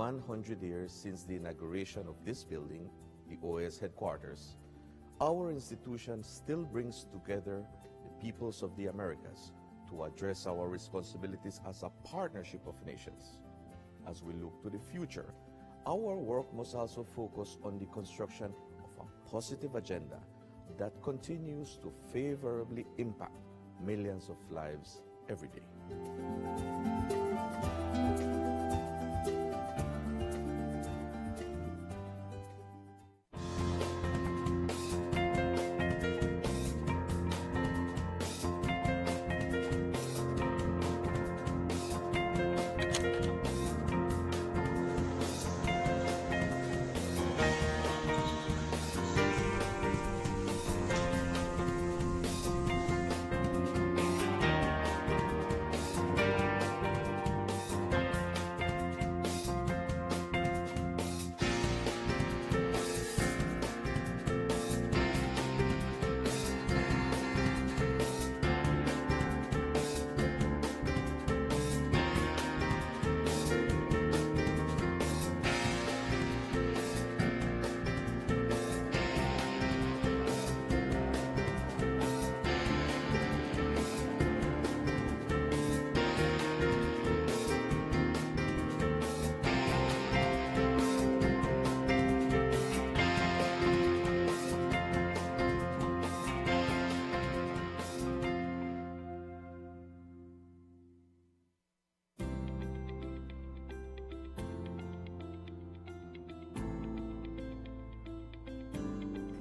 100 years since the inauguration of this building, the OAS headquarters, our institution still brings together the peoples of the Americas to address our responsibilities as a partnership of nations. As we look to the future, our work must also focus on the construction of a positive agenda that continues to favorably impact millions of lives every day.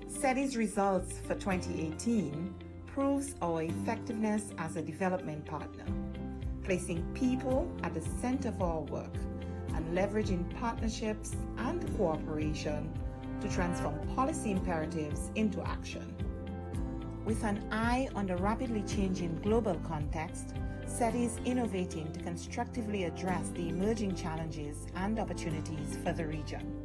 SETI's results for 2018 proves our effectiveness as a development partner, placing people at the center of our work and leveraging partnerships and cooperation to transform policy imperatives into action. With an eye on the rapidly changing global context, SETI is innovating to constructively address the emerging challenges and opportunities for the region.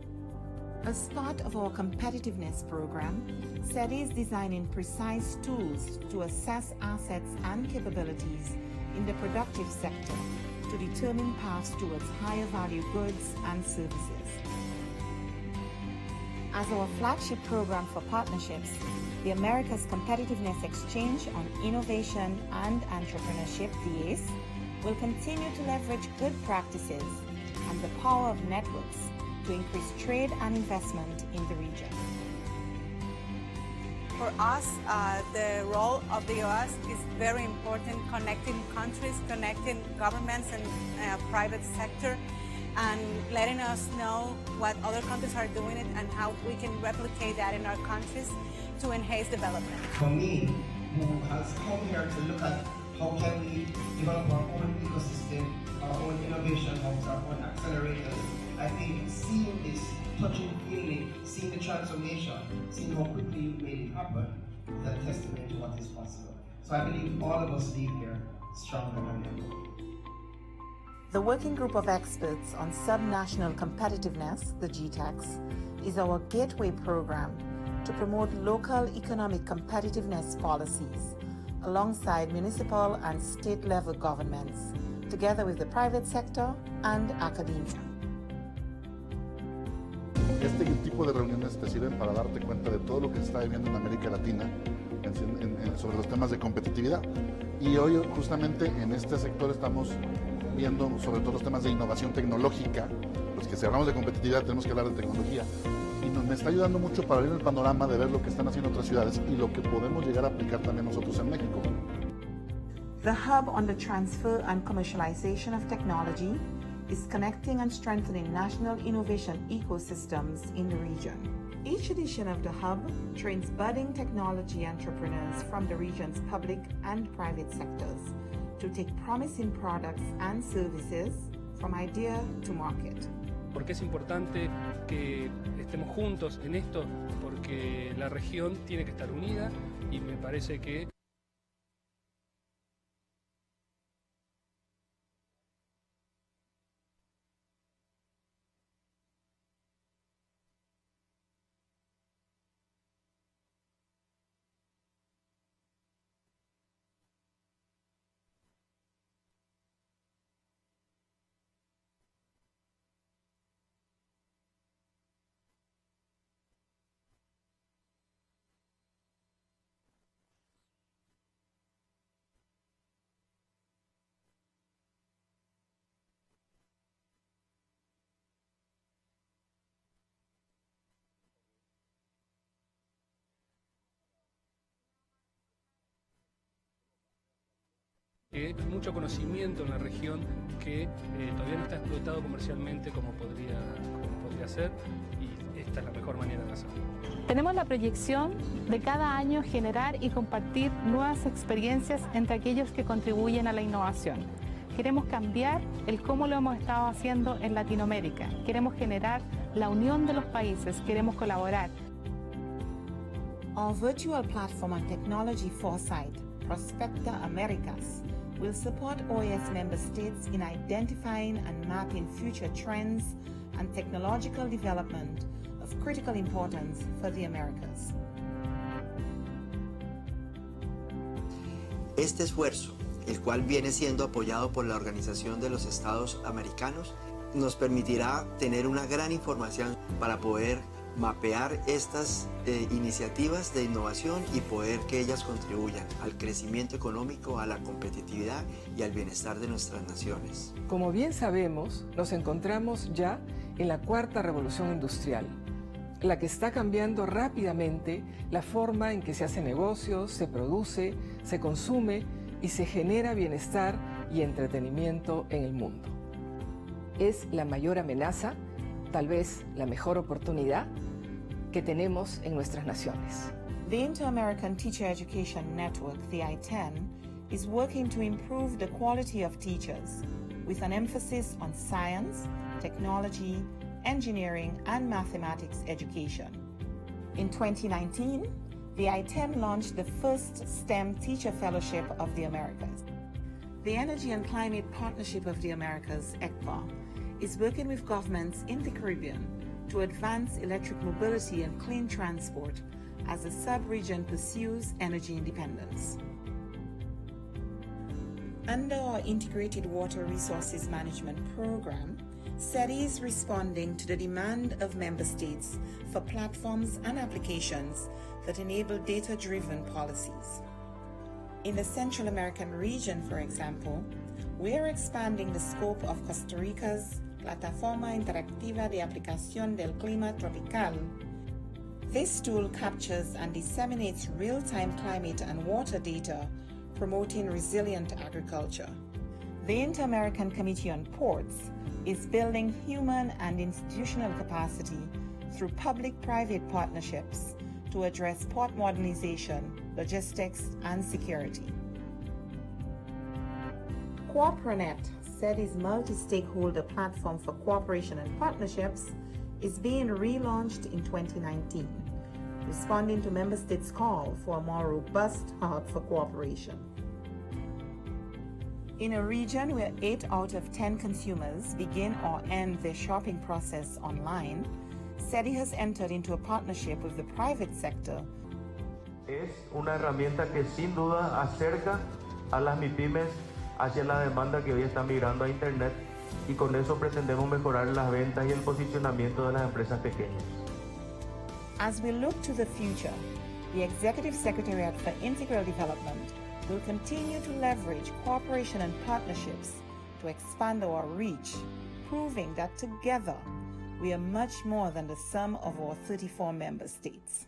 As part of our competitiveness program, SETI is designing precise tools to assess assets and capabilities in the productive sector to determine paths towards higher value goods and services. As our flagship program for partnerships, the Americas Competitiveness Exchange on Innovation and Entrepreneurship, the OAS, will continue to leverage good practices and the power of networks to increase trade and investment in the region. For us, the role of the OAS is very important, connecting countries, connecting governments and private sector, and letting us know what other countries are doing it and how we can replicate that in our countries to enhance development. For me, who has come here to look at how can we develop our own ecosystem, our own innovation hubs, our own accelerators, I think seeing this, touching, feeling, seeing the transformation, seeing how quickly you made it happen, is a testament to what is possible. So I believe all of us leave here stronger than ever. The Working Group of Experts on Subnational Competitiveness, the GTEX, is our gateway program to promote local economic competitiveness policies alongside municipal and state-level governments, together with the private sector and academia. Este tipo de reuniones te sirven para darte cuenta de todo lo que se está viviendo en América Latina sobre los temas de competitividad. Y hoy justamente en este sector estamos viendo sobre todo los temas de innovación tecnológica. Pues que si hablamos de competitividad tenemos que hablar de tecnología. Y me está ayudando mucho para abrir el panorama de ver lo que están haciendo otras ciudades y lo que podemos llegar a aplicar también nosotros en México. The Hub on the Transfer and Commercialization of Technology is connecting and strengthening national innovation ecosystems in the region. Each edition of the Hub trains budding technology entrepreneurs from the region's public and private sectors to take promising products and services from idea to market. Porque es importante que estemos juntos en esto, porque la región tiene que estar unida y me parece que Hay mucho conocimiento en la región que todavía no está explotado comercialmente como podría ser, y esta es la mejor manera de hacerlo. Tenemos la proyección de cada año generar y compartir nuevas experiencias entre aquellos que contribuyen a la innovación. Queremos cambiar el cómo lo hemos estado haciendo en Latinoamérica. Queremos generar la unión de los países, queremos colaborar. Our virtual platform on technology foresight, Prospecta Americas, will support OAS member states in identifying and mapping future trends and technological development of critical importance for the Americas. Este esfuerzo, el cual viene siendo apoyado por la Organización de los Estados Americanos, nos permitirá tener una gran información para poder mapear estas iniciativas de innovación y poder que ellas contribuyan al crecimiento económico, a la competitividad y al bienestar de nuestras naciones. Como bien sabemos, nos encontramos ya en la cuarta revolución industrial, la que está cambiando rápidamente la forma en que se hace negocios, se produce, se consume y se genera bienestar y entretenimiento en el mundo. Es la mayor amenaza, tal vez la mejor oportunidad que tenemos en nuestras naciones. The Inter-American Teacher Education Network, the I-10, is working to improve the quality of teachers with an emphasis on science, technology, engineering, and mathematics education. In 2019, the I-10 launched the first STEM Teacher Fellowship of the Americas. The Energy and Climate Partnership of the Americas, ECPA, is working with governments in the Caribbean to advance electric mobility and clean transport as the sub-region pursues energy independence. Under our Integrated Water Resources Management Program, SETI is responding to the demand of member states for platforms and applications that enable data-driven policies. In the Central American region, for example, we are expanding the scope of Costa Rica's Plataforma Interactiva de Aplicación del Clima Tropical. This tool captures and disseminates real-time climate and water data, promoting resilient agriculture. The Inter-American Committee on Ports is building human and institutional capacity through public-private partnerships to address port modernization, logistics, and security. CooperaNet, SETI's multi-stakeholder platform for cooperation and partnerships, is being relaunched in 2019, responding to member states' call for a more robust hub for cooperation. In a region where 8 out of 10 consumers begin or end their shopping process online, SETI has entered into a partnership with the private sector. Es una herramienta que sin duda acerca a las MIPYMES hacia la demanda que hoy está migrando a Internet, y con eso pretendemos mejorar las ventas y el posicionamiento de las empresas pequeñas. As we look to the future, the Executive Secretariat for Integral Development will continue to leverage cooperation and partnerships to expand our reach, proving that together we are much more than the sum of our 34 member states.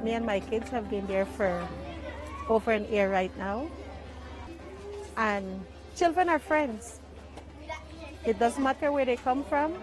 Me and my kids have been there for over an year right now. And children are friends. It doesn't matter where they come from.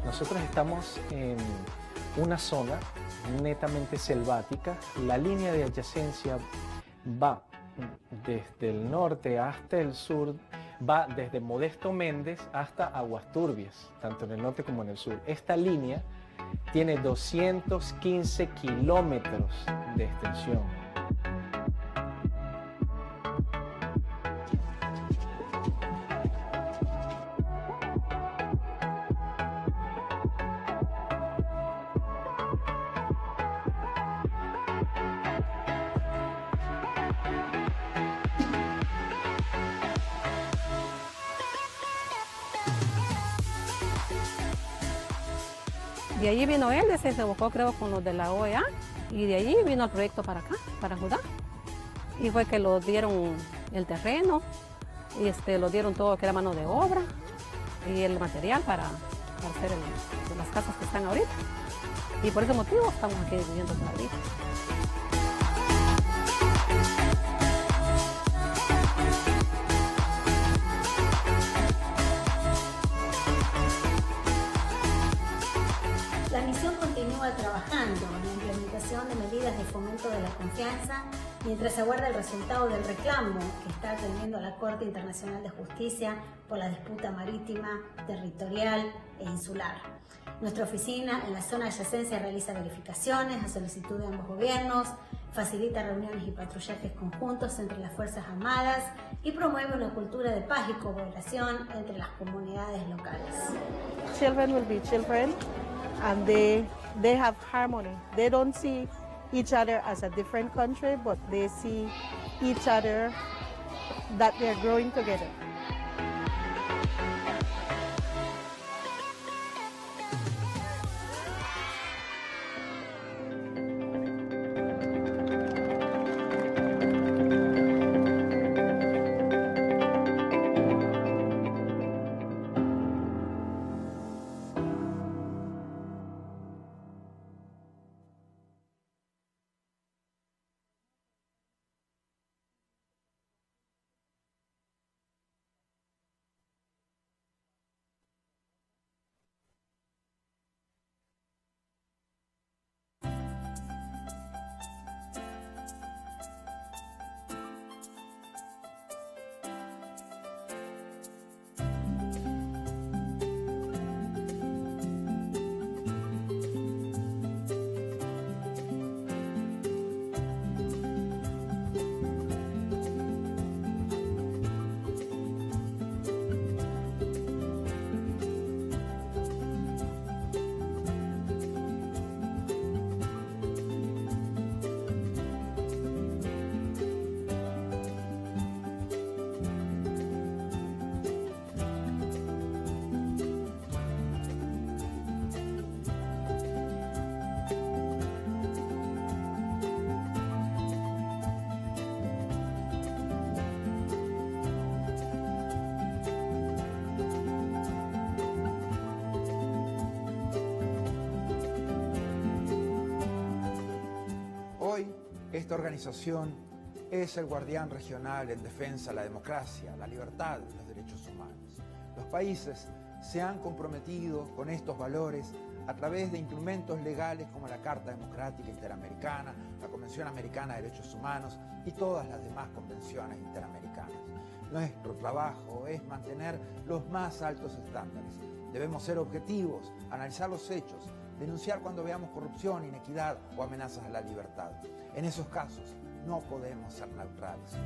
Nosotros estamos en una zona netamente selvática. La línea de adyacencia va desde el norte hasta el sur, va desde Modesto Méndez hasta Aguas Turbias, tanto en el norte como en el sur. Esta línea tiene 215 kilómetros de extensión. De allí vino él, se buscó creo con los de la OEA y de allí vino el proyecto para acá, para Judá. Y fue que lo dieron el terreno, y lo dieron todo que era mano de obra y el material para hacer las casas que están ahorita. Y por ese motivo estamos aquí viviendo todavía. La misión continúa trabajando en la implementación de medidas de fomento de la confianza mientras se aguarda el resultado del reclamo que está atendiendo la Corte Internacional de Justicia por la disputa marítima, territorial e insular. Nuestra oficina en la zona de adyacencia realiza verificaciones a solicitud de ambos gobiernos, facilita reuniones y patrullajes conjuntos entre las Fuerzas Armadas y promueve una cultura de paz y cooperación entre las comunidades locales. Children will be children and they have harmony. They don't see each other as a different country, but they see each other that they're growing together. Hoy, esta organización es el guardián regional en defensa de la democracia, la libertad y los derechos humanos. Los países se han comprometido con estos valores a través de instrumentos legales como la Carta Democrática Interamericana, la Convención Americana de Derechos Humanos y todas las demás convenciones interamericanas. Nuestro trabajo es mantener los más altos estándares. Debemos ser objetivos, analizar los hechos, denunciar cuando veamos corrupción, inequidad o amenazas a la libertad. En esos casos, no podemos ser neutrales.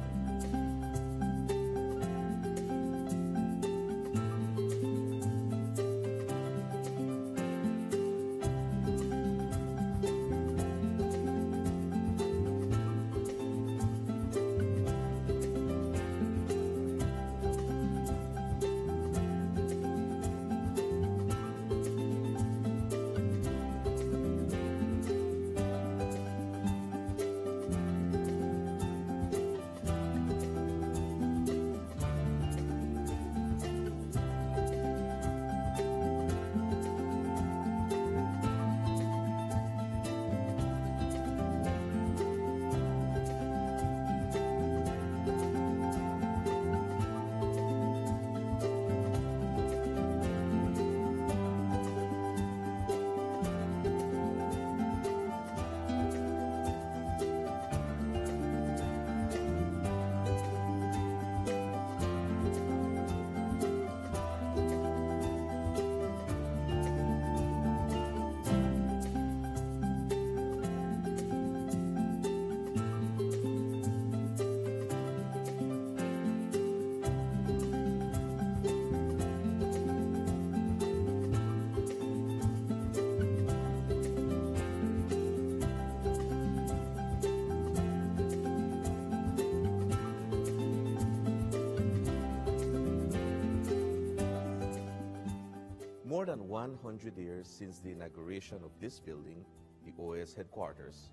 More than 100 years since the inauguration of this building, the OAS headquarters,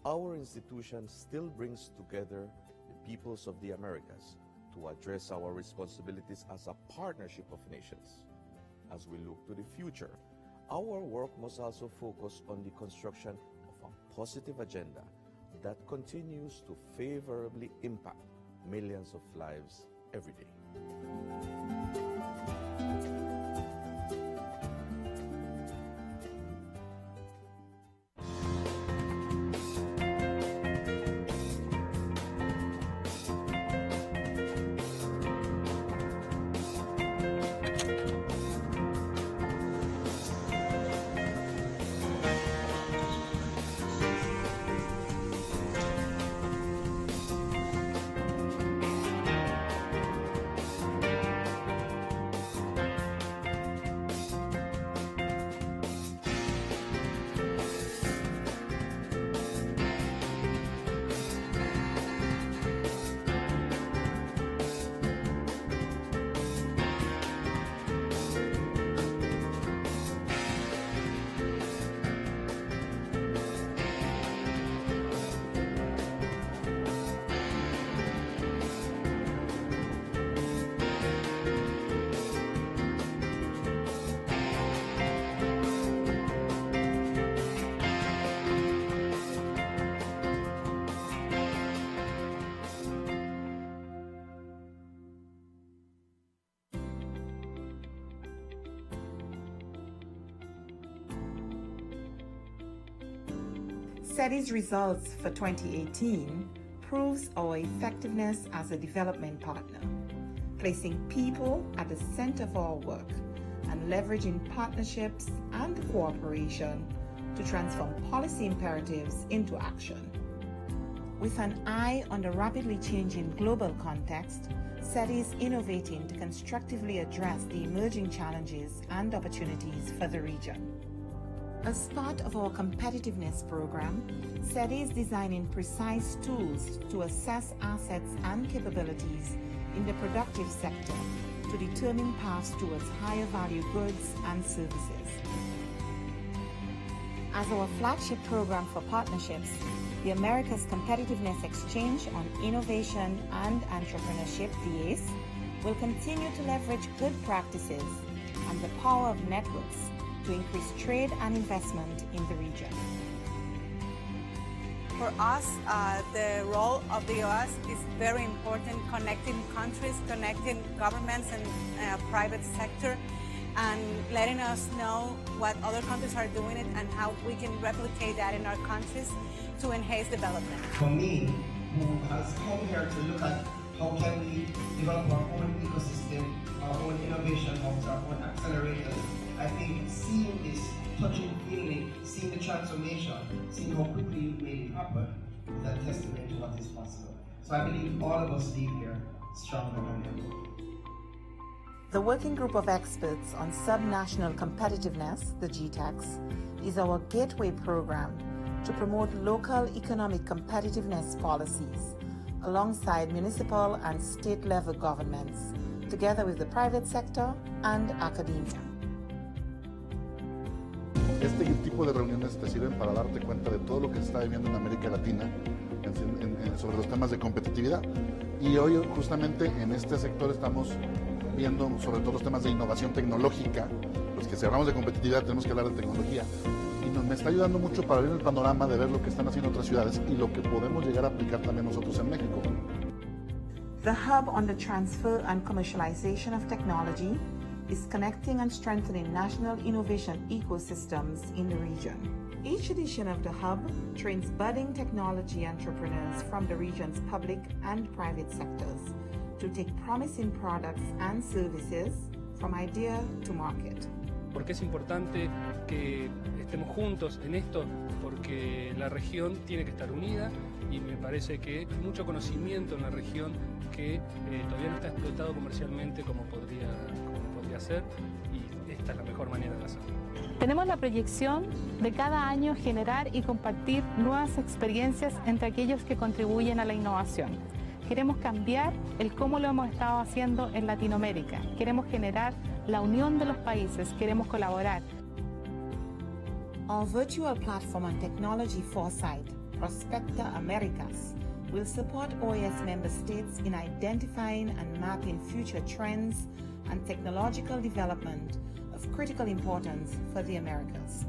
our institution still brings together the peoples of the Americas to address our responsibilities as a partnership of nations. As we look to the future, our work must also focus on the construction of a positive agenda that continues to favorably impact millions of lives every day. SETI's results for 2018 proves our effectiveness as a development partner, placing people at the center of our work and leveraging partnerships and cooperation to transform policy imperatives into action. With an eye on the rapidly changing global context, SETI is innovating to constructively address the emerging challenges and opportunities for the region. As part of our competitiveness program, SETI is designing precise tools to assess assets and capabilities in the productive sector to determine paths towards higher value goods and services. As our flagship program for partnerships, the Americas Competitiveness Exchange on Innovation and Entrepreneurship, the OAS, will continue to leverage good practices and the power of networks to increase trade and investment in the region. For us, the role of the OAS is very important, connecting countries, connecting governments and private sector, and letting us know what other countries are doing it and how we can replicate that in our countries to enhance development. For me, who has come here to look at how can we develop our own ecosystem, our own innovation hubs, our own accelerators, I think seeing this, touching, feeling, seeing the transformation, seeing how quickly you've made it happen is a testament to what is possible. So I believe all of us leave here stronger than ever. The Working Group of Experts on Subnational Competitiveness, the GTEX, is our gateway program to promote local economic competitiveness policies alongside municipal and state-level governments, together with the private sector and academia. Este tipo de reuniones te sirven para darte cuenta de todo lo que se está viviendo en América Latina sobre los temas de competitividad. Y hoy justamente en este sector estamos viendo sobre todo los temas de innovación tecnológica, pues que si hablamos de competitividad tenemos que hablar de tecnología. Y me está ayudando mucho para ver el panorama de ver lo que están haciendo otras ciudades y lo que podemos llegar a aplicar también nosotros en México. The hub on the transfer and commercialization of technology is connecting and strengthening national innovation ecosystems in the region. Each edition of the hub trains budding technology entrepreneurs from the region's public and private sectors to take promising products and services from idea to market. Porque es importante que estemos juntos en esto, porque la región tiene que estar unida y me parece que hay mucho conocimiento en la región que todavía no está explotado comercialmente como podría ser, y esta es la mejor manera de hacerlo. Tenemos la proyección de cada año generar y compartir nuevas experiencias entre aquellos que contribuyen a la innovación. Queremos cambiar el cómo lo hemos estado haciendo en Latinoamérica. Queremos generar la unión de los países, queremos colaborar. Our virtual platform on technology foresight, Prospecta Americas, will support OAS member states in identifying and mapping future trends and technological development of critical importance for the Americas.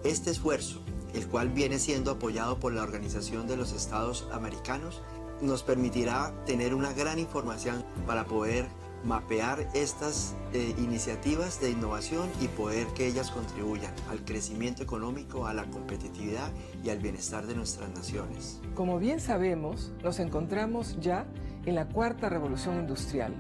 Este esfuerzo, el cual viene siendo apoyado por la Organización de los Estados Americanos, nos permitirá tener una gran información para poder mapear estas iniciativas de innovación y poder que ellas contribuyan al crecimiento económico, a la competitividad y al bienestar de nuestras naciones. Como bien sabemos, nos encontramos ya en la cuarta revolución industrial,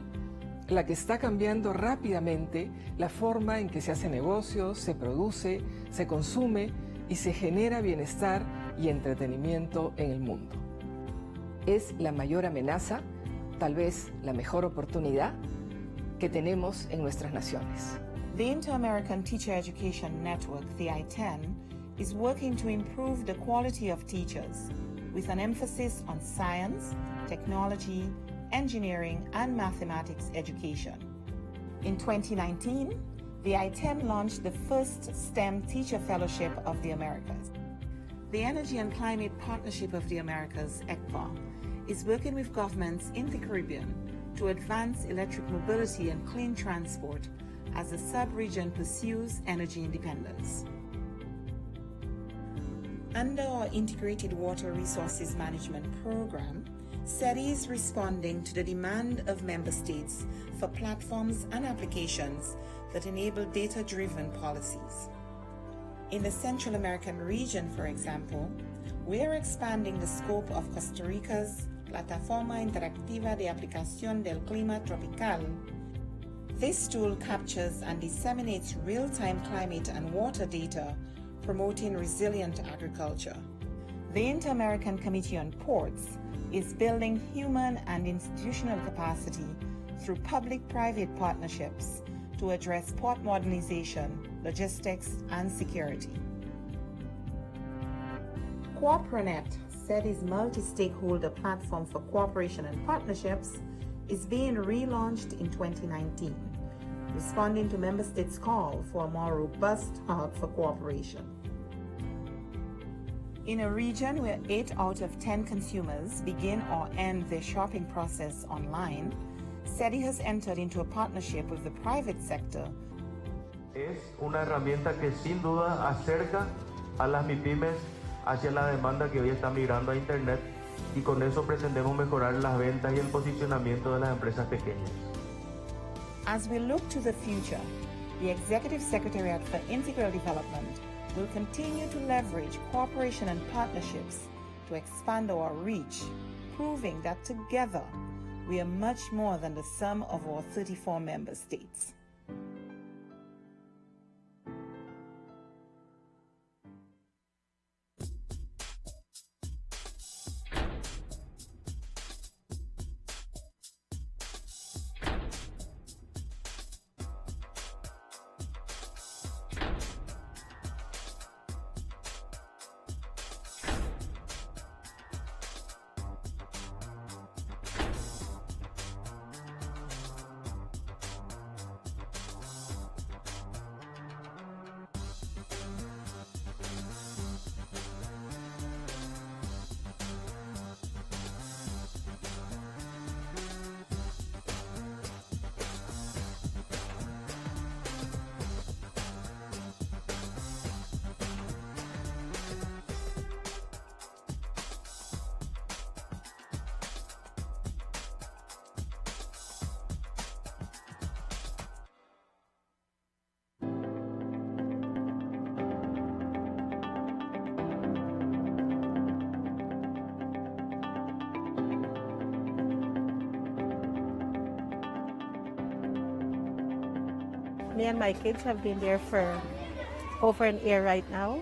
la que está cambiando rápidamente la forma en que se hace negocios, se produce, se consume y se genera bienestar y entretenimiento en el mundo. Es la mayor amenaza, tal vez la mejor oportunidad que tenemos en nuestras naciones. The Inter-American Teacher Education Network, the I-10, is working to improve the quality of teachers with an emphasis on science, technology, engineering, and mathematics education. In 2019, the I-10 launched the first STEM Teacher Fellowship of the Americas. The Energy and Climate Partnership of the Americas, ECPA, is working with governments in the Caribbean to advance electric mobility and clean transport as the sub-region pursues energy independence. Under our Integrated Water Resources Management Program, SETI is responding to the demand of member states for platforms and applications that enable data-driven policies. In the Central American region, for example, we are expanding the scope of Costa Rica's Plataforma Interactiva de Aplicación del Clima Tropical. This tool captures and disseminates real-time climate and water data, promoting resilient agriculture. The Inter-American Committee on Ports is building human and institutional capacity through public-private partnerships to address port modernization, logistics, and security. CooperaNet, SETI's multi-stakeholder platform for cooperation and partnerships, is being relaunched in 2019, responding to member states' call for a more robust hub for cooperation. In a region where 8 out of 10 consumers begin or end their shopping process online, SETI has entered into a partnership with the private sector. Es una herramienta que sin duda acerca a las MIPYMES hacia la demanda que hoy está migrando a Internet y con eso pretendemos mejorar las ventas y el posicionamiento de las empresas pequeñas. As we look to the future, the Executive Secretariat for Integral Development will continue to leverage cooperation and partnerships to expand our reach, proving that together we are much more than the sum of our 34 member states. Me and my kids have been there for over an year right now.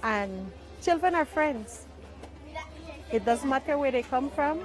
And children are friends. It doesn't matter where they come from.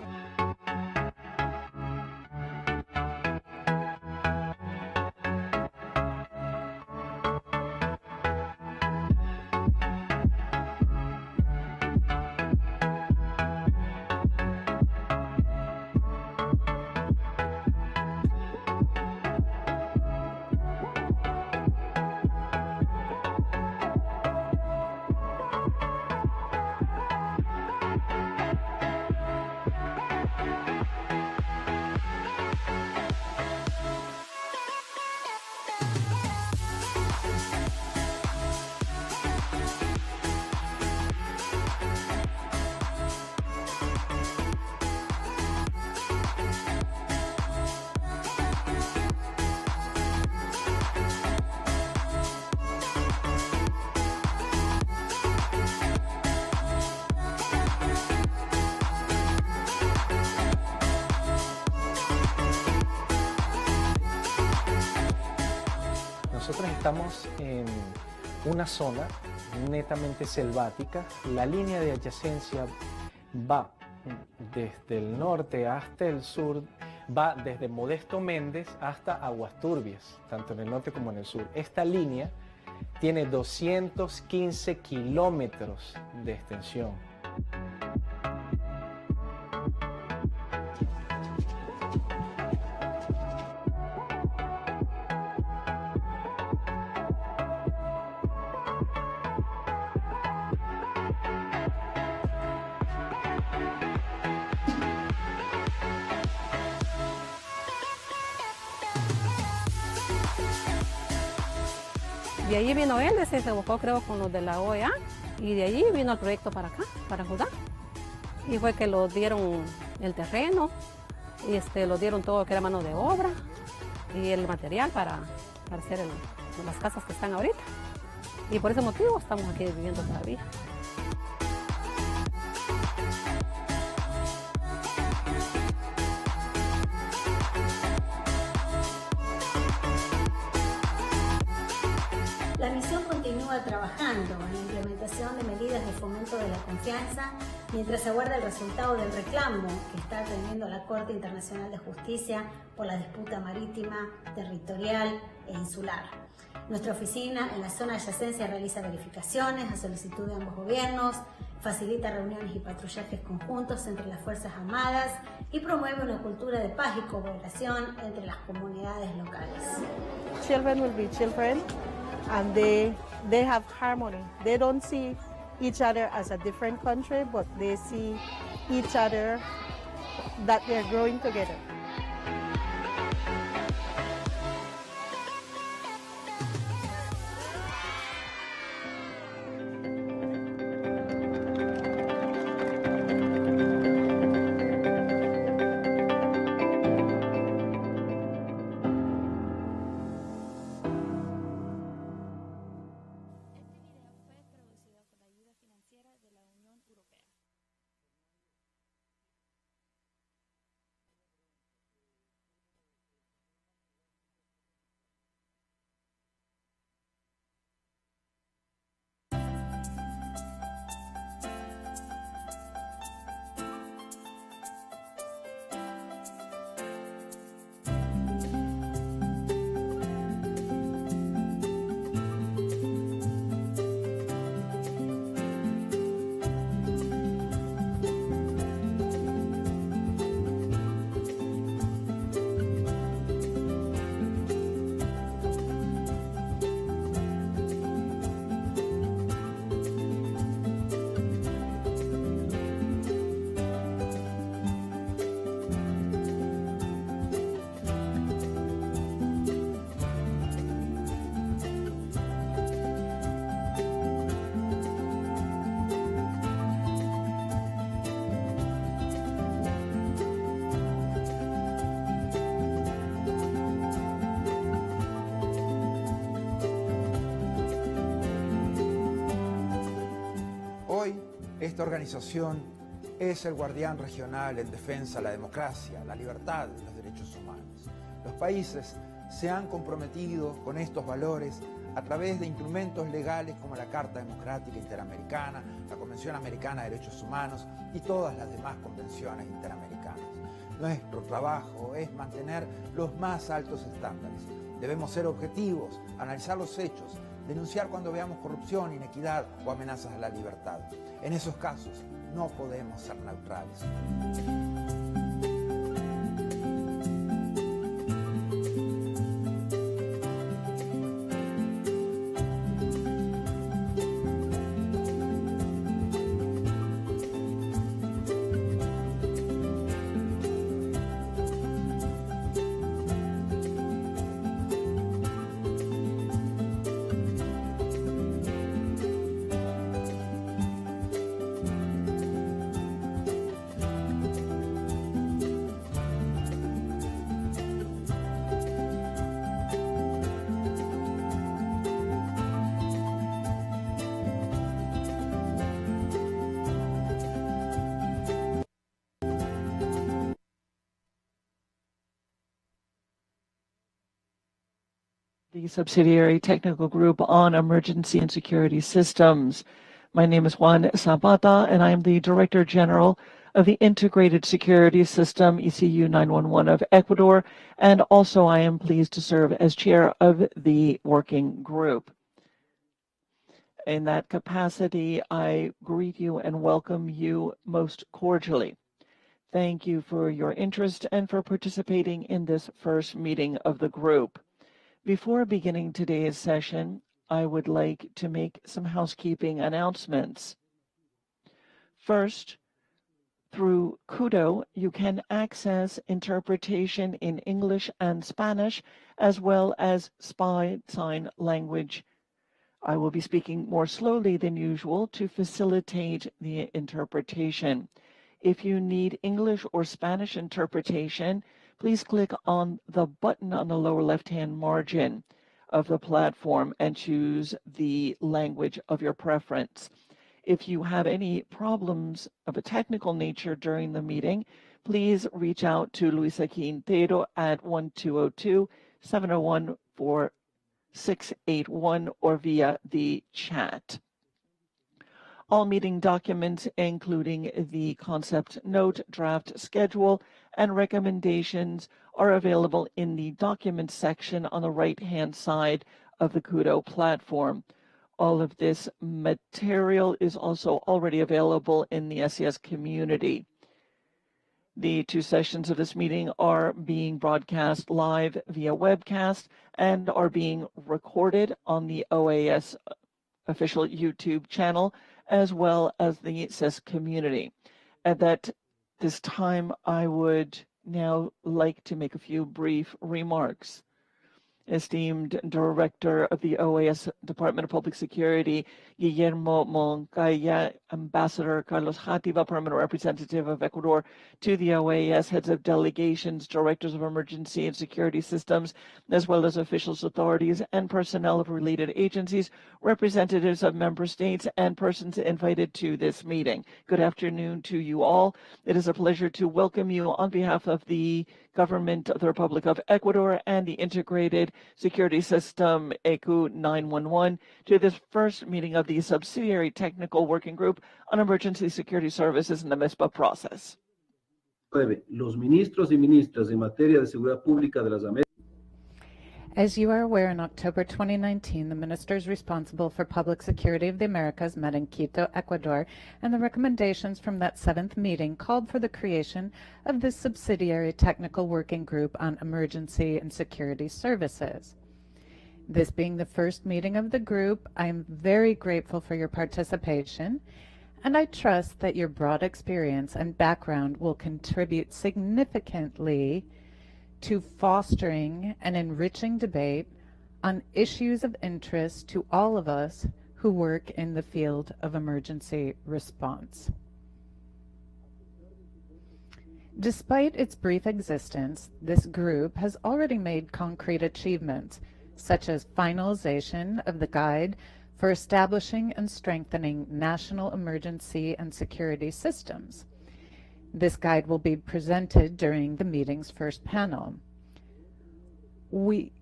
Nosotros estamos en una zona netamente selvática. La línea de adyacencia va desde el norte hasta el sur, va desde Modesto Méndez hasta Aguas Turbias, tanto en el norte como en el sur. Esta línea tiene 215 kilómetros de extensión. De allí vino él, se buscó creo con los de la OEA y de allí vino el proyecto para acá, para Judá. Y fue que lo dieron el terreno, y lo dieron todo lo que era mano de obra y el material para hacer las casas que están ahorita. Y por ese motivo estamos aquí viviendo todavía. La misión continúa trabajando en la implementación de medidas de fomento de la confianza mientras se aguarda el resultado del reclamo que está atendiendo la Corte Internacional de Justicia por la disputa marítima, territorial e insular. Nuestra oficina en la zona de adyacencia realiza verificaciones a solicitud de ambos gobiernos, facilita reuniones y patrullajes conjuntos entre las Fuerzas Armadas y promueve una cultura de paz y cooperación entre las comunidades locales. Children will be children. And they have harmony. They don't see each other as a different country, but they see each other that they're growing together. Esta organización es el guardián regional en defensa de la democracia, la libertad y los derechos humanos. Los países se han comprometido con estos valores a través de instrumentos legales como la Carta Democrática Interamericana, la Convención Americana de Derechos Humanos y todas las demás convenciones interamericanas. Nuestro trabajo es mantener los más altos estándares. Debemos ser objetivos, analizar los hechos, denunciar cuando veamos corrupción, inequidad o amenazas a la libertad. En esos casos no podemos ser neutrales. The subsidiary technical group on emergency and security systems. My name is Juan Zapata, and I am the Director General of the Integrated Security System, ECU 911 of Ecuador, and also I am pleased to serve as chair of the working group. In that capacity, I greet you and welcome you most cordially. Thank you for your interest and for participating in this first meeting of the group. Before beginning today's session, I would like to make some housekeeping announcements. First, through Kudo, you can access interpretation in English and Spanish, as well as sign language. I will be speaking more slowly than usual to facilitate the interpretation. If you need English or Spanish interpretation, please click on the button on the lower left-hand margin of the platform and choose the language of your preference. If you have any problems of a technical nature during the meeting, please reach out to Luisa Quintero at 1202-701-4681 or via the chat. All meeting documents, including the concept note, draft schedule, and recommendations, are available in the documents section on the right-hand side of the Kudo platform. All of this material is also already available in the SES community. The two sessions of this meeting are being broadcast live via webcast and are being recorded on the OAS official YouTube channel, as well as the SES community. At this time, I would now like to make a few brief remarks. Esteemed Director of the OAS Department of Public Security, Guillermo Moncaya, Ambassador Carlos Játiva, Permanent Representative of Ecuador to the OAS, heads of delegations, directors of emergency and security systems, as well as officials, authorities, and personnel of related agencies, representatives of member states, and persons invited to this meeting. Good afternoon to you all. It is a pleasure to welcome you on behalf of the Government of the Republic of Ecuador and the Integrated Security System ECU 911 to this first meeting of the Subsidiary Technical Working Group on Emergency Security Services in the MISPA process. Los ministros y ministras en materia de seguridad pública de las Américas. As you are aware, in October 2019, the ministers responsible for public security of the Americas met in Quito, Ecuador, and the recommendations from that seventh meeting called for the creation of this subsidiary technical working group on emergency and security services. This being the first meeting of the group, I am very grateful for your participation, and I trust that your broad experience and background will contribute significantly to fostering and enriching debate on issues of interest to all of us who work in the field of emergency response. Despite its brief existence, this group has already made concrete achievements, such as finalization of the guide for establishing and strengthening national emergency and security systems. This guide will be presented during the meeting's first panel. We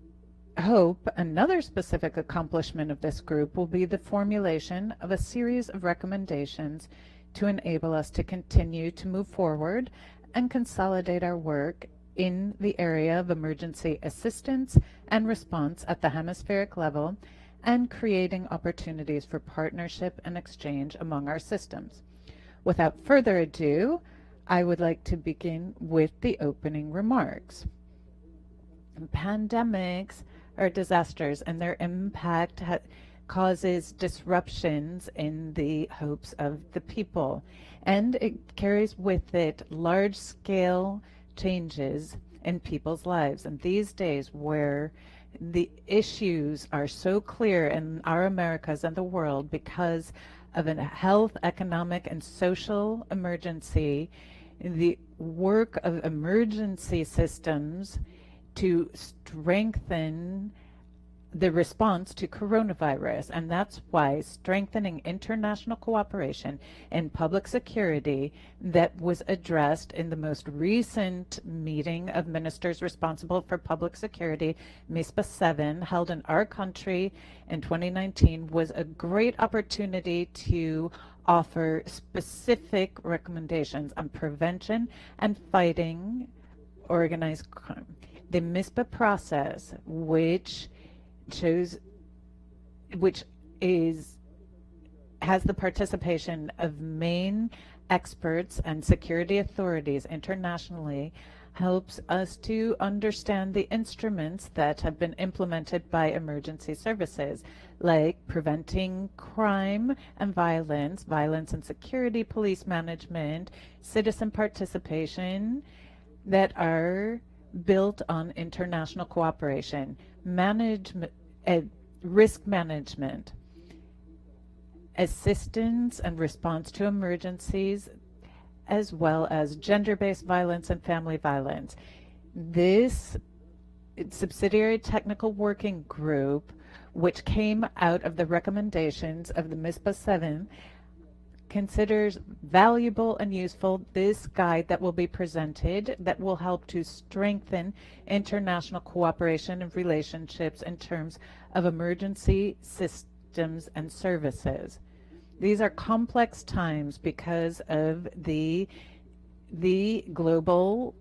hope another specific accomplishment of this group will be the formulation of a series of recommendations to enable us to continue to move forward and consolidate our work in the area of emergency assistance and response at the hemispheric level, and creating opportunities for partnership and exchange among our systems. Without further ado, I would like to begin with the opening remarks. Pandemics are disasters, and their impact causes disruptions in the hopes of the people, and it carries with it large-scale changes in people's lives. And these days, where the issues are so clear in our Americas and the world because of a health, economic, and social emergency, the work of emergency systems to strengthen the response to coronavirus, and that's why strengthening international cooperation in public security that was addressed in the most recent meeting of ministers responsible for public security, MISPA 7, held in our country in 2019, was a great opportunity to offer specific recommendations on prevention and fighting organized crime. The MISPA process, which has the participation of main experts and security authorities internationally, helps us to understand the instruments that have been implemented by emergency services, like preventing crime and violence and security, police management, citizen participation, that are built on international cooperation, risk management, assistance and response to emergencies, as well as gender-based violence and family violence. This subsidiary technical working group, which came out of the recommendations of the MISPA 7, considers valuable and useful this guide that will be presented that will help to strengthen international cooperation and relationships in terms of emergency systems and services. These are complex times because of the global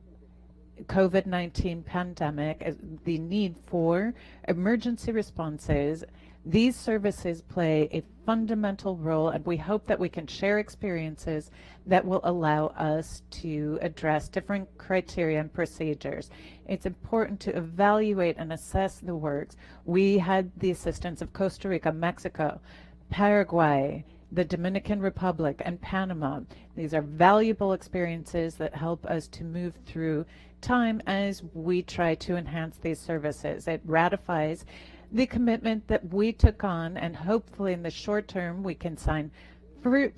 COVID-19 pandemic, the need for emergency responses. These services play a fundamental role, and we hope that we can share experiences that will allow us to address different criteria and procedures. It's important to evaluate and assess the works. We had the assistance of Costa Rica, Mexico, Paraguay, the Dominican Republic, and Panama. These are valuable experiences that help us to move through time as we try to enhance these services. It ratifies the commitment that we took on, and hopefully in the short term we can sign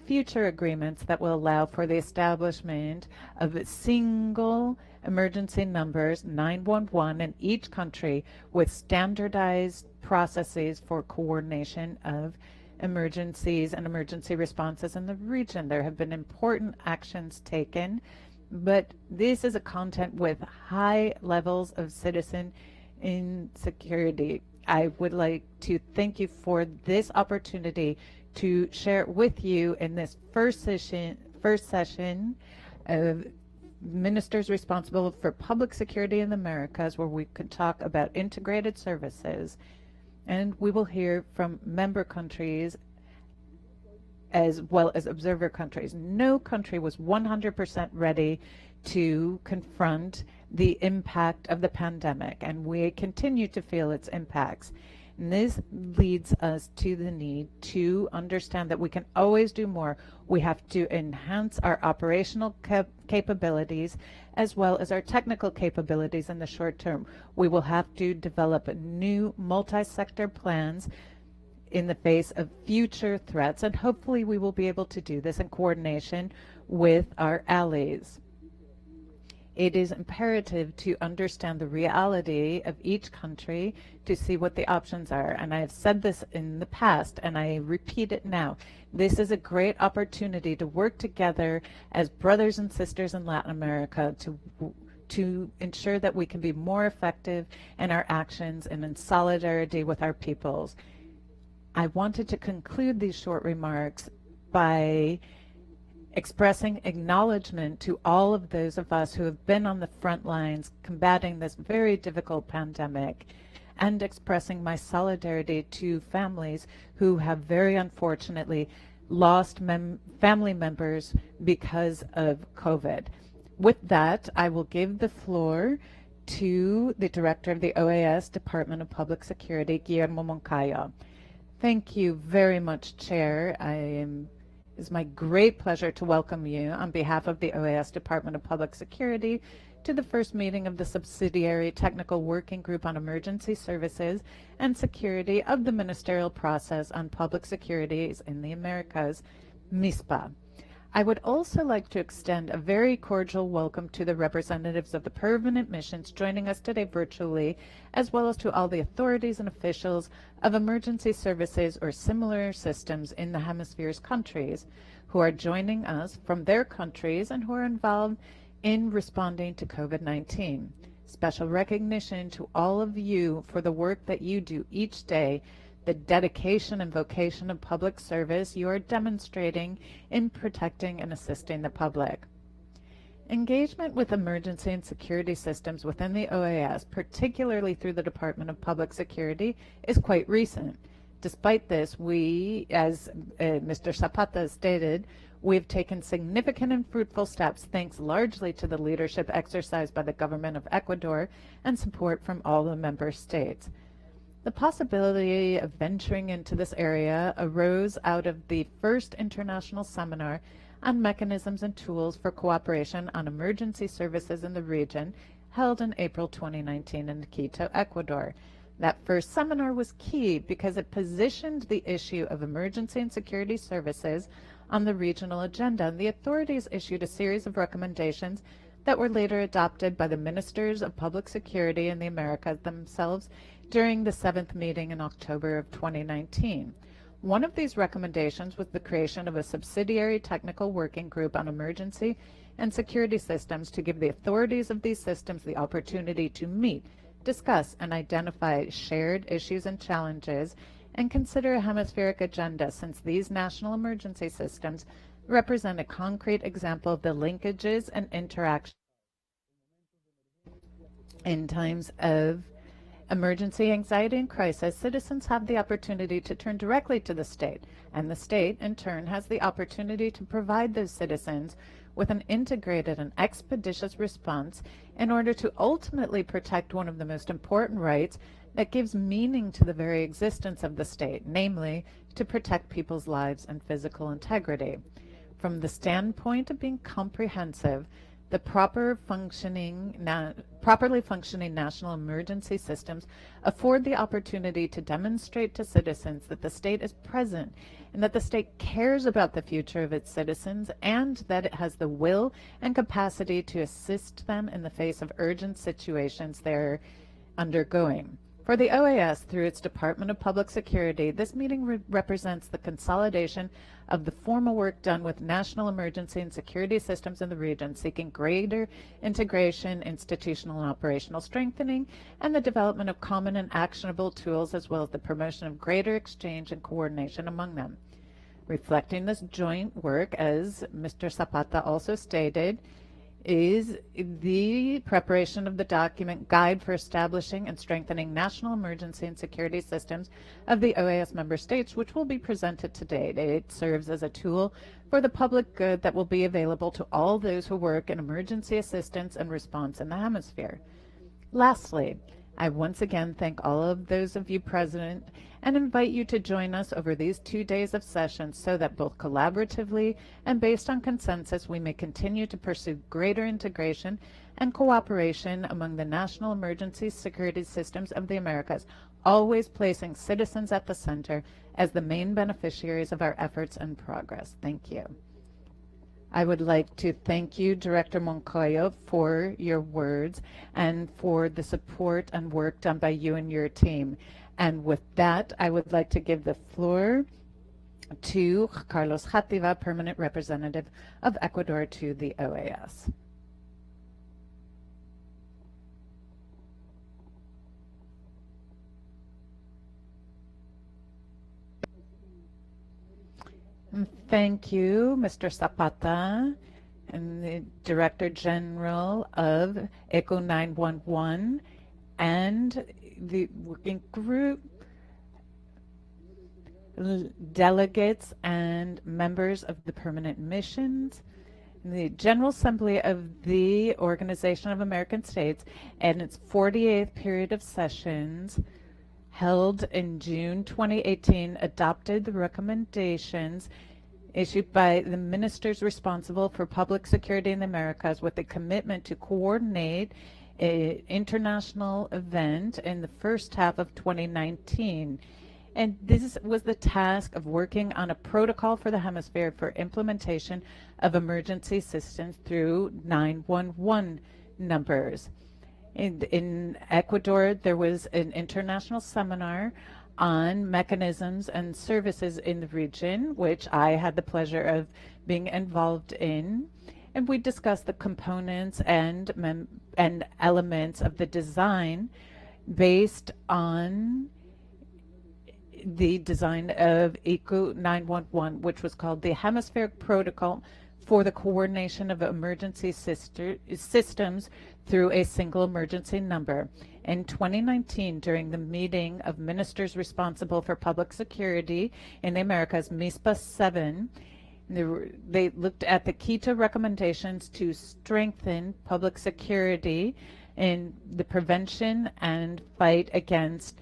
future agreements that will allow for the establishment of single emergency numbers 911 in each country, with standardized processes for coordination of emergencies and emergency responses in the region. There have been important actions taken, but this is a content with high levels of citizen insecurity. I would like to thank you for this opportunity to share with you in this first session of ministers responsible for public security in the Americas, where we could talk about integrated services, and we will hear from member countries as well as observer countries. No country was 100% ready to confront the impact of the pandemic, and we continue to feel its impacts. And this leads us to the need to understand that we can always do more. We have to enhance our operational capabilities as well as our technical capabilities in the short term. We will have to develop new multi-sector plans in the face of future threats, and hopefully we will be able to do this in coordination with our allies. It is imperative to understand the reality of each country to see what the options are. And I have said this in the past, and I repeat it now. This is a great opportunity to work together as brothers and sisters in Latin America to ensure that we can be more effective in our actions and in solidarity with our peoples. I wanted to conclude these short remarks by expressing acknowledgement to all of those of us who have been on the front lines combating this very difficult pandemic, and expressing my solidarity to families who have very unfortunately lost family members because of COVID. With that, I will give the floor to the Director of the OAS Department of Public Security, Guillermo Moncayo. Thank you very much, Chair. It's my great pleasure to welcome you on behalf of the OAS Department of Public Security to the first meeting of the Subsidiary Technical Working Group on Emergency Services and Security of the Ministerial Process on Public Securities in the Americas, MISPA. I would also like to extend a very cordial welcome to the representatives of the permanent missions joining us today virtually, as well as to all the authorities and officials of emergency services or similar systems in the hemisphere's countries who are joining us from their countries and who are involved in responding to COVID-19. Special recognition to all of you for the work that you do each day, the dedication and vocation of public service you are demonstrating in protecting and assisting the public. Engagement with emergency and security systems within the OAS, particularly through the Department of Public Security, is quite recent. Despite this, we, as Mr. Zapata stated, we've taken significant and fruitful steps thanks largely to the leadership exercised by the government of Ecuador and support from all the member states. The possibility of venturing into this area arose out of the first international seminar on mechanisms and tools for cooperation on emergency services in the region held in April 2019 in Quito, Ecuador. That first seminar was key because it positioned the issue of emergency and security services on the regional agenda, and the authorities issued a series of recommendations that were later adopted by the Ministers of Public Security in the Americas themselves during the 7th meeting in October of 2019. One of these recommendations was the creation of a subsidiary technical working group on emergency and security systems to give the authorities of these systems the opportunity to meet, discuss, and identify shared issues and challenges, and consider a hemispheric agenda, since these national emergency systems represent a concrete example of the linkages and interaction in times of emergency, anxiety, and crisis. Citizens have the opportunity to turn directly to the state, and the state, in turn, has the opportunity to provide those citizens with an integrated and expeditious response in order to ultimately protect one of the most important rights that gives meaning to the very existence of the state, namely, to protect people's lives and physical integrity. From the standpoint of being comprehensive, the properly functioning national emergency systems afford the opportunity to demonstrate to citizens that the state is present and that the state cares about the future of its citizens, and that it has the will and capacity to assist them in the face of urgent situations they're undergoing. For the OAS, through its Department of Public Security, this meeting represents the consolidation of the formal work done with national emergency and security systems in the region, seeking greater integration, institutional and operational strengthening, and the development of common and actionable tools, as well as the promotion of greater exchange and coordination among them. Reflecting this joint work, as Mr. Zapata also stated, is the preparation of the document Guide for Establishing and Strengthening National Emergency and Security Systems of the OAS member states, which will be presented today. It serves as a tool for the public good that will be available to all those who work in emergency assistance and response in the hemisphere. Lastly, I once again thank all of those of you present and invite you to join us over these 2 days of sessions so that both collaboratively and based on consensus we may continue to pursue greater integration and cooperation among the national emergency security systems of the Americas, always placing citizens at the center as the main beneficiaries of our efforts and progress. Thank you. I would like to thank you, Director Moncayo, for your words and for the support and work done by you and your team. And with that, I would like to give the floor to Carlos Jativa, Permanent Representative of Ecuador to the OAS. Thank you, Mr. Zapata, and the Director General of ECO 911 and the working group, delegates and members of the permanent missions, the General Assembly of the Organization of American States and its 48th period of sessions held in June 2018 adopted the recommendations issued by the ministers responsible for public security in the Americas with a commitment to coordinate an international event in the first half of 2019. And this was the task of working on a protocol for the hemisphere for implementation of emergency systems through 911 numbers. In Ecuador, there was an international seminar on mechanisms and services in the region, which I had the pleasure of being involved in. And we discussed the components and elements of the design based on the design of ECO 911, which was called the Hemispheric Protocol for the Coordination of Emergency Systems through a Single Emergency Number. In 2019, during the meeting of ministers responsible for public security in the Americas, MISPA 7, they looked at the Quito recommendations to strengthen public security in the prevention and fight against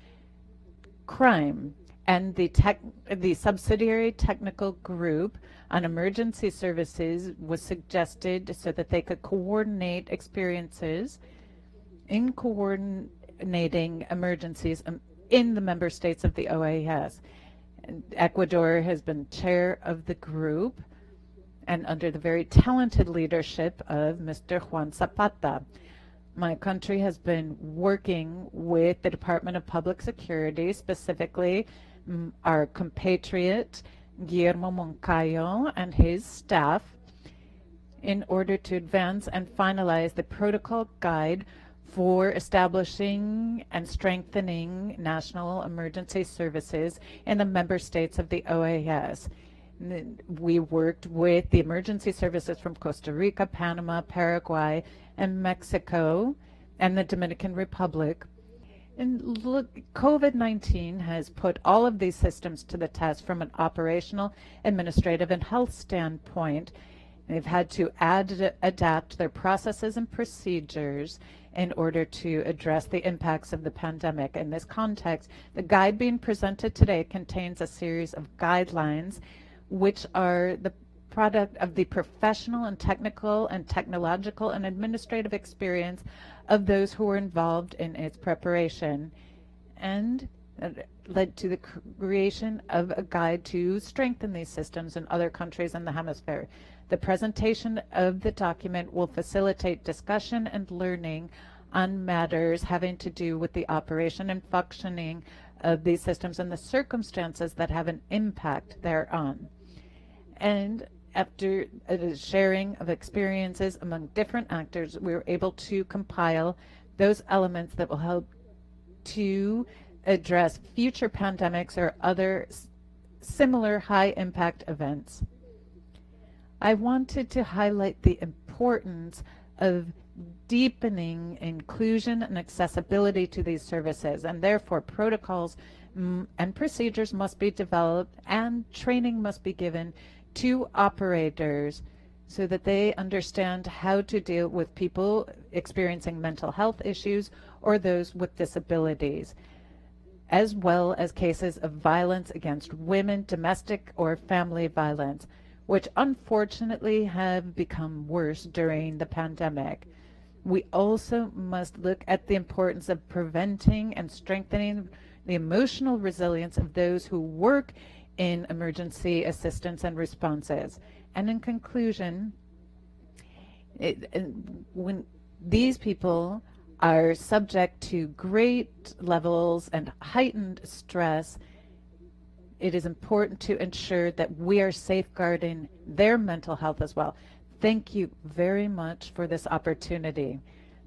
crime. And the subsidiary technical group on emergency services was suggested so that they could coordinate experiences in coordinating emergencies in the member states of the OAS. Ecuador has been chair of the group and under the very talented leadership of Mr. Juan Zapata. My country has been working with the Department of Public Security, specifically our compatriot Guillermo Moncayo and his staff, in order to advance and finalize the protocol guide for establishing and strengthening national emergency services in the member states of the OAS. We worked with the emergency services from Costa Rica, Panama, Paraguay, and Mexico, and the Dominican Republic. And look, COVID-19 has put all of these systems to the test from an operational, administrative, and health standpoint. They've had to adapt their processes and procedures in order to address the impacts of the pandemic. In this context, the guide being presented today contains a series of guidelines which are the product of the professional and technical and technological and administrative experience of those who were involved in its preparation, and led to the creation of a guide to strengthen these systems in other countries in the hemisphere. The presentation of the document will facilitate discussion and learning on matters having to do with the operation and functioning of these systems and the circumstances that have an impact thereon. And after a sharing of experiences among different actors, we were able to compile those elements that will help to address future pandemics or other similar high-impact events. I wanted to highlight the importance of deepening inclusion and accessibility to these services, and therefore protocols and procedures must be developed and training must be given to operators so that they understand how to deal with people experiencing mental health issues or those with disabilities, as well as cases of violence against women, domestic or family violence, which unfortunately have become worse during the pandemic. We also must look at the importance of preventing and strengthening the emotional resilience of those who work in emergency assistance and responses. And in conclusion, When these people are subject to great levels and heightened stress, it is important to ensure that we are safeguarding their mental health as well. Thank you very much for this opportunity.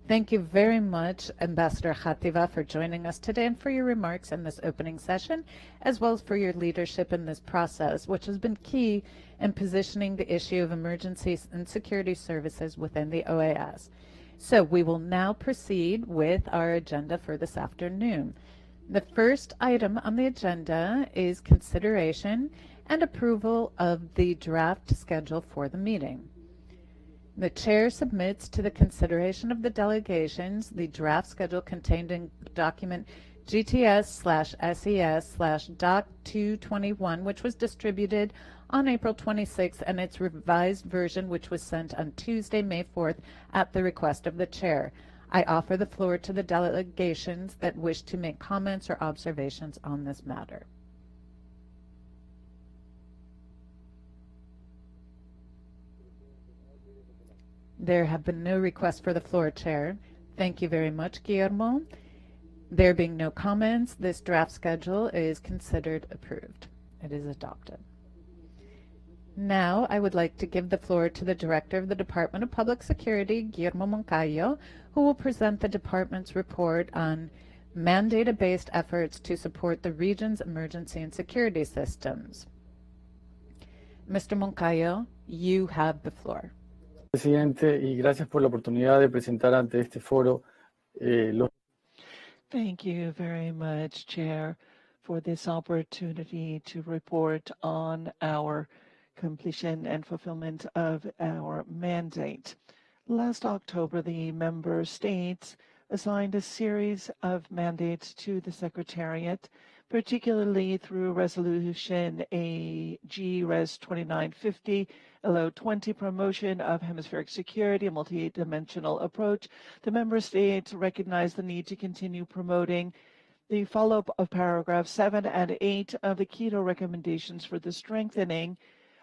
Thank you very much, Ambassador Khativa, for joining us today and for your remarks in this opening session, as well as for your leadership in this process, which has been key in positioning the issue of emergencies and security services within the OAS. So we will now proceed with our agenda for this afternoon. The first item on the agenda is consideration and approval of the draft schedule for the meeting. The chair submits to the consideration of the delegations the draft schedule contained in document GTS/SES/Doc 221, which was distributed on April 26th, and its revised version, which was sent on Tuesday, May 4th, at the request of the chair. I offer the floor to the delegations that wish to make comments or observations on this matter. There have been no requests for the floor, Chair. Thank you very much, Guillermo. There being no comments, this draft schedule is considered approved. It is adopted. Now, I would like to give the floor to the Director of the Department of Public Security, Guillermo Moncayo, who will present the department's report on mandated-based efforts to support the region's emergency and security systems. Mr. Moncayo, you have the floor. Presidente, y gracias por la oportunidad de presentar ante este foro los. Thank you very much, Chair, for this opportunity to report on our completion and fulfillment of our mandate. Last October, the member states assigned a series of mandates to the Secretariat, particularly through Resolution AG Res 2950, LO20, promotion of hemispheric security, a multi-dimensional approach. The member states recognize the need to continue promoting the follow-up of paragraphs 7 and 8 of the Quito recommendations for the strengthening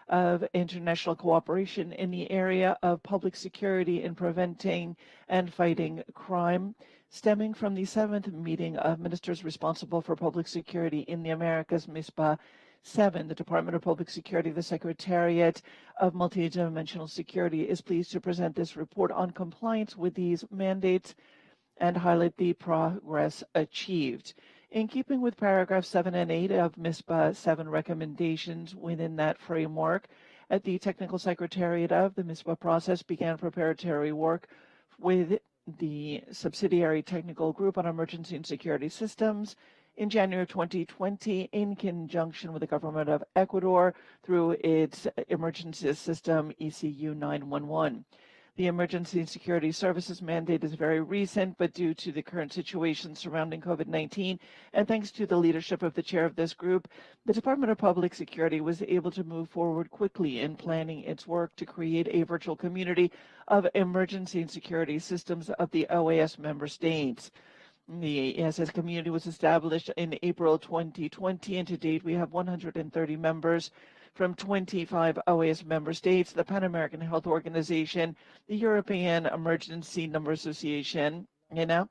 of international cooperation in the area of public security in preventing and fighting crime, stemming from the 7th meeting of ministers responsible for public security in the Americas, MISPA 7. The Department of Public Security, the Secretariat of Multidimensional Security, is pleased to present this report on compliance with these mandates and highlight the progress achieved. In keeping with paragraphs 7 and 8 of MISPA 7 recommendations within that framework, at the Technical Secretariat of the MISPA process began preparatory work with the subsidiary technical group on emergency and security systems in January 2020 in conjunction with the government of Ecuador through its emergency system ECU 911. The Emergency and Security Services mandate is very recent, but due to the current situation surrounding COVID-19, and thanks to the leadership of the chair of this group, the Department of Public Security was able to move forward quickly in planning its work to create a virtual community of emergency and security systems of the OAS member states. The ESS community was established in April 2020, and to date we have 130 members from 25 OAS member states, the Pan American Health Organization, the European Emergency Number Association, the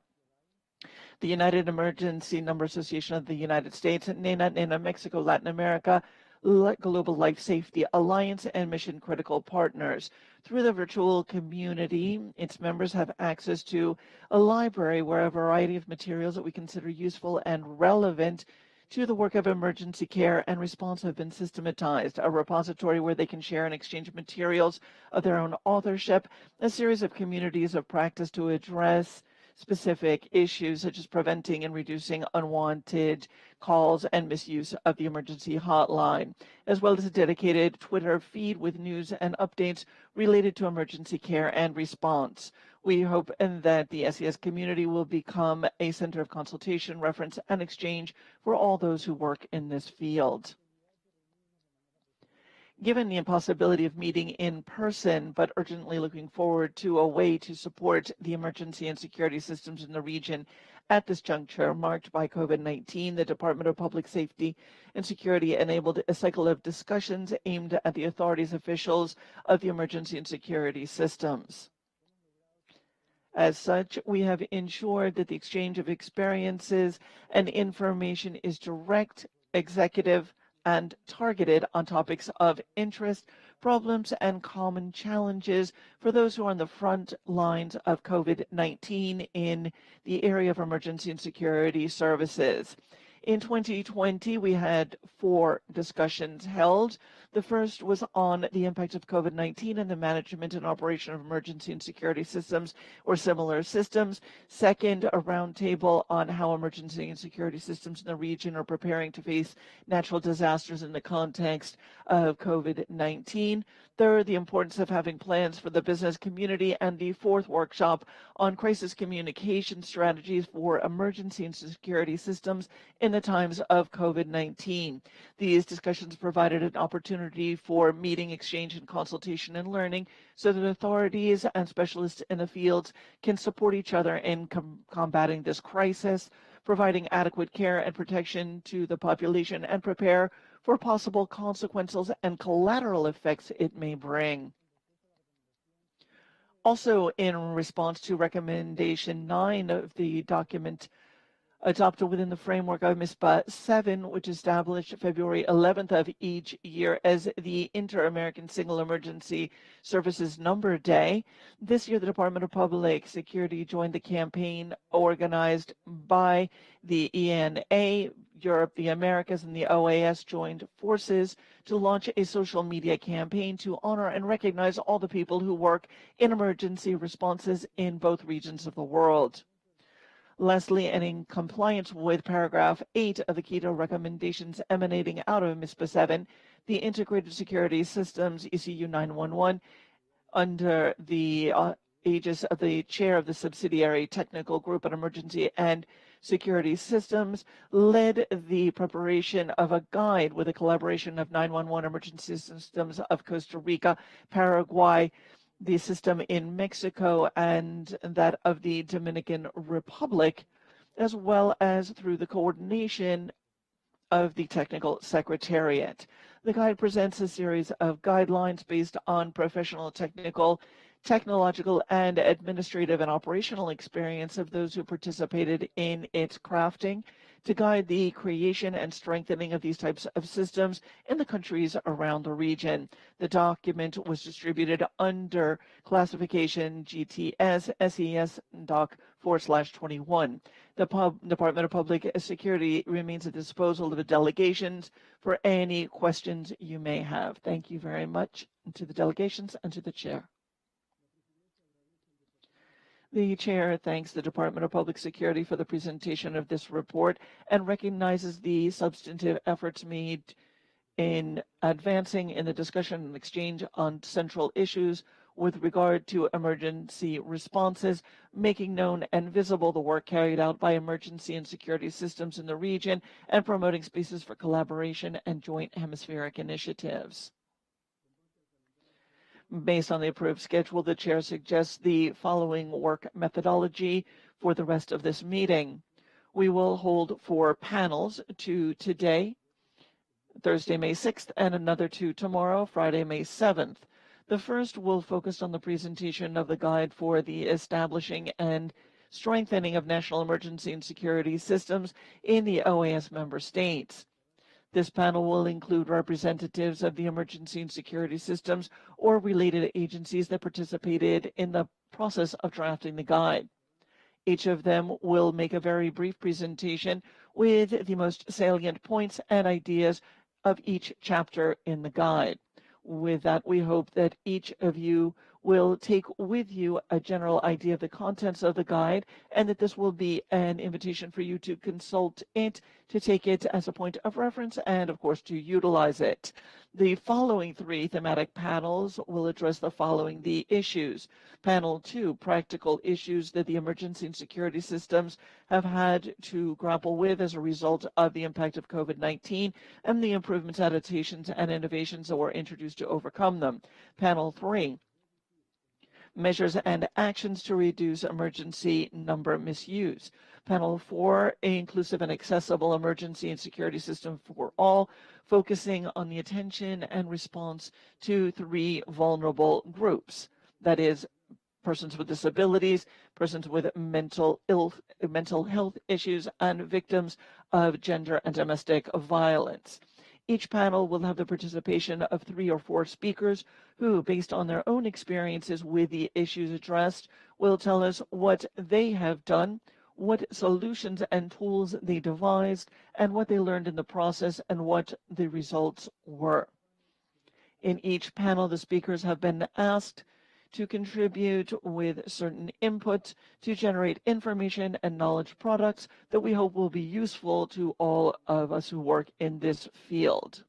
United Emergency Number Association of the United States, NENA, Mexico, Latin America, Global Life Safety Alliance, and Mission Critical Partners. Through the virtual community, its members have access to a library where a variety of materials that we consider useful and relevant to the work of emergency care and response have been systematized, a repository where they can share and exchange materials of their own authorship, a series of communities of practice to address specific issues such as preventing and reducing unwanted calls and misuse of the emergency hotline, as well as a dedicated Twitter feed with news and updates related to emergency care and response. We hope that the SES community will become a center of consultation, reference, and exchange for all those who work in this field. Given the impossibility of meeting in person, but urgently looking forward to a way to support the emergency and security systems in the region at this juncture marked by COVID-19, the Department of Public Safety and Security enabled a cycle of discussions aimed at the authorities officials of the emergency and security systems. As such, we have ensured that the exchange of experiences and information is direct, executive, and targeted on topics of interest, problems, and common challenges for those who are on the front lines of COVID-19 in the area of emergency and security services. In 2020, we had 4 discussions held. The first was on the impact of COVID-19 and the management and operation of emergency and security systems or similar systems. Second, a roundtable on how emergency and security systems in the region are preparing to face natural disasters in the context of COVID-19. Third, the importance of having plans for the business community. And the 4th workshop on crisis communication strategies for emergency and security systems in the times of COVID-19. These discussions provided an opportunity for meeting, exchange, and consultation and learning so that authorities and specialists in the fields can support each other in combating this crisis, providing adequate care and protection to the population, and prepare for possible consequences and collateral effects it may bring. Also, in response to recommendation 9 of the document adopted within the framework of MISPA 7, which established February 11th of each year as the Inter-American Single Emergency Services Number Day. This year, the Department of Public Security joined the campaign organized by the ENA, Europe, the Americas, and the OAS joined forces to launch a social media campaign to honor and recognize all the people who work in emergency responses in both regions of the world. Lastly, and in compliance with paragraph 8 of the Quito recommendations emanating out of MISPA 7, the Integrated Security Systems ECU 911, under the aegis of the chair of the subsidiary technical group on emergency and security systems, led the preparation of a guide with a collaboration of 911 emergency systems of Costa Rica, Paraguay, the system in Mexico, and that of the Dominican Republic, as well as through the coordination of the Technical Secretariat. The guide presents a series of guidelines based on professional, technological, and administrative and operational experience of those who participated in its crafting to guide the creation and strengthening of these types of systems in the countries around the region. The document was distributed under classification GTS SES Doc 4/21. The Department of Public Security remains at the disposal of the delegations for any questions you may have. Thank you very much to the delegations and to the chair. The chair thanks the Department of Public Security for the presentation of this report and recognizes the substantive efforts made in advancing in the discussion and exchange on central issues with regard to emergency responses, making known and visible the work carried out by emergency and security systems in the region, and promoting spaces for collaboration and joint hemispheric initiatives. Based on the approved schedule, the chair suggests the following work methodology for the rest of this meeting. We will hold 4 panels, 2 today, Thursday, May 6th, and another 2 tomorrow, Friday, May 7th. The first will focus on the presentation of the guide for the establishing and strengthening of national emergency and security systems in the OAS member states. This panel will include representatives of the emergency and security systems or related agencies that participated in the process of drafting the guide. Each of them will make a very brief presentation with the most salient points and ideas of each chapter in the guide. With that, we hope that each of you will take with you a general idea of the contents of the guide, and that this will be an invitation for you to consult it, to take it as a point of reference, and of course to utilize it. The following 3 thematic panels will address the following issues. Panel 2, practical issues that the emergency and security systems have had to grapple with as a result of the impact of COVID-19 and the improvements, adaptations, and innovations that were introduced to overcome them. Panel 3, measures and actions to reduce emergency number misuse. Panel 4, inclusive and accessible emergency and security system for all, focusing on the attention and response to 3 vulnerable groups, that is, persons with disabilities, persons with mental health issues, and victims of gender and domestic violence. Each panel will have the participation of 3 or 4 speakers who, based on their own experiences with the issues addressed, will tell us what they have done, what solutions and tools they devised, and what they learned in the process and what the results were. In each panel, the speakers have been asked to contribute with certain input to generate information and knowledge products that we hope will be useful to all of us who work in this field.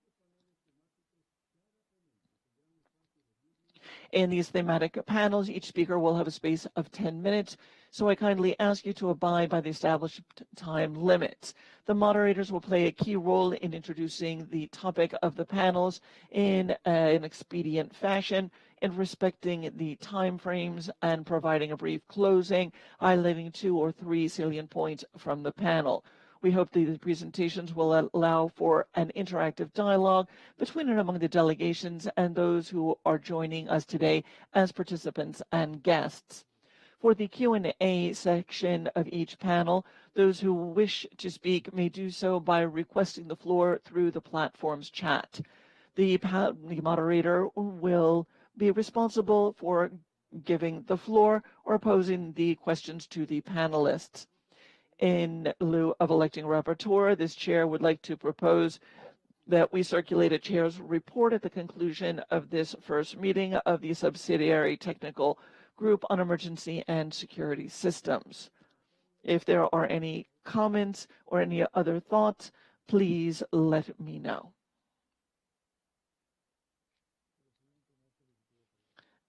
In these thematic panels, each speaker will have a space of 10 minutes, so I kindly ask you to abide by the established time limits. The moderators will play a key role in introducing the topic of the panels in an expedient fashion, in respecting the time frames and providing a brief closing, highlighting 2 or 3 salient points from the panel. We hope the presentations will allow for an interactive dialogue between and among the delegations and those who are joining us today as participants and guests. For the Q&A section of each panel, those who wish to speak may do so by requesting the floor through the platform's chat. The moderator will be responsible for giving the floor or posing the questions to the panelists. In lieu of electing a rapporteur, this chair would like to propose that we circulate a chair's report at the conclusion of this first meeting of the Subsidiary Technical Group on Emergency and Security Systems. If there are any comments or any other thoughts, please let me know.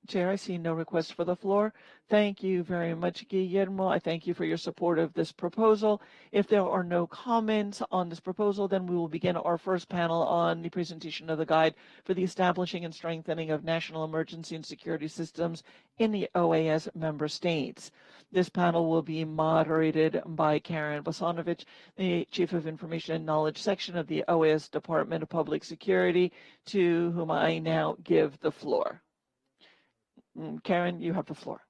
Chair, I see no request for the floor. Thank you very much, Guillermo. I thank you for your support of this proposal. If there are no comments on this proposal, then we will begin our first panel on the presentation of the guide for the establishing and strengthening of national emergency and security systems in the OAS member states. This panel will be moderated by Karen Bosanovic, the Chief of Information and Knowledge Section of the OAS Department of Public Security, to whom I now give the floor. Karen, you have the floor.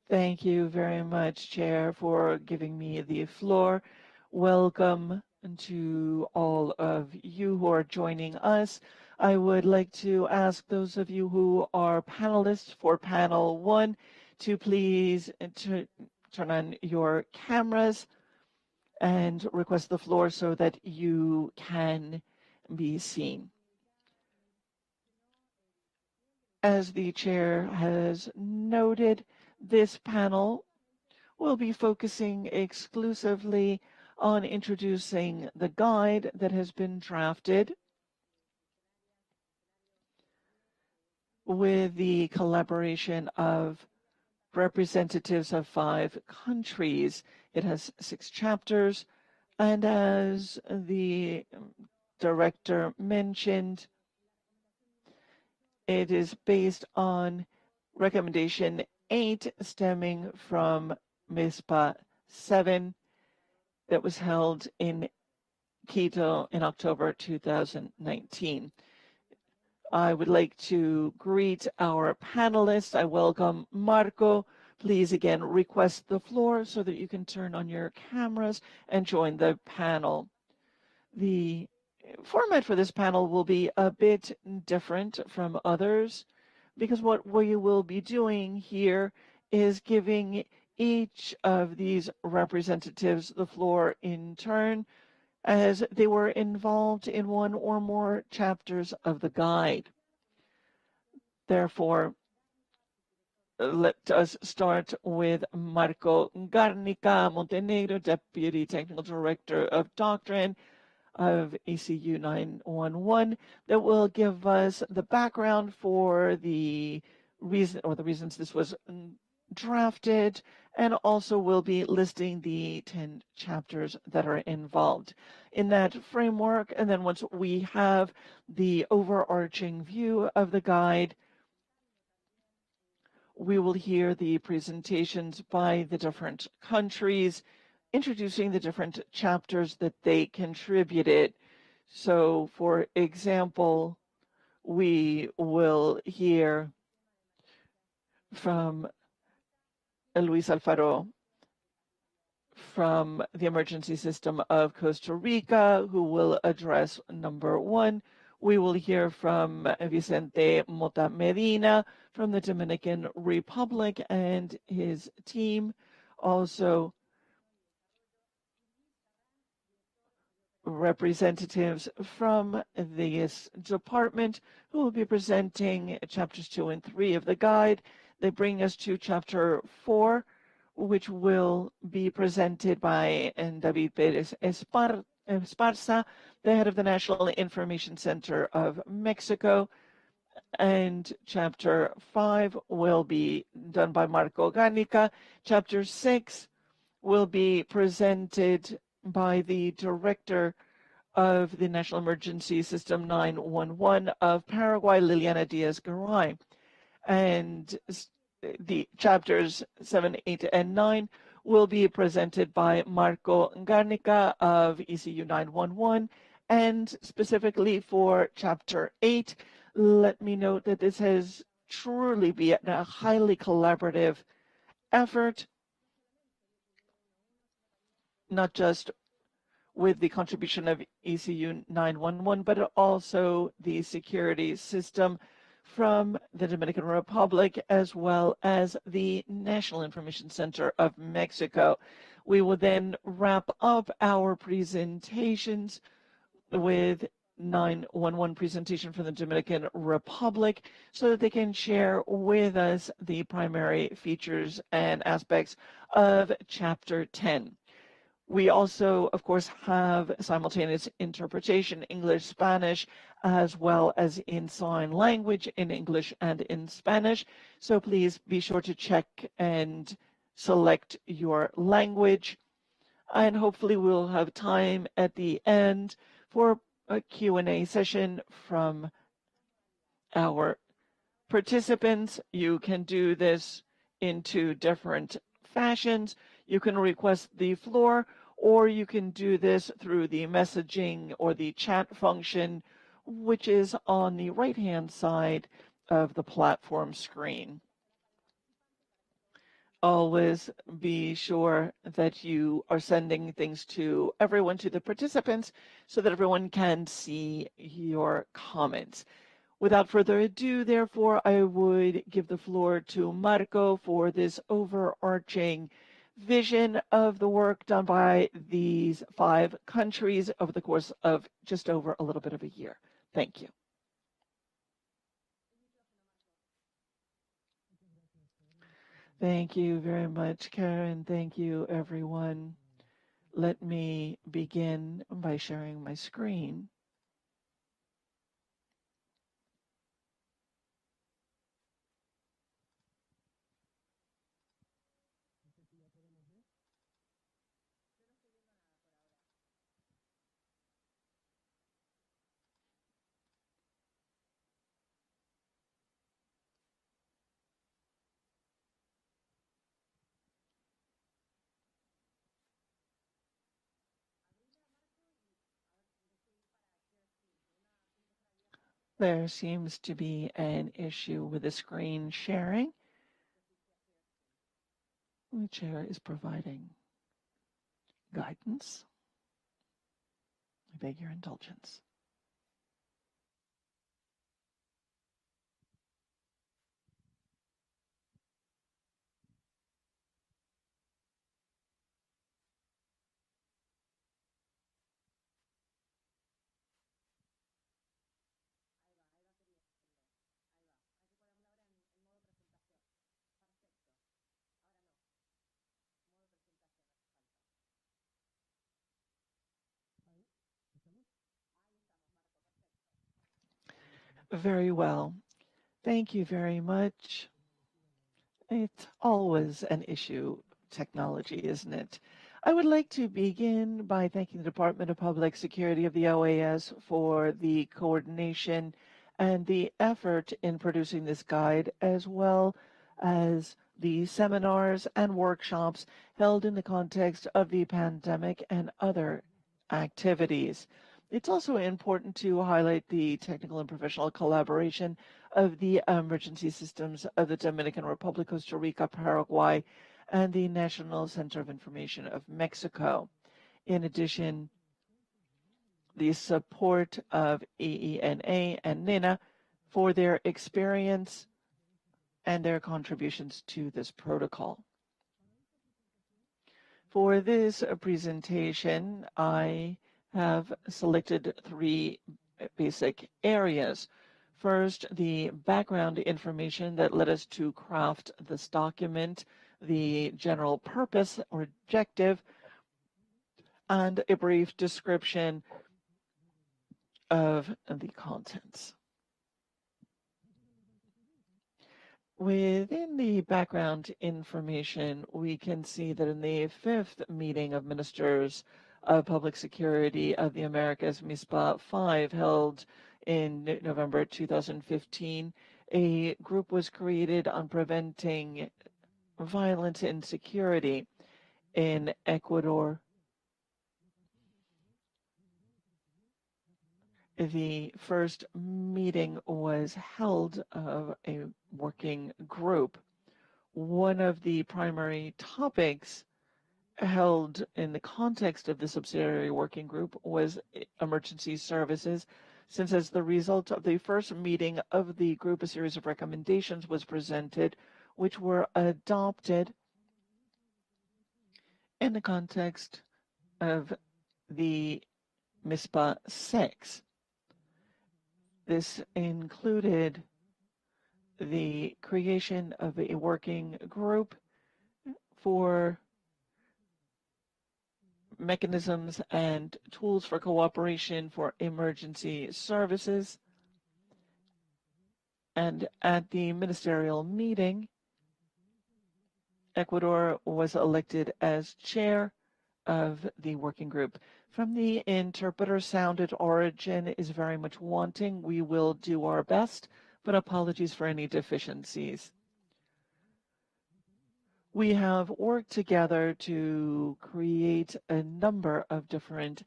Thank you very much, Chair, for giving me the floor. Welcome to all of you who are joining us. I would like to ask those of you who are panelists for panel 1 to please turn on your cameras and request the floor so that you can be seen. As the chair has noted, this panel will be focusing exclusively on introducing the guide that has been drafted with the collaboration of representatives of 5 countries. It has 6 chapters, and as the director mentioned, it is based on recommendation 8 stemming from MISPA 7 that was held in Quito in October 2019. I would like to greet our panelists. I welcome Marco. Please again request the floor so that you can turn on your cameras and join the panel. The format for this panel will be a bit different from others because what we will be doing here is giving each of these representatives the floor in turn, as they were involved in 1 or more chapters of the guide. Therefore, let us start with Marco Garnica Montenegro, Deputy Technical Director of Doctrine of ECU 911, that will give us the background for the reasons this was drafted, and also will be listing the 10 chapters that are involved in that framework. And then once we have the overarching view of the guide, We will hear the presentations by the different countries, introducing the different chapters that they contributed. So, for example, we will hear from Luis Alfaro from the emergency system of Costa Rica, who will address number 1. We will hear from Vicente Mota Medina from the Dominican Republic and his team. Also, representatives from this department who will be presenting chapters 2 and 3 of the guide. They bring us to chapter 4, which will be presented by David Perez Esparza, the head of the National Information Center of Mexico. And chapter 5 will be done by Marco Garnica. Chapter 6 will be presented by the director of the National Emergency System 911 of Paraguay, Liliana Diaz-Garay. And the chapters 7, 8, and 9 will be presented by Marco Garnica of ECU 911. And specifically for chapter 8, let me note that this has truly been a highly collaborative effort, not just with the contribution of ECU 911, but also the security system from the Dominican Republic, as well as the National Information Center of Mexico. We will then wrap up our presentations with 911 presentation from the Dominican Republic so that they can share with us the primary features and aspects of Chapter 10. We also, of course, have simultaneous interpretation, English, Spanish, as well as in sign language in English and in Spanish. So please be sure to check and select your language. And hopefully we'll have time at the end for a Q&A session from our participants. You can do this in 2 different fashions. You can request the floor, or you can do this through the messaging or the chat function, which is on the right-hand side of the platform screen. Always be sure that you are sending things to everyone, to the participants, so that everyone can see your comments. Without further ado, therefore, I would give the floor to Marco for this overarching vision of the work done by these 5 countries over the course of just over a little bit of a year. Thank you. Thank you very much, Karen. Thank you, everyone. Let me begin by sharing my screen. There seems to be an issue with the screen sharing. The chair is providing guidance. I beg your indulgence. Very well. Thank you very much. It's always an issue, technology, isn't it? I would like to begin by thanking the Department of Public Security of the OAS for the coordination and the effort in producing this guide, as well as the seminars and workshops held in the context of the pandemic and other activities. It's also important to highlight the technical and professional collaboration of the emergency systems of the Dominican Republic, Costa Rica, Paraguay, and the National Center of Information of Mexico. In addition, the support of EENA and NINA for their experience and their contributions to this protocol. For this presentation, I have selected three basic areas. First, the background information that led us to craft this document, the general purpose or objective, and a brief description of the contents. Within the background information, we can see that in the 5th meeting of Ministers of Public Security of the Americas, MISPA 5, held in November 2015, a group was created on preventing violence and security in Ecuador. The first meeting was held of a working group. One of the primary topics held in the context of the subsidiary working group was emergency services, since as the result of the first meeting of the group, a series of recommendations was presented, which were adopted in the context of the MISPA 6. This included the creation of a working group for mechanisms and tools for cooperation for emergency services. And at the ministerial meeting, Ecuador was elected as chair of the working group. From the interpreter, sound at origin is very much wanting. We will do our best, but apologies for any deficiencies. We have worked together to create a number of different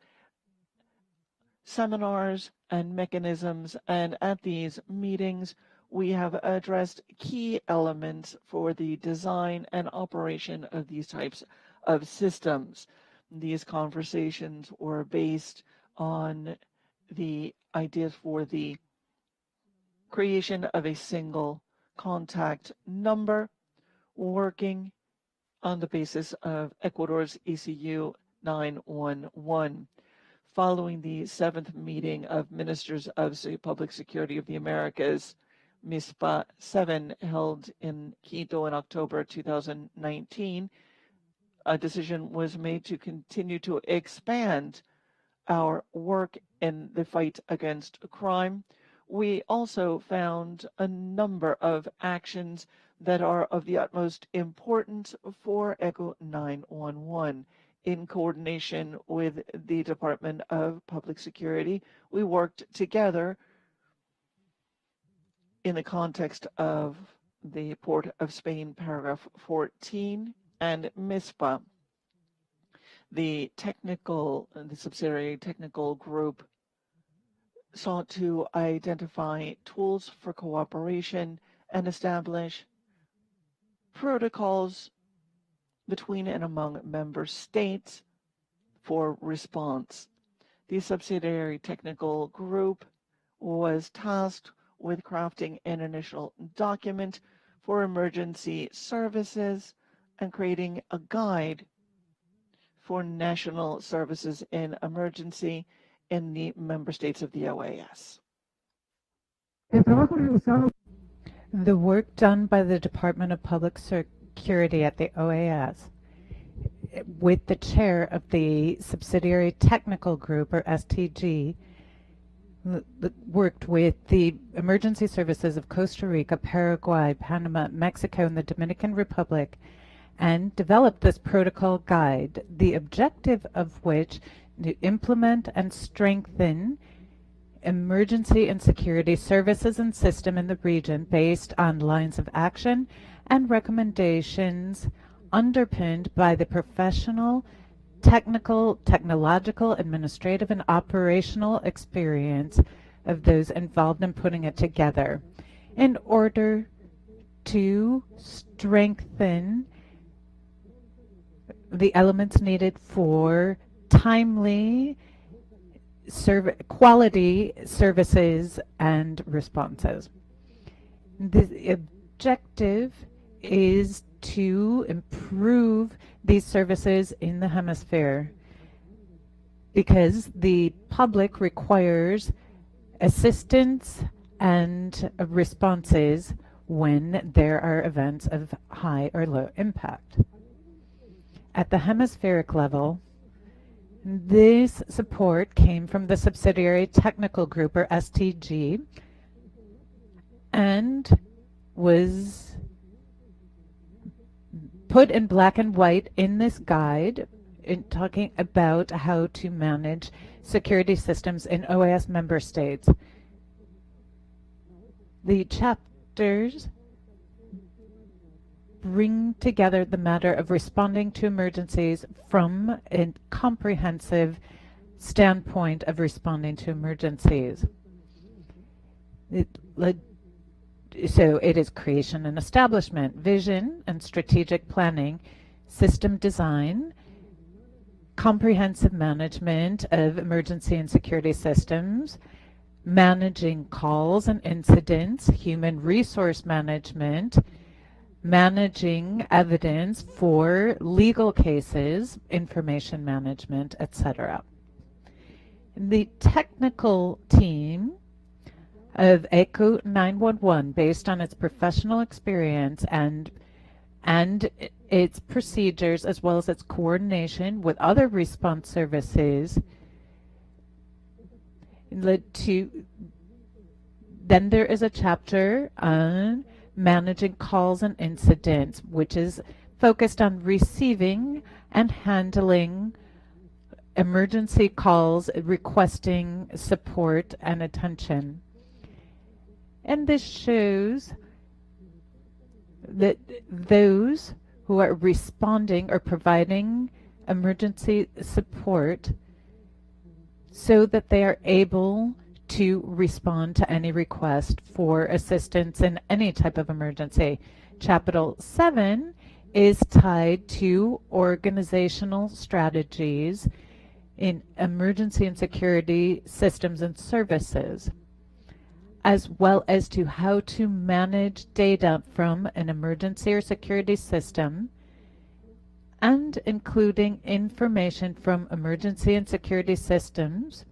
seminars and mechanisms, and at these meetings, we have addressed key elements for the design and operation of these types of systems. These conversations were based on the ideas for the creation of a single contact number, working on the basis of Ecuador's ECU 911. Following the 7th meeting of Ministers of Public Security of the Americas, MISPA 7, held in Quito in October 2019, a decision was made to continue to expand our work in the fight against crime. We also found a number of actions that are of the utmost importance for ECU 911. In coordination with the Department of Public Security, we worked together in the context of the Port of Spain, paragraph 14, and MISPA. The subsidiary technical group sought to identify tools for cooperation and establish protocols between and among member states for response. The subsidiary technical group was tasked with crafting an initial document for emergency services and creating a guide for national services in emergency in the member states of the OAS. The work done by the Department of Public Security at the OAS, with the chair of the Subsidiary Technical Group, or STG, worked with the emergency services of Costa Rica, Paraguay, Panama, Mexico, and the Dominican Republic, and developed this protocol guide, the objective of which to implement and strengthen emergency and security services and system in the region based on lines of action and recommendations underpinned by the professional, technical, technological, administrative, and operational experience of those involved in putting it together in order to strengthen the elements needed for timely quality services and responses. The objective is to improve these services in the hemisphere because the public requires assistance and responses when there are events of high or low impact. At the hemispheric level, this support came from the subsidiary technical group, or STG, and was put in black and white in this guide in talking about how to manage security systems in OAS member states. The chapters bring together the matter of responding to emergencies from a comprehensive standpoint of responding to emergencies. So it is creation and establishment, vision and strategic planning, system design, comprehensive management of emergency and security systems, managing calls and incidents, human resource management, managing evidence for legal cases, information management, etc. The technical team of ECO 911, based on its professional experience and its procedures, as well as its coordination with other response services, led to, then there is a chapter on managing calls and incidents, which is focused on receiving and handling emergency calls requesting support and attention. And this shows that those who are responding or providing emergency support so that they are able to respond to any request for assistance in any type of emergency. Chapter 7 is tied to organizational strategies in emergency and security systems and services, as well as to how to manage data from an emergency or security system, and including information from emergency and security systems,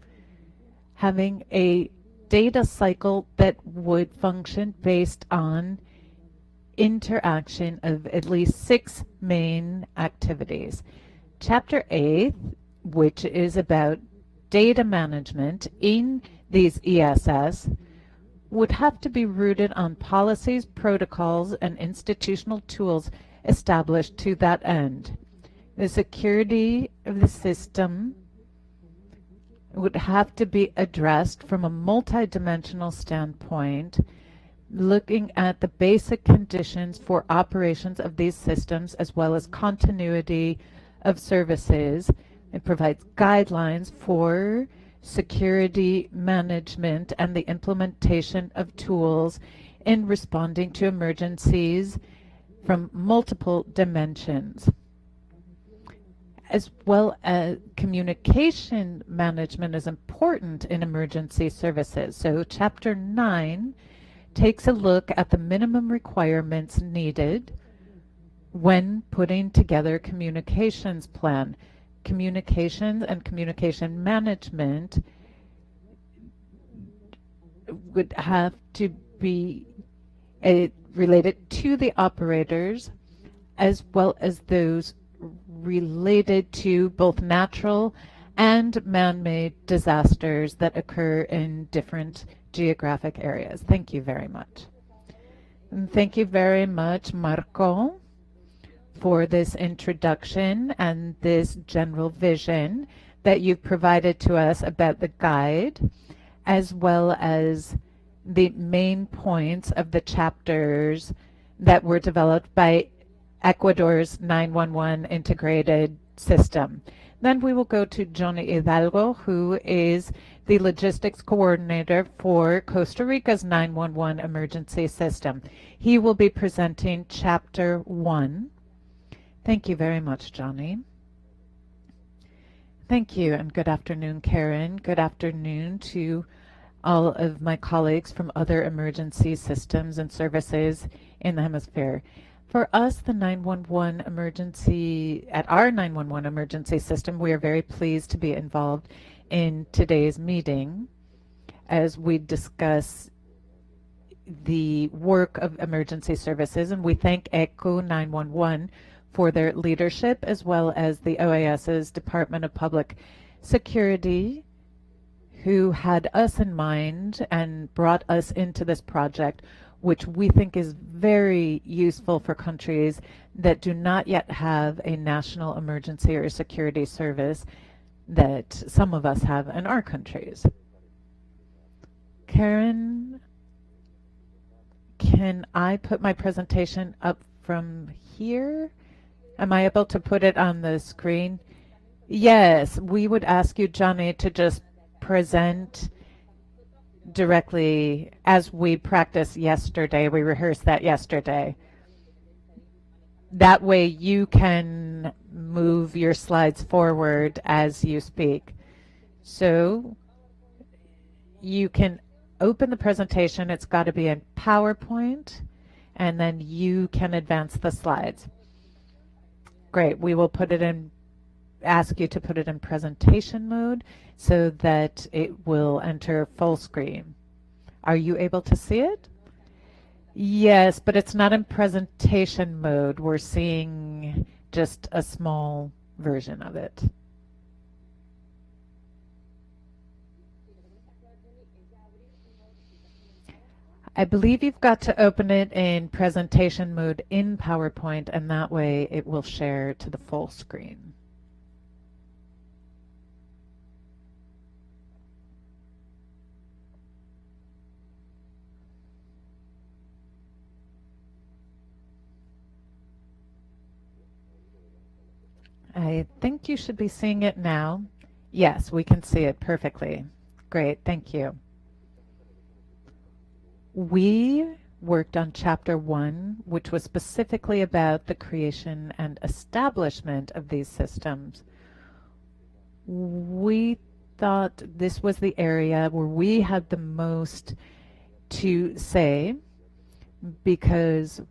having a data cycle that would function based on interaction of at least 6 main activities. Chapter 8, which is about data management in these ESS, would have to be rooted on policies, protocols, and institutional tools established to that end. The security of the system would have to be addressed from a multidimensional standpoint, looking at the basic conditions for operations of these systems, as well as continuity of services. It provides guidelines for security management and the implementation of tools in responding to emergencies from multiple dimensions, as well as communication management is important in emergency services. So Chapter 9 takes a look at the minimum requirements needed when putting together a communications plan. Communications and communication management would have to be related to the operators, as well as those related to both natural and man-made disasters that occur in different geographic areas. Thank you very much. And thank you very much, Marco, for this introduction and this general vision that you've provided to us about the guide, as well as the main points of the chapters that were developed by Ecuador's 911 integrated system. Then we will go to Johnny Hidalgo, who is the logistics coordinator for Costa Rica's 911 emergency system. He will be presenting Chapter 1. Thank you very much, Johnny. Thank you, and good afternoon, Karen. Good afternoon to all of my colleagues from other emergency systems and services in the hemisphere. For us, the 911 emergency, at our 911 emergency system, we are very pleased to be involved in today's meeting as we discuss the work of emergency services, and we thank ECHO 911 for their leadership, as well as the OAS's Department of Public Security, who had us in mind and brought us into this project, which we think is very useful for countries that do not yet have a national emergency or security service that some of us have in our countries. Karen, can I put my presentation up from here? Am I able to put it on the screen? Yes, we would ask you, Johnny, to just present directly as we practiced yesterday. We rehearsed that yesterday. That way you can move your slides forward as you speak. So you can open the presentation. It's got to be in PowerPoint, and then you can advance the slides. Great. We will put it in, ask you to put it in presentation mode so that it will enter full screen. Are you able to see it? Yes, but it's not in presentation mode. We're seeing just a small version of it. I believe you've got to open it in presentation mode in PowerPoint, and that way it will share to the full screen. I think you should be seeing it now. Yes, we can see it perfectly. Great, thank you. We worked on Chapter 1, which was specifically about the creation and establishment of these systems. We thought this was the area where we had the most to say because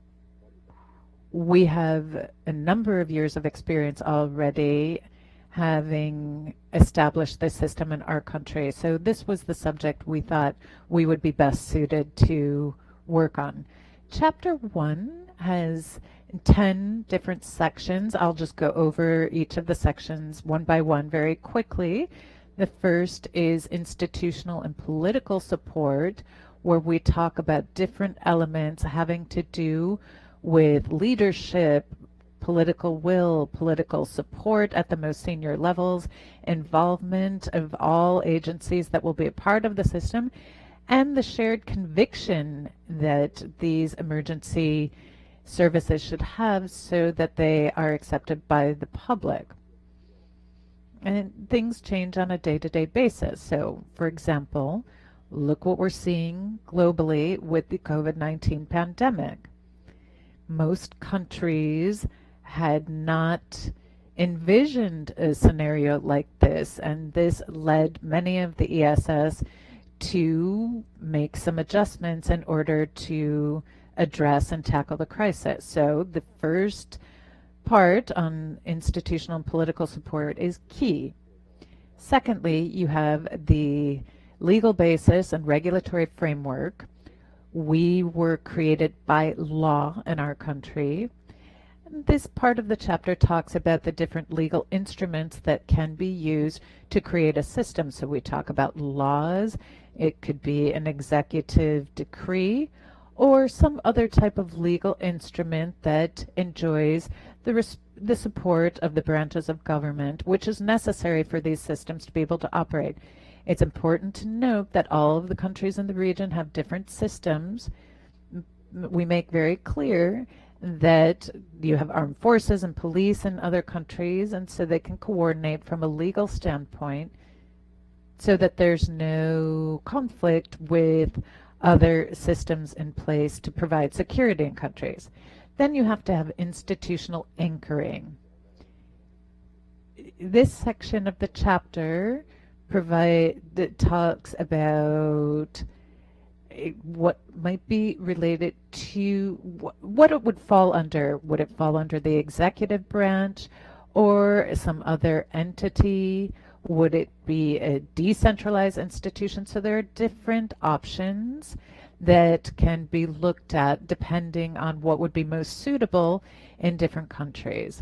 we have a number of years of experience already having established this system in our country. So this was the subject we thought we would be best suited to work on. Chapter 1 has 10 different sections. I'll just go over each of the sections one by one very quickly. The first is institutional and political support, where we talk about different elements having to do with leadership, political will, political support at the most senior levels, involvement of all agencies that will be a part of the system, and the shared conviction that these emergency services should have so that they are accepted by the public. And things change on a day-to-day basis. So, for example, look what we're seeing globally with the COVID-19 pandemic. Most countries had not envisioned a scenario like this, and this led many of the ESS to make some adjustments in order to address and tackle the crisis. So the first part on institutional and political support is key. Secondly, you have the legal basis and regulatory framework. We were created by law in our country. This part of the chapter talks about the different legal instruments that can be used to create a system. So we talk about laws. It could be an executive decree or some other type of legal instrument that enjoys the support of the branches of government, which is necessary for these systems to be able to operate. It's important to note that all of the countries in the region have different systems, we make very clear that you have armed forces and police in other countries, and so they can coordinate from a legal standpoint so that there's no conflict with other systems in place to provide security in countries. Then you have to have institutional anchoring. This section of the chapter talks about what might be related to what it would fall under. Would it fall under the executive branch or some other entity? Would it be a decentralized institution? So there are different options that can be looked at depending on what would be most suitable in different countries.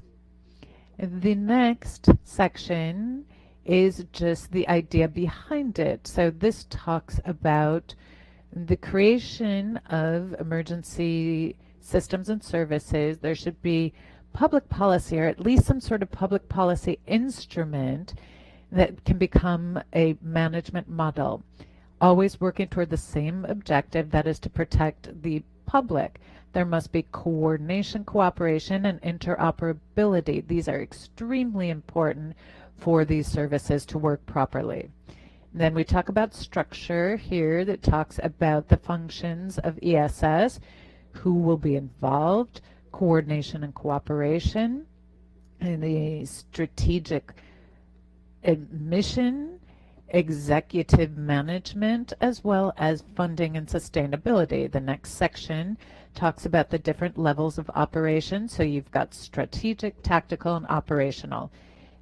The next section is just the idea behind it. So this talks about the creation of emergency systems and services. There should be public policy, or at least some sort of public policy instrument that can become a management model, always working toward the same objective, that is to protect the public. There must be coordination, cooperation, and interoperability. These are extremely important for these services to work properly. Then we talk about structure here that talks about the functions of ESS, who will be involved, coordination and cooperation, and the strategic mission, executive management, as well as funding and sustainability. The next section talks about the different levels of operation. So you've got strategic, tactical, and operational.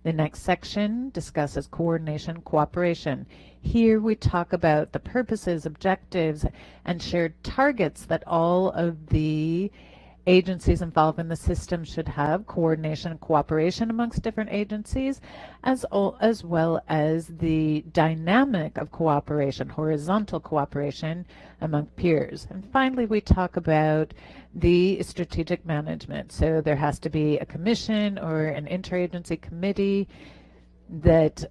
The next section discusses coordination, cooperation. Here we talk about the purposes, objectives, and shared targets that all of the agencies involved in the system should have, coordination and cooperation amongst different agencies, as well as the dynamic of cooperation, horizontal cooperation among peers. And finally, we talk about the strategic management. So there has to be a commission or an interagency committee that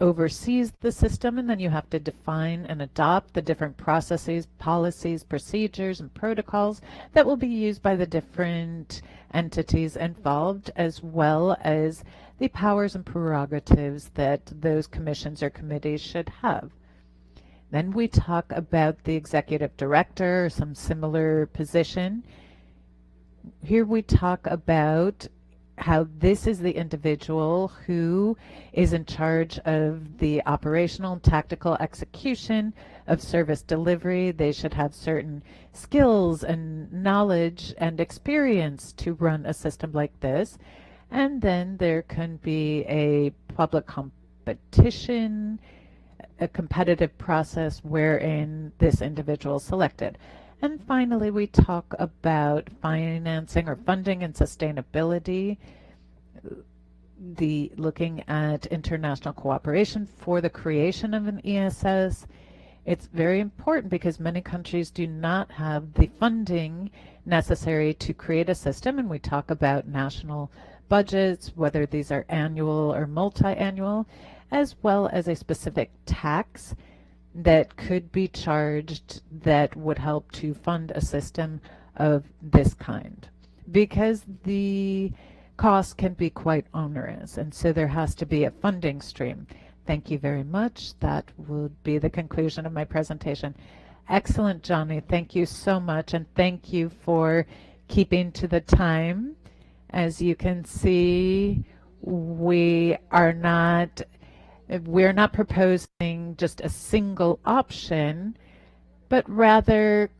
oversees the system, and then you have to define and adopt the different processes, policies, procedures, and protocols that will be used by the different entities involved, as well as the powers and prerogatives that those commissions or committees should have. Then we talk about the executive director or some similar position. Here we talk about how this is the individual who is in charge of the operational and tactical execution of service delivery. They should have certain skills and knowledge and experience to run a system like this. And then there can be a public competition, a competitive process wherein this individual is selected. And finally, we talk about financing or funding and sustainability, looking at international cooperation for the creation of an ESS. It's very important because many countries do not have the funding necessary to create a system, and we talk about national budgets, whether these are annual or multi-annual, as well as a specific tax that could be charged that would help to fund a system of this kind, because the costs can be quite onerous, and so there has to be a funding stream. Thank you very much. That would be the conclusion of my presentation. Excellent, Johnny. Thank you so much, and thank you for keeping to the time. As you can see, we're not proposing just a single option, but rather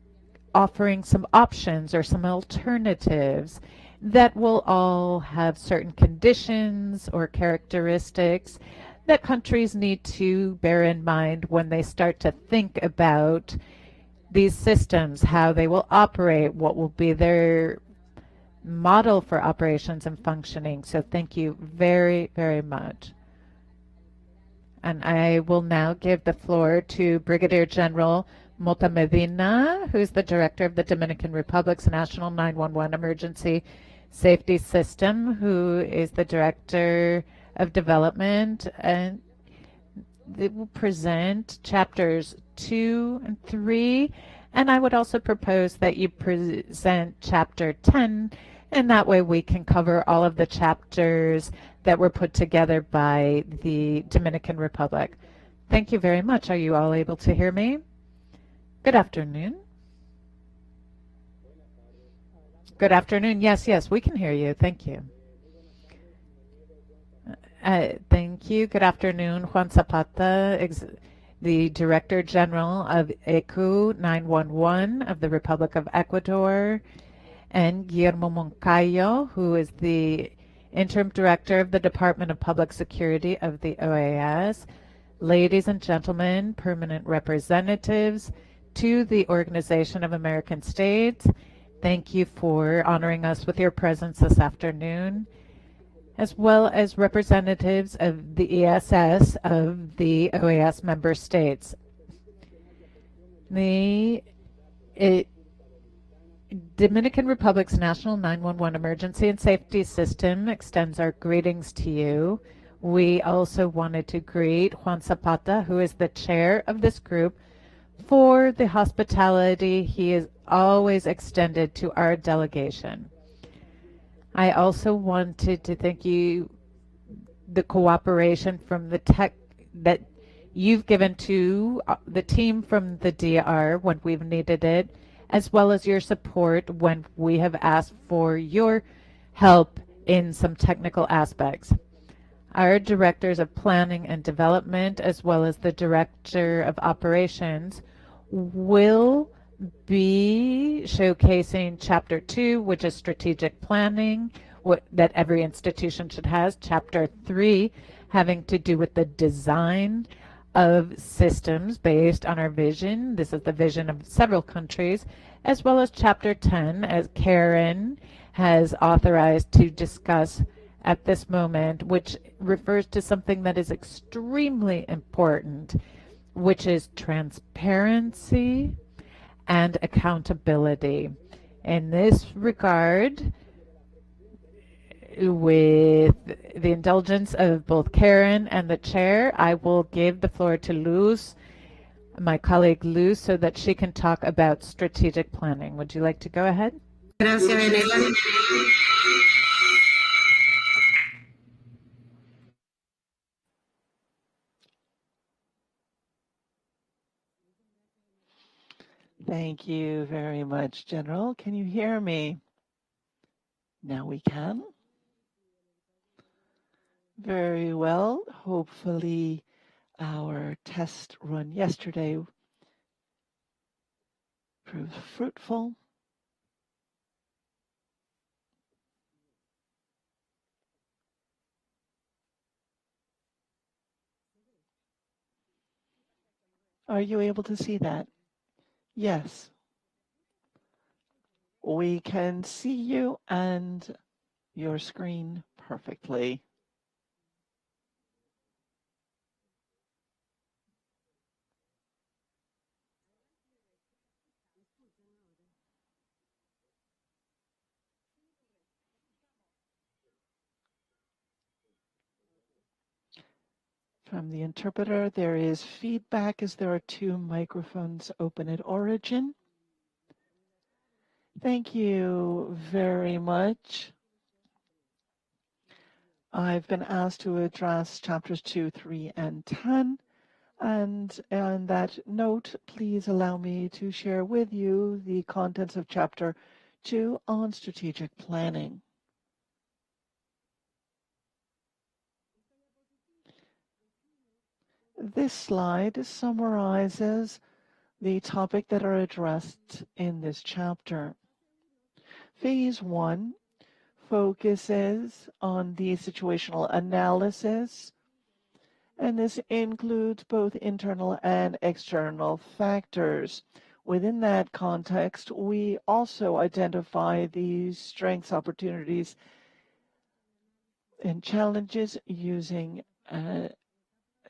offering some options or some alternatives that will all have certain conditions or characteristics that countries need to bear in mind when they start to think about these systems, how they will operate, what will be their model for operations and functioning. So thank you very, very much. And I will now give the floor to Brigadier General Mota Medina, who's the Director of the Dominican Republic's National 911 Emergency Safety System, who is the Director of Development, and they will present chapters 2 and 3 And I would also propose that you present chapter 10, and that way we can cover all of the chapters that were put together by the Dominican Republic. Thank you very much. Are you all able to hear me? Good afternoon. Good afternoon. Yes, we can hear you. Thank you. Thank you. Good afternoon. Juan Zapata, the Director General of ECU 911 of the Republic of Ecuador, and Guillermo Moncayo, who is the Interim Director of the Department of Public Security of the OAS. Ladies and gentlemen, permanent representatives to the Organization of American States, thank you for honoring us with your presence this afternoon, as well as representatives of the ESS of the OAS member states. The Dominican Republic's National 911 Emergency and Safety System extends our greetings to you. We also wanted to greet Juan Zapata, who is the chair of this group, for the hospitality he has always extended to our delegation. I also wanted to thank you, the cooperation from the tech that you've given to the team from the DR when we've needed it, as well as your support when we have asked for your help in some technical aspects. Our directors of planning and development, as well as the director of operations, will be showcasing chapter 2, which is strategic planning, that every institution should have. Chapter 3, having to do with the design of systems based on our vision. This is the vision of several countries, as well as chapter 10, as Karen has authorized to discuss at this moment, which refers to something that is extremely important, which is transparency and accountability. In this regard, with the indulgence of both Karen and the chair, I will give the floor to Luz, my colleague Luz, so that she can talk about strategic planning. Would you like to go ahead? Thank you very much, General. Can you hear me? Now we can. Very well. Hopefully our test run yesterday proved fruitful. Are you able to see that? Yes. We can see you and your screen perfectly. From the interpreter, there is feedback as there are 2 microphones open at origin. Thank you very much. I've been asked to address chapters 2, 3, and 10. And on that note, please allow me to share with you the contents of chapter 2 on strategic planning. This slide summarizes the topic that are addressed in this chapter. Phase 1 focuses on the situational analysis, and this includes both internal and external factors. Within that context, we also identify the strengths, opportunities, and challenges using a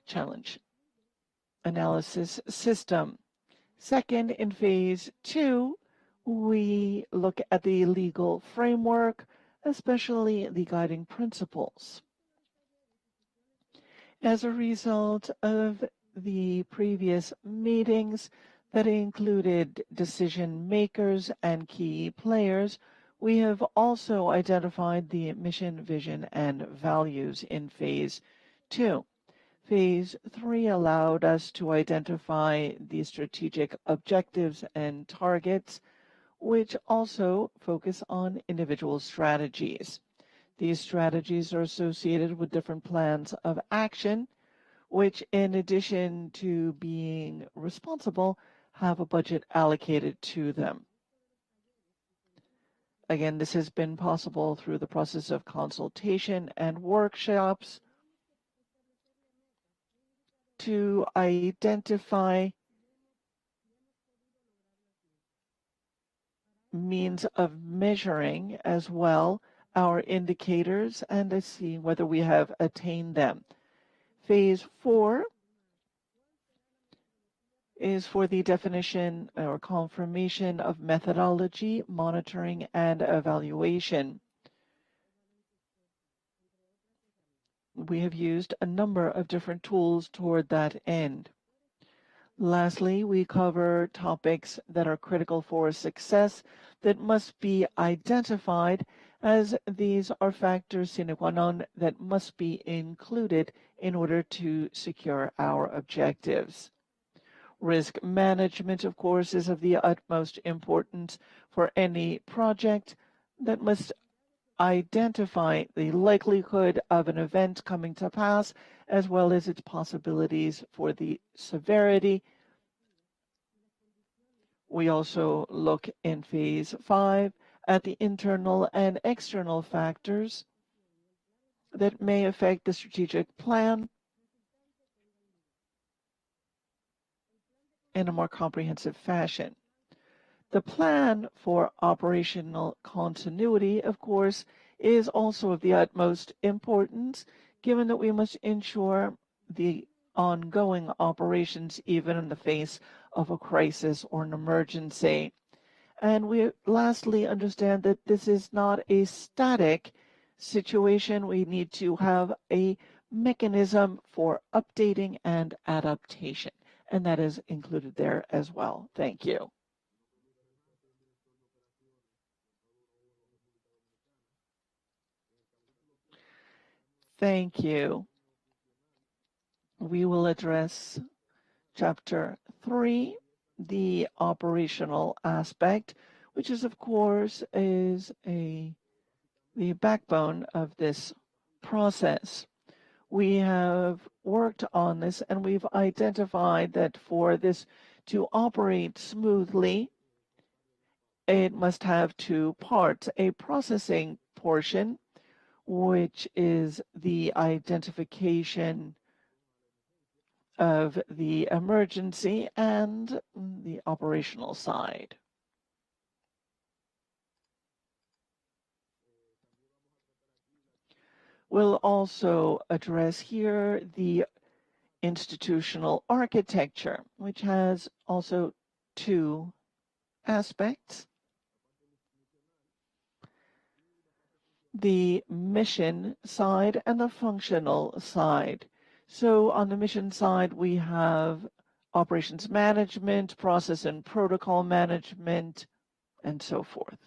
challenge analysis system. Second, in phase 2, we look at the legal framework, especially the guiding principles. As a result of the previous meetings, that included decision makers and key players, we have also identified the mission, vision, and values in Phase 2. Phase 3 allowed us to identify the strategic objectives and targets, which also focus on individual strategies. These strategies are associated with different plans of action, which, in addition to being responsible, have a budget allocated to them. Again, this has been possible through the process of consultation and workshops to identify means of measuring as well our indicators and to see whether we have attained them. Phase 4 is for the definition or confirmation of methodology, monitoring, and evaluation. We have used a number of different tools toward that end. Lastly, we cover topics that are critical for success that must be identified, as these are factors sine qua non that must be included in order to secure our objectives. Risk management, of course, is of the utmost importance for any project that must identify the likelihood of an event coming to pass, as well as its possibilities for the severity. We also look in Phase 5 at the internal and external factors that may affect the strategic plan in a more comprehensive fashion. The plan for operational continuity, of course, is also of the utmost importance, given that we must ensure the ongoing operations even in the face of a crisis or an emergency. And we lastly understand that this is not a static situation. We need to have a mechanism for updating and adaptation, and that is included there as well. Thank you. Thank you. We will address Chapter 3, the operational aspect, which is, of course, the backbone of this process. We have worked on this and we've identified that for this to operate smoothly, it must have two parts: a processing portion, which is the identification of the emergency, and the operational side. We'll also address here the institutional architecture, which has also two aspects: the mission side and the functional side. So on the mission side, we have operations management, process and protocol management, and so forth.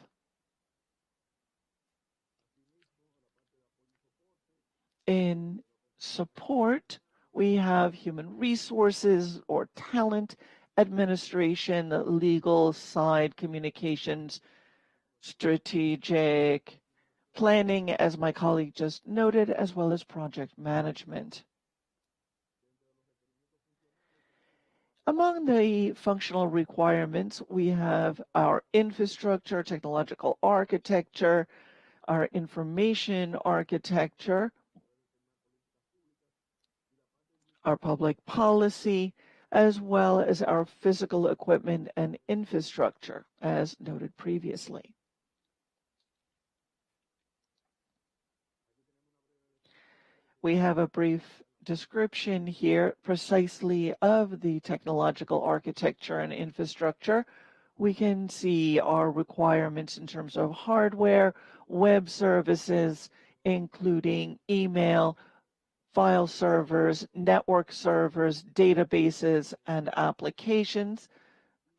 In support, we have human resources or talent, administration, legal side, communications, strategic planning, as my colleague just noted, as well as project management. Among the functional requirements, we have our infrastructure, technological architecture, our information architecture, our public policy, as well as our physical equipment and infrastructure, as noted previously. We have a brief description here precisely of the technological architecture and infrastructure. We can see our requirements in terms of hardware, web services, including email, file servers, network servers, databases, and applications.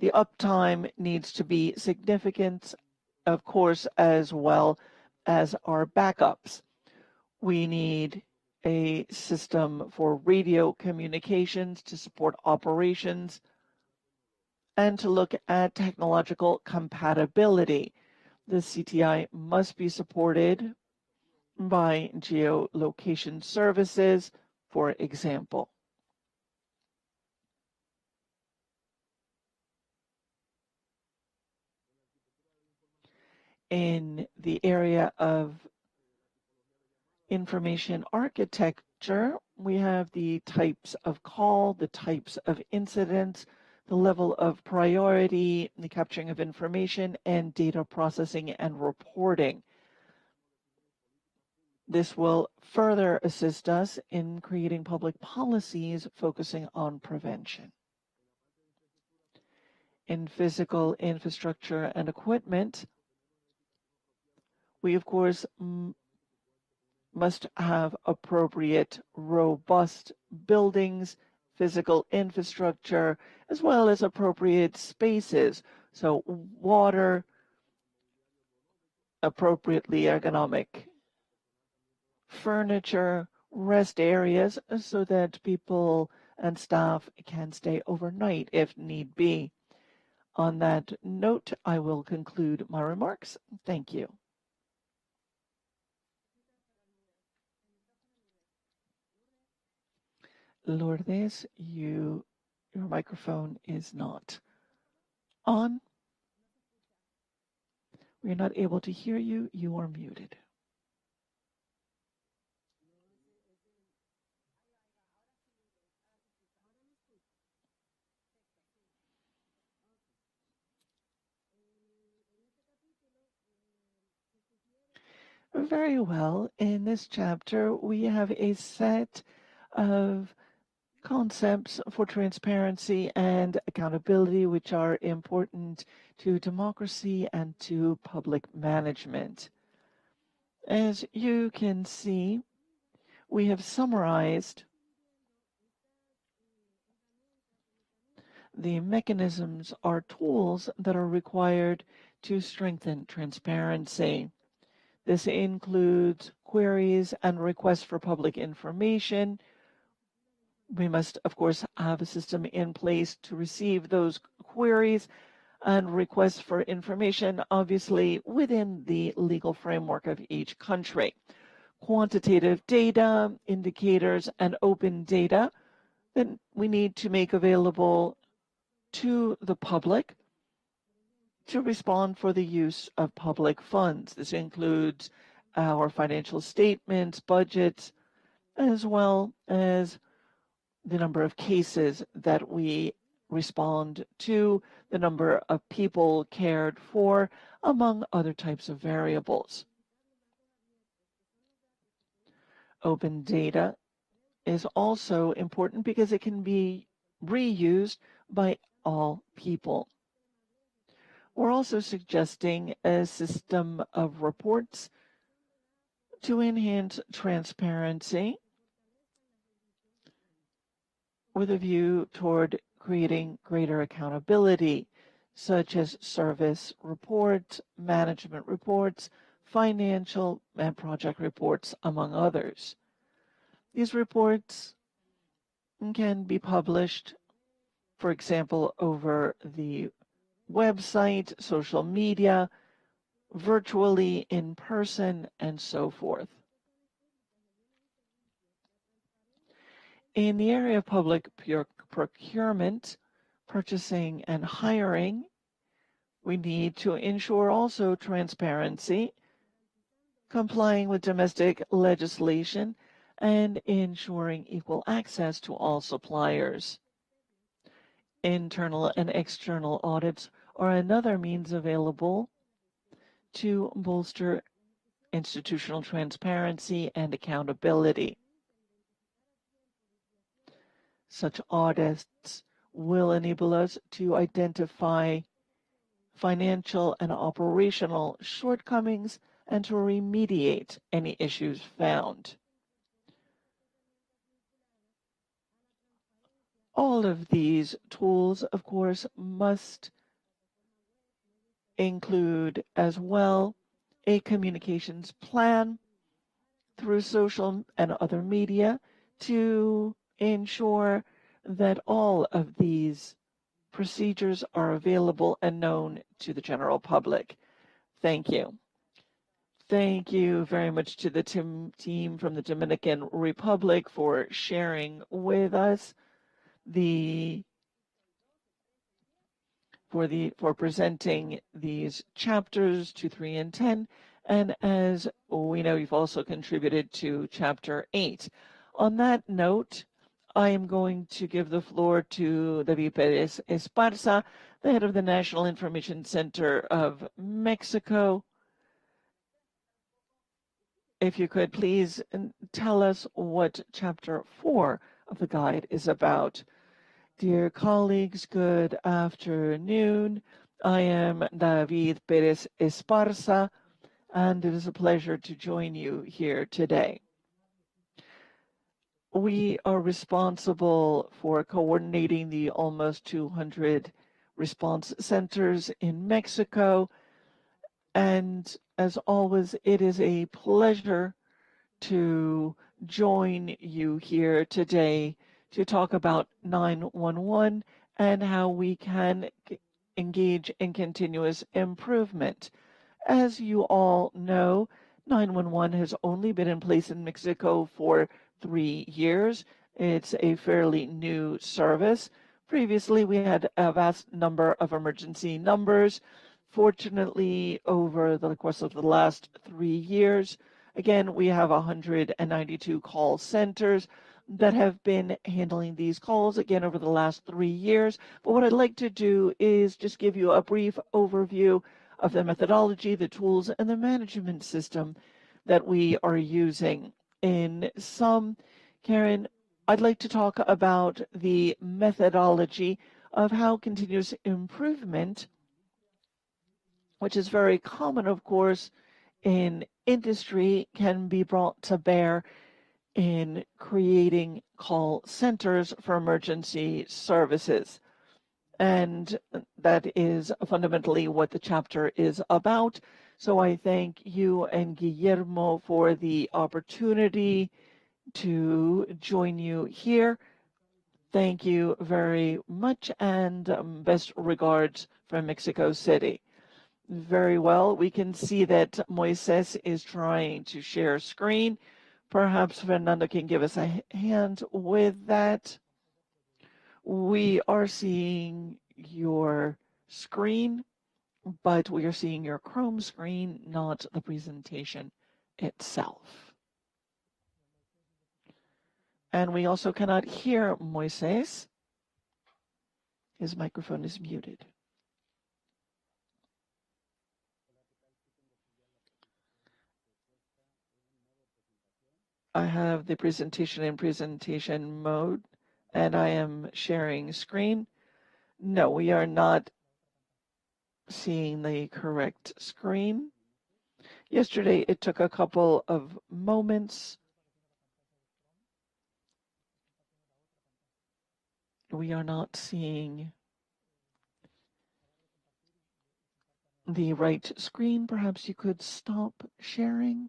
The uptime needs to be significant, of course, as well as our backups. We need a system for radio communications to support operations and to look at technological compatibility. The CTI must be supported by geolocation services, for example. In the area of information architecture, we have the types of call, the types of incidents, the level of priority, the capturing of information, and data processing and reporting. This will further assist us in creating public policies focusing on prevention. In physical infrastructure and equipment, we of course must have appropriate, robust buildings, physical infrastructure, as well as appropriate spaces. So water, appropriately ergonomic furniture, rest areas, so that people and staff can stay overnight if need be. On that note, I will conclude my remarks. Thank you. Lourdes, your microphone is not on. We're not able to hear you. You are muted. Very well. In this chapter, we have a set of concepts for transparency and accountability, which are important to democracy and to public management. As you can see, we have summarized the mechanisms or tools that are required to strengthen transparency. This includes queries and requests for public information. We must, of course, have a system in place to receive those queries and requests for information, obviously within the legal framework of each country. Quantitative data, indicators, and open data that we need to make available to the public to respond for the use of public funds. This includes our financial statements, budgets, as well as the number of cases that we respond to, the number of people cared for, among other types of variables. Open data is also important because it can be reused by all people. We're also suggesting a system of reports to enhance transparency with a view toward creating greater accountability, such as service reports, management reports, financial and project reports, among others. These reports can be published, for example, over the website, social media, virtually, in person, and so forth. In the area of public procurement, purchasing and hiring, we need to ensure also transparency, complying with domestic legislation, and ensuring equal access to all suppliers. Internal and external audits are another means available to bolster institutional transparency and accountability. Such audits will enable us to identify financial and operational shortcomings and to remediate any issues found. All of these tools, of course, must include as well a communications plan through social and other media to ensure that all of these procedures are available and known to the general public. Thank you. Thank you very much to the team from the Dominican Republic for sharing with us for presenting these chapters 2, 3, and 10. And as we know, you've also contributed to chapter 8. On that note, I am going to give the floor to David Perez Esparza, the head of the National Information Center of Mexico. If you could please tell us what chapter 4 of the guide is about. Dear colleagues, good afternoon. I am David Perez Esparza, and it is a pleasure to join you here today. We are responsible for coordinating the almost 200 response centers in Mexico, and as always, it is a pleasure to join you here today to talk about 911 and how we can engage in continuous improvement. As you all know, 911 has only been in place in Mexico for 3 years. It's a fairly new service. Previously, we had a vast number of emergency numbers. Fortunately, over the course of the last 3 years, again, we have 192 call centers that have been handling these calls, again, over the last 3 years. But what I'd like to do is just give you a brief overview of the methodology, the tools, and the management system that we are using. In sum, Karen, I'd like to talk about the methodology of how continuous improvement, which is very common, of course, in industry, can be brought to bear in creating call centers for emergency services. And that is fundamentally what the chapter is about. So I thank you and Guillermo for the opportunity to join you here. Thank you very much, and best regards from Mexico City. Very well, we can see that Moises is trying to share screen. Perhaps Fernando can give us a hand with that. We are seeing your screen, but we are seeing your Chrome screen, not the presentation itself. And we also cannot hear Moises. His microphone is muted. I have the presentation in presentation mode, and I am sharing screen. No, we are not seeing the correct screen. Yesterday, it took a couple of moments. We are not seeing the right screen. Perhaps you could stop sharing.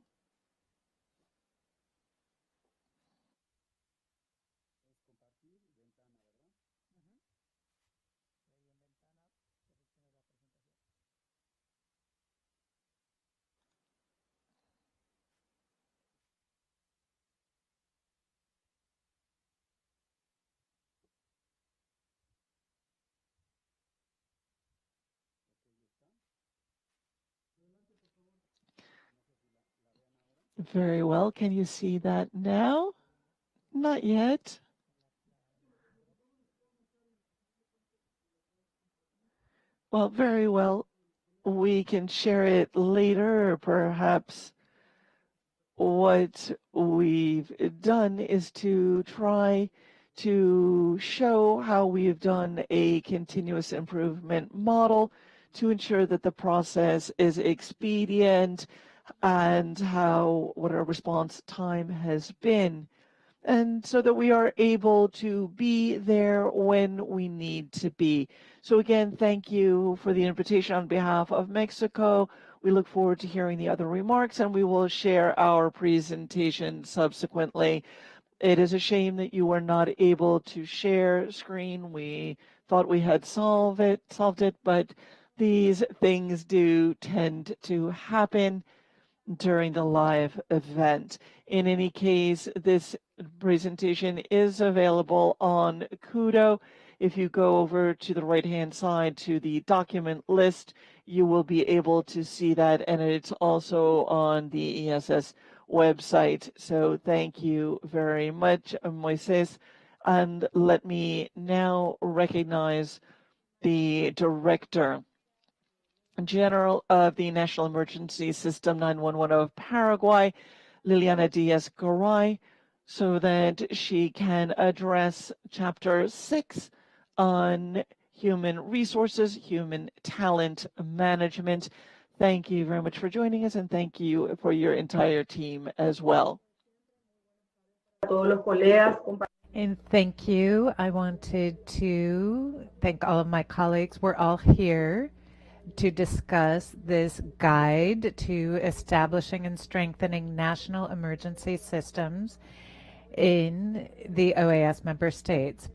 Very well. Can you see that now? Not yet. Well, very well. We can share it later, or perhaps what we've done is to try to show how we've done a continuous improvement model to ensure that the process is expedient and what our response time has been. and so that we are able to be there when we need to be. So again, thank you for the invitation on behalf of Mexico. We look forward to hearing the other remarks, and we will share our presentation subsequently. It is a shame that you were not able to share screen. We thought we had solved it, but these things do tend to happen during the live event. In any case, this presentation is available on Kudo. If you go over to the right-hand side to the document list, you will be able to see that, and it's also on the ESS website. So thank you very much, Moises. And let me now recognize the Director General of the National Emergency System 911 of Paraguay, Liliana Diaz-Garay, so that she can address Chapter 6 on human resources, human talent management. Thank you very much for joining us, and thank you for your entire team as well. And thank you. I wanted to thank all of my colleagues. We're all here to discuss this guide to establishing and strengthening national emergency systems in the OAS member states.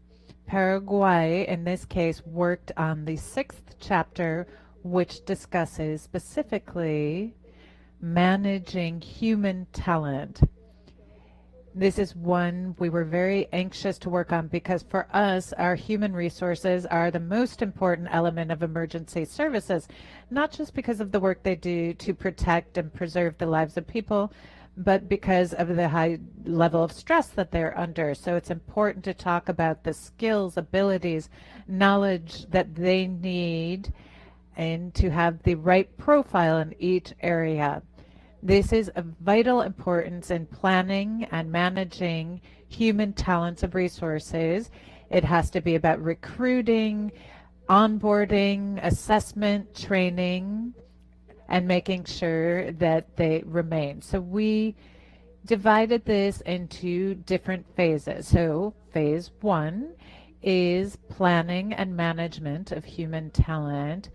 Paraguay, in this case, worked on the 6th chapter, which discusses specifically managing human talent. This is one we were very anxious to work on because for us, our human resources are the most important element of emergency services, not just because of the work they do to protect and preserve the lives of people, but because of the high level of stress that they're under. So it's important to talk about the skills, abilities, knowledge that they need and to have the right profile in each area. This is of vital importance in planning and managing human talents of resources. It has to be about recruiting, onboarding, assessment, training, and making sure that they remain. So we divided this into different phases. So phase 1 is planning and management of human talent,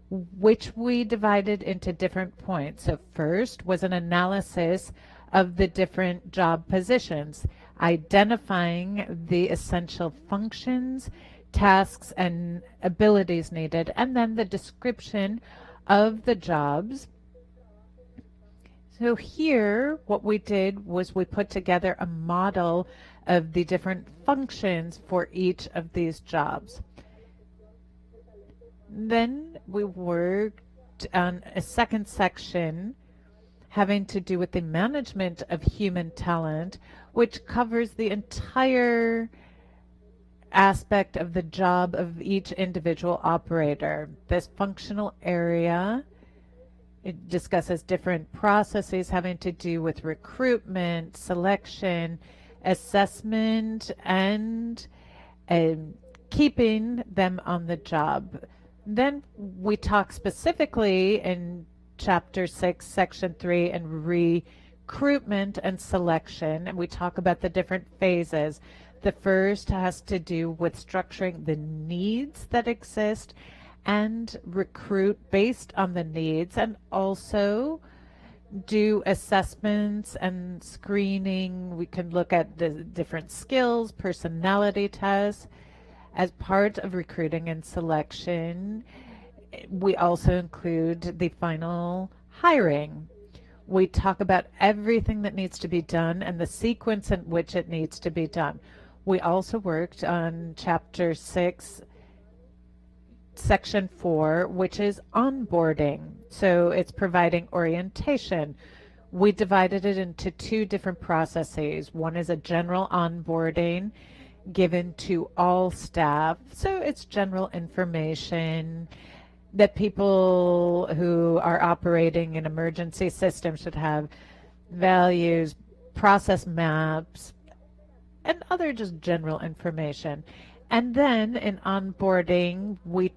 which we divided into different points. So first was an analysis of the different job positions, identifying the essential functions, tasks, and abilities needed, and then the description of the jobs. So here, what we did was we put together a model of the different functions for each of these jobs. Then we worked on a second section having to do with the management of human talent, which covers the entire aspect of the job of each individual operator. This functional area, it discusses different processes having to do with recruitment, selection, assessment, and keeping them on the job. Then we talk specifically in Chapter 6, Section 3, and recruitment and selection, and we talk about the different phases. The first has to do with structuring the needs that exist and recruit based on the needs, and also do assessments and screening. We can look at the different skills, personality tests. As part of recruiting and selection, we also include the final hiring. We talk about everything that needs to be done and the sequence in which it needs to be done. We also worked on Chapter 6, Section 4, which is onboarding. So it's providing orientation. We divided it into two different processes. One is a general onboarding given to all staff. So it's general information that people who are operating an emergency system should have, values, process maps, and other just general information. And then in onboarding, we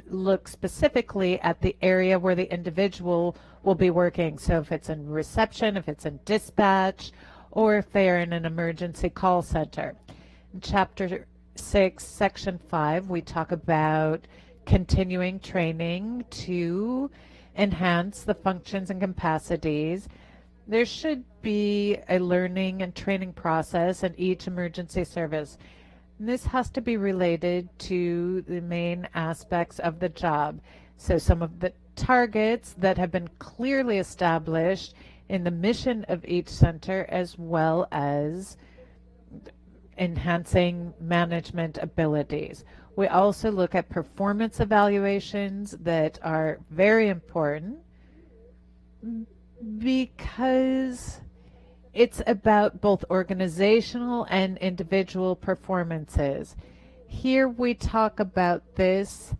look specifically at the area where the individual will be working. So if it's in reception, if it's in dispatch, or if they are in an emergency call center. In Chapter 6, Section 5, we talk about continuing training to enhance the functions and capacities. There should be a learning and training process in each emergency service. And this has to be related to the main aspects of the job. So some of the targets that have been clearly established in the mission of each center, as well as enhancing management abilities. We also look at performance evaluations that are very important because it's about both organizational and individual performances. Here we talk about this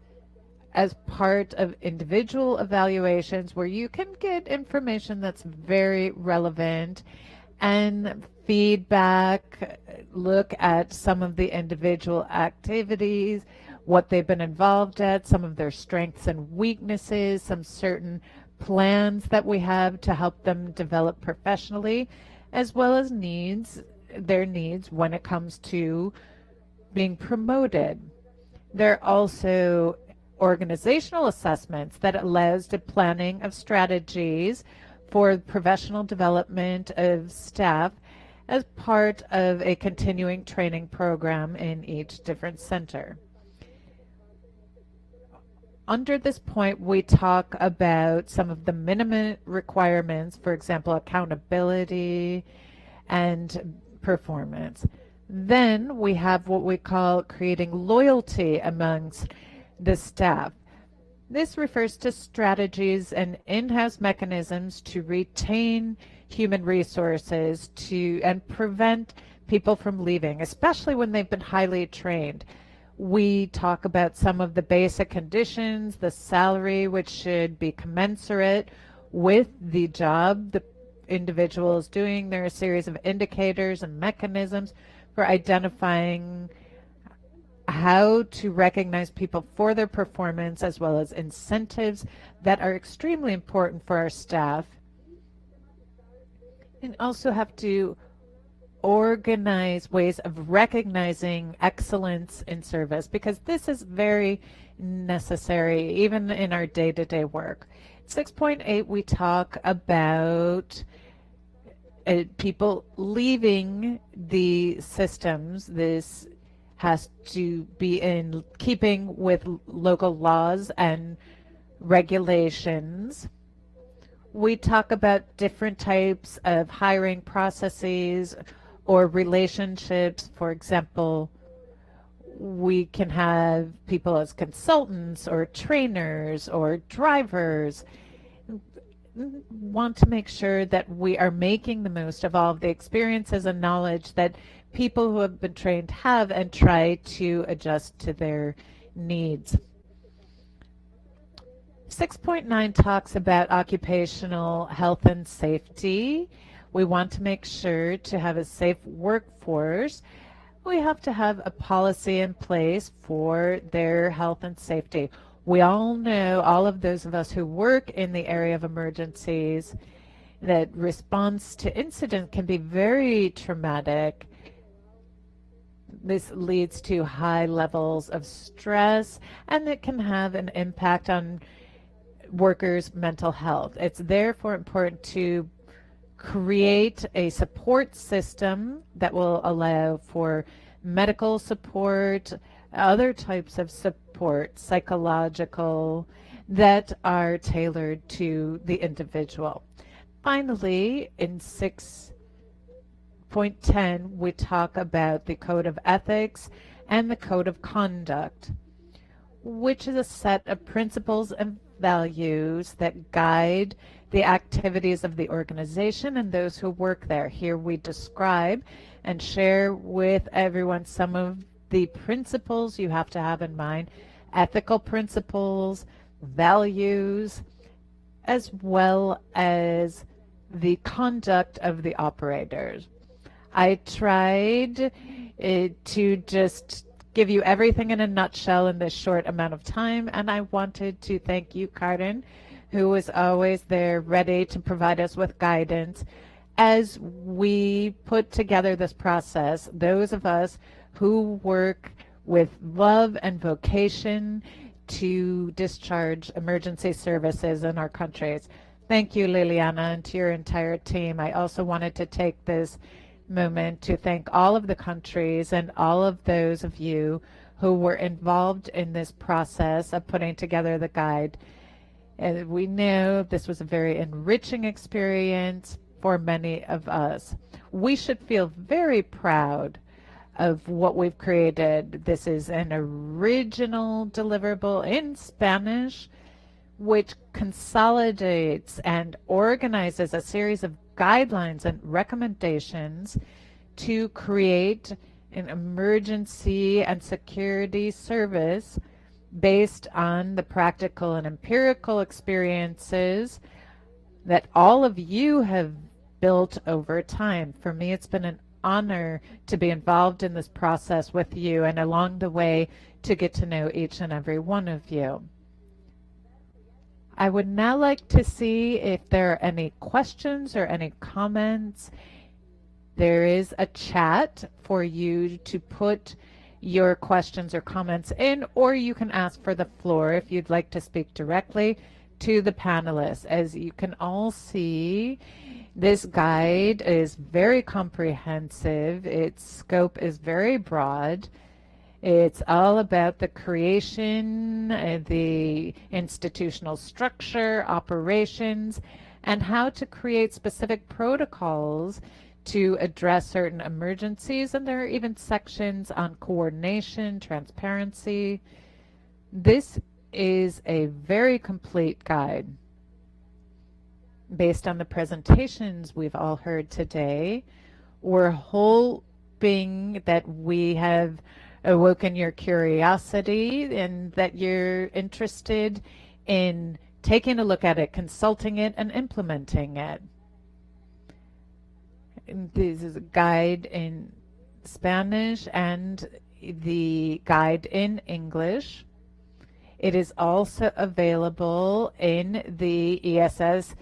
as part of individual evaluations where you can get information that's very relevant and feedback, look at some of the individual activities, what they've been involved at, some of their strengths and weaknesses, some certain plans that we have to help them develop professionally, as well as their needs when it comes to being promoted. There are also organizational assessments that allows the planning of strategies for professional development of staff as part of a continuing training program in each different center. Under this point, we talk about some of the minimum requirements, for example, accountability and performance. Then we have what we call creating loyalty amongst the staff. This refers to strategies and in-house mechanisms to retain human resources and prevent people from leaving, especially when they've been highly trained. We talk about some of the basic conditions, the salary, which should be commensurate with the job the individual is doing. There are a series of indicators and mechanisms for identifying how to recognize people for their performance, as well as incentives that are extremely important for our staff. And also have to organize ways of recognizing excellence in service, because this is very necessary even in our day-to-day work. 6.8, we talk about people leaving the systems. This has to be in keeping with local laws and regulations. We talk about different types of hiring processes or relationships. For example, we can have people as consultants or trainers or drivers. Want to make sure that we are making the most of all of the experiences and knowledge that people who have been trained have, and try to adjust to their needs. 6.9 talks about occupational health and safety. We want to make sure to have a safe workforce. We have to have a policy in place for their health and safety. We all know, all of those of us who work in the area of emergencies, that response to incident can be very traumatic. This leads to high levels of stress, and it can have an impact on workers' mental health. It's therefore important to create a support system that will allow for medical support, other types of support, psychological, that are tailored to the individual. Finally, in 6.10, we talk about the Code of Ethics and the Code of Conduct, which is a set of principles and values that guide the activities of the organization and those who work there. Here we describe and share with everyone some of the principles you have to have in mind, ethical principles, values, as well as the conduct of the operators. I tried to just give you everything in a nutshell in this short amount of time, and I wanted to thank you, Karen, who was always there ready to provide us with guidance. as we put together this process, those of us who work with love and vocation to discharge emergency services in our countries. Thank you, Liliana, and to your entire team. I also wanted to take this moment to thank all of the countries and all of those of you who were involved in this process of putting together the guide. And we know this was a very enriching experience for many of us. We should feel very proud of what we've created. This is an original deliverable in Spanish, which consolidates and organizes a series of guidelines and recommendations to create an emergency and security service based on the practical and empirical experiences that all of you have built over time. For me, it's been an honor to be involved in this process with you, and along the way to get to know each and every one of you. I would now like to see if there are any questions or any comments. There is a chat for you to put your questions or comments in, or you can ask for the floor if you'd like to speak directly to the panelists. As you can all see, this guide is very comprehensive. Its scope is very broad. It's all about the creation, the institutional structure, operations, and how to create specific protocols to address certain emergencies. And there are even sections on coordination, transparency. This is a very complete guide. Based on the presentations we've all heard today, we're hoping that we have awoken your curiosity and that you're interested in taking a look at it, consulting it, and implementing it. This is a guide in Spanish and the guide in English. It is also available in the ESS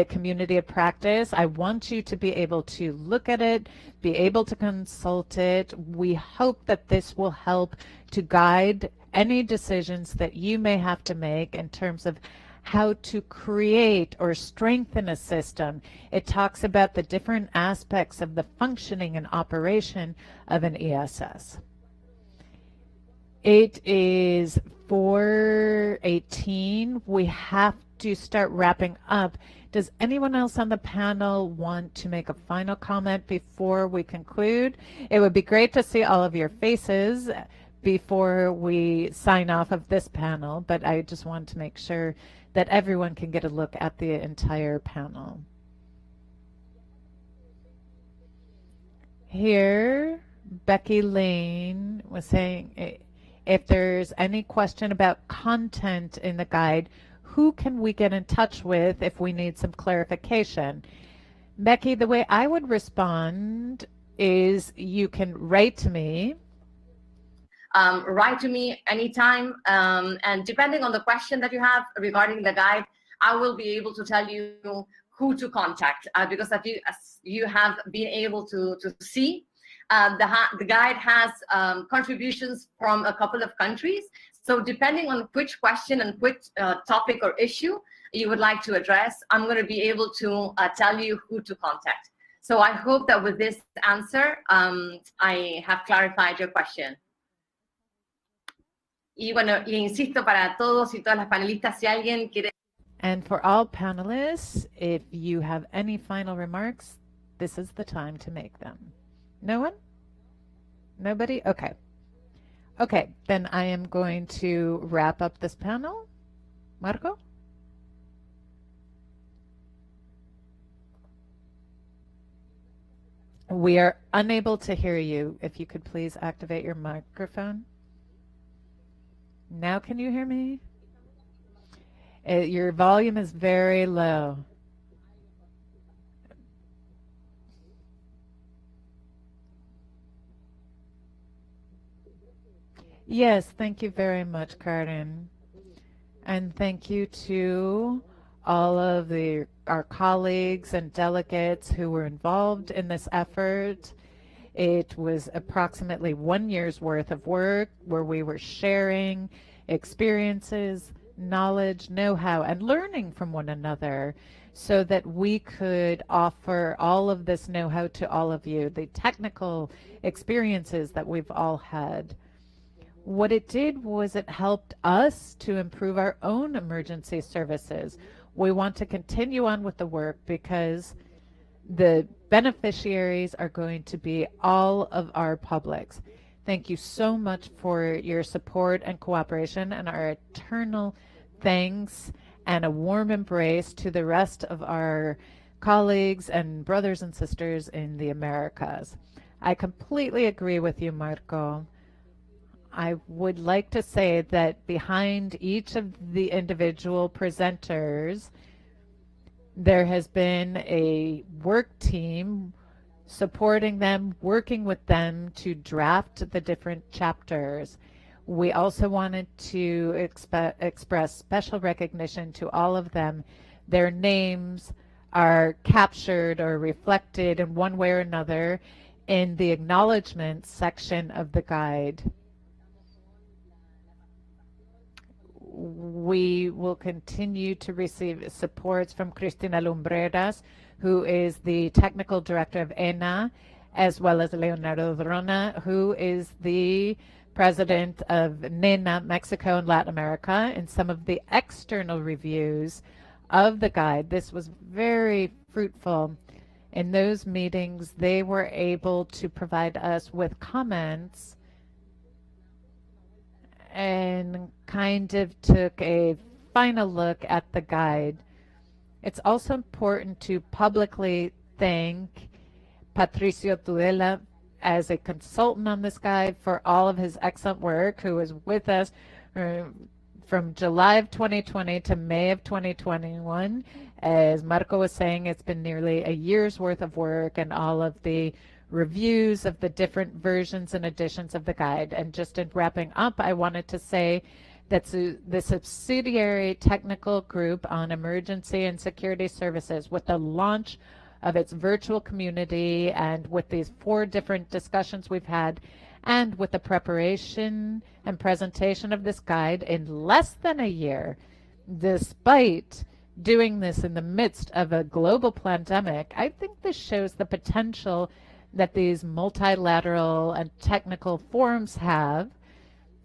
community of practice. I want you to be able to look at it, be able to consult it. We hope that this will help to guide any decisions that you may have to make in terms of how to create or strengthen a system. It talks about the different aspects of the functioning and operation of an ESS. It is 4:18. We have to start wrapping up. Does anyone else on the panel want to make a final comment before we conclude? It would be great to see all of your faces before we sign off of this panel, but I just want to make sure that everyone can get a look at the entire panel. Here, Becky Lane was saying, if there's any question about content in the guide, who can we get in touch with if we need some clarification? Becky, the way I would respond is you can write to me. Write to me anytime, and depending on the question that you have regarding the guide, I will be able to tell you who to contact, because as you have been able to see, the guide has contributions from a couple of countries. So depending on which question and which topic or issue you would like to address, I'm going to be able to tell you who to contact. So I hope that with this answer, I have clarified your question. Y bueno, y insisto para todos y todas las panelistas, si alguien quiere... And for all panelists, if you have any final remarks, this is the time to make them. No one? Nobody? Okay. Okay, then I am going to wrap up this panel. Marco? We are unable to hear you. If you could please activate your microphone. Now can you hear me? Your volume is very low. Yes, thank you very much, Karen. And thank you to all of our colleagues and delegates who were involved in this effort. It was approximately 1 year's worth of work where we were sharing experiences, knowledge, know-how, and learning from one another so that we could offer all of this know-how to all of you, the technical experiences that we've all had. What it did was it helped us to improve our own emergency services. We want to continue on with the work because the beneficiaries are going to be all of our publics. Thank you so much for your support and cooperation, and our eternal thanks and a warm embrace to the rest of our colleagues and brothers and sisters in the Americas. I completely agree with you, Marco. I would like to say that behind each of the individual presenters, there has been a work team supporting them, working with them to draft the different chapters. We also wanted to express special recognition to all of them. Their names are captured or reflected in one way or another in the acknowledgement section of the guide. We will continue to receive supports from Cristina Lumbreras, who is the technical director of ENA, as well as Leonardo Drona, who is the president of NENA, Mexico and Latin America, in some of the external reviews of the guide. This was very fruitful. In those meetings, they were able to provide us with comments and kind of took a final look at the guide. It's also important to publicly thank Patricio Tudela as a consultant on this guide for all of his excellent work, who was with us from July of 2020 to May of 2021. As Marco was saying, it's been nearly a year's worth of work and all of the reviews of the different versions and editions of the guide. And just in wrapping up, I wanted to say that the subsidiary technical group on emergency and security services, with the launch of its virtual community and with these 4 different discussions we've had, and with the preparation and presentation of this guide in less than a year, despite doing this in the midst of a global pandemic, I think this shows the potential that these multilateral and technical forums have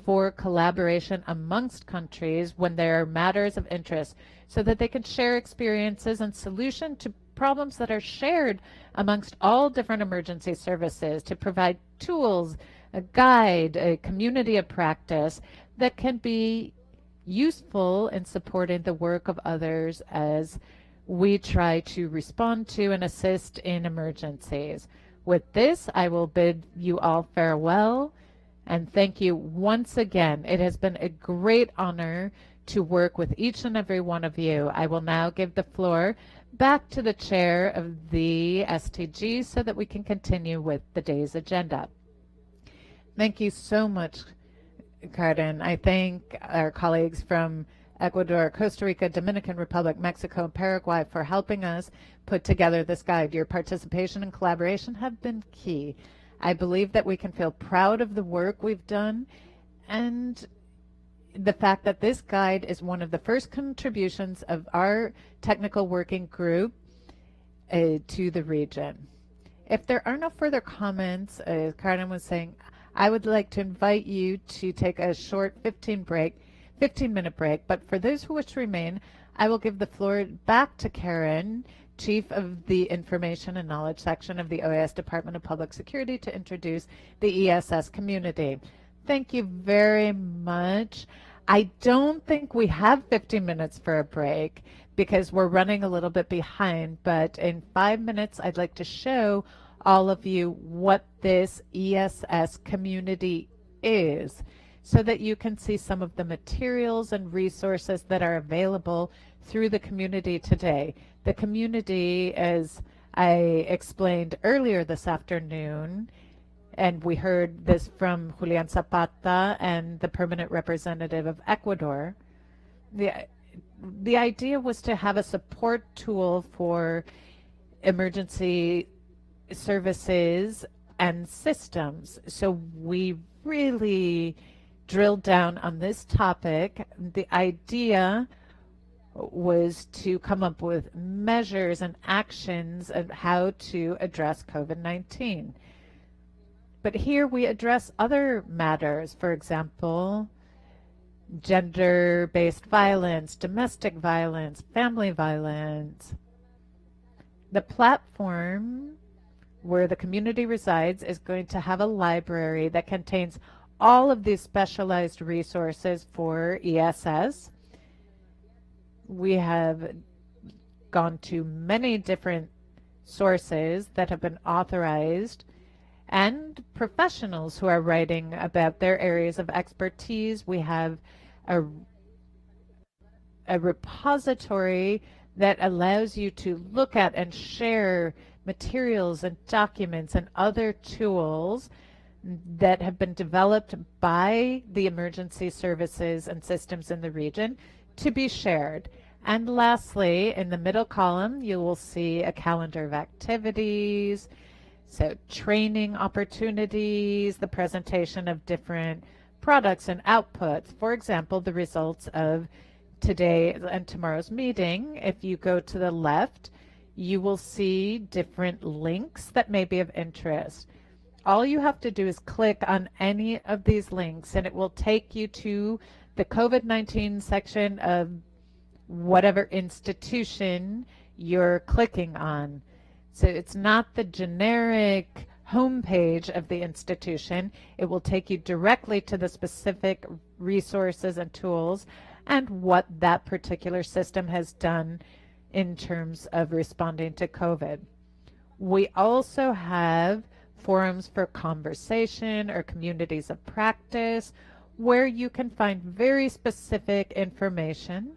for collaboration amongst countries when there are matters of interest, so that they can share experiences and solutions to problems that are shared amongst all different emergency services, to provide tools, a guide, a community of practice that can be useful in supporting the work of others as we try to respond to and assist in emergencies. With this, I will bid you all farewell and thank you once again. It has been a great honor to work with each and every one of you. I will now give the floor back to the chair of the STG so that we can continue with the day's agenda. Thank you so much, Karen. I thank our colleagues from Ecuador, Costa Rica, Dominican Republic, Mexico, and Paraguay for helping us put together this guide. Your participation and collaboration have been key. I believe that we can feel proud of the work we've done and the fact that this guide is one of the first contributions of our technical working group to the region. If there are no further comments, as Karen was saying, I would like to invite you to take a short 15-minute break, but for those who wish to remain, I will give the floor back to Karen, Chief of the Information and Knowledge Section of the OAS Department of Public Security, to introduce the ESS community. Thank you very much. I don't think we have 15 minutes for a break because we're running a little bit behind, but in 5 minutes, I'd like to show all of you what this ESS community is, so that you can see some of the materials and resources that are available through the community today. The community, as I explained earlier this afternoon, and we heard this from Julian Zapata and the permanent representative of Ecuador, the idea was to have a support tool for emergency services and systems. So we really drilled down on this topic. The idea was to come up with measures and actions of how to address COVID-19. But here we address other matters, for example, gender-based violence, domestic violence, family violence. The platform where the community resides is going to have a library that contains all of these specialized resources for ESS. We have gone to many different sources that have been authorized and professionals who are writing about their areas of expertise. We have a repository that allows you to look at and share materials and documents and other tools that have been developed by the emergency services and systems in the region to be shared. And lastly, in the middle column, you will see a calendar of activities, so training opportunities, the presentation of different products and outputs. For example, the results of today and tomorrow's meeting. If you go to the left, you will see different links that may be of interest. All you have to do is click on any of these links and it will take you to the COVID-19 section of whatever institution you're clicking on. So it's not the generic homepage of the institution. It will take you directly to the specific resources and tools and what that particular system has done in terms of responding to COVID. We also have forums for conversation or communities of practice where you can find very specific information,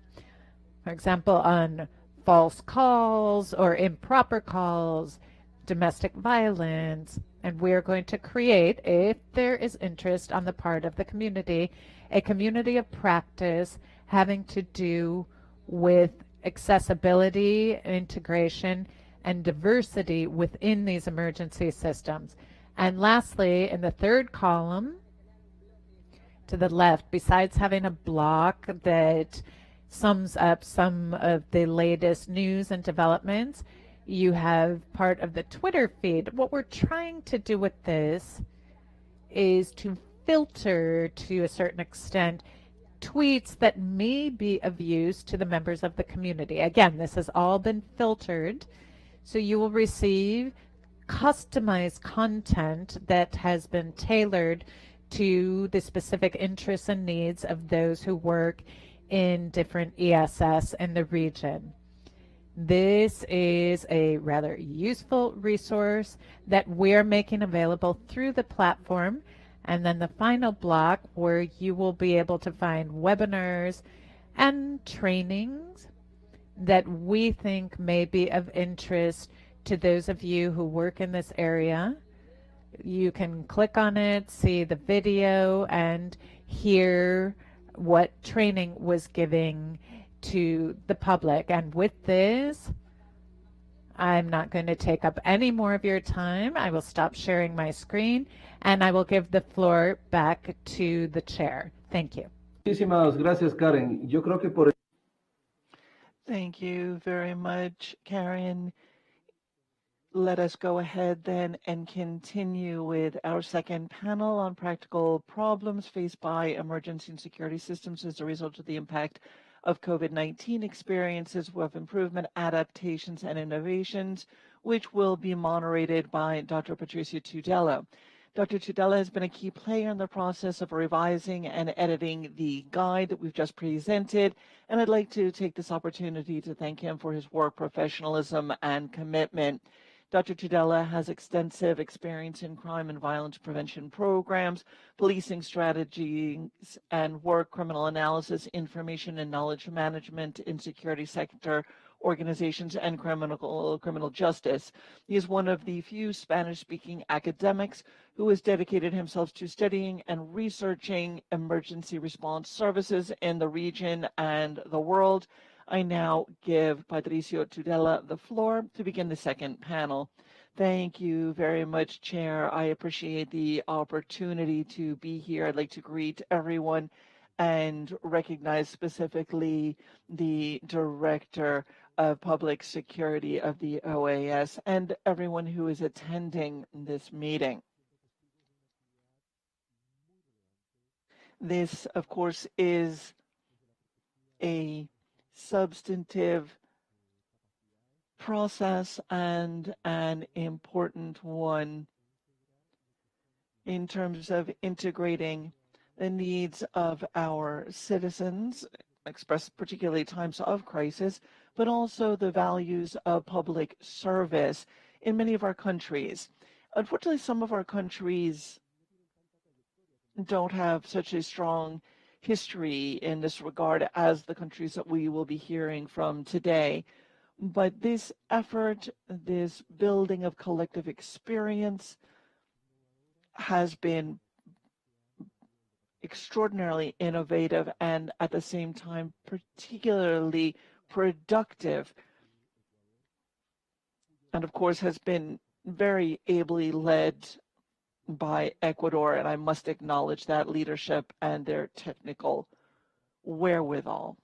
for example, on false calls or improper calls, domestic violence, and we are going to create, if there is interest on the part of the community, a community of practice having to do with accessibility, integration, and diversity within these emergency systems. And lastly, in the third column to the left, besides having a block that sums up some of the latest news and developments, you have part of the Twitter feed. What we're trying to do with this is to filter, to a certain extent, tweets that may be of use to the members of the community. Again, this has all been filtered, so you will receive customized content that has been tailored to the specific interests and needs of those who work in different ESS in the region. This is a rather useful resource that we're making available through the platform. And then the final block where you will be able to find webinars and trainings that we think may be of interest to those of you who work in this area. You can click on it, see the video, and hear what training was giving to the public. And with this, I'm not going to take up any more of your time. I will stop sharing my screen and I will give the floor back to the chair. Thank you. Muchísimas gracias, Karen. Yo creo que por... Thank you very much, Karen. Let us go ahead then and continue with our second panel on practical problems faced by emergency and security systems as a result of the impact of COVID-19, experiences of improvement, adaptations, and innovations, which will be moderated by Dr. Patricia Tudela. Dr. Tudela has been a key player in the process of revising and editing the guide that we've just presented, and I'd like to take this opportunity to thank him for his work, professionalism, and commitment. Dr. Tudela has extensive experience in crime and violence prevention programs, policing strategies and work, criminal analysis, information and knowledge management in security sector organizations, and criminal justice. He is one of the few Spanish-speaking academics who has dedicated himself to studying and researching emergency response services in the region and the world. I now give Patricio Tudela the floor to begin the second panel. Thank you very much, Chair. I appreciate the opportunity to be here. I'd like to greet everyone and recognize specifically the Director of Public Security of the OAS and everyone who is attending this meeting. This, of course, is a substantive process and an important one in terms of integrating the needs of our citizens, expressed particularly times of crisis, but also the values of public service in many of our countries. Unfortunately, some of our countries don't have such a strong history in this regard as the countries that we will be hearing from today. But this effort, this building of collective experience has been extraordinarily innovative and at the same time particularly productive, and of course has been very ably led by Ecuador, and I must acknowledge that leadership and their technical wherewithal.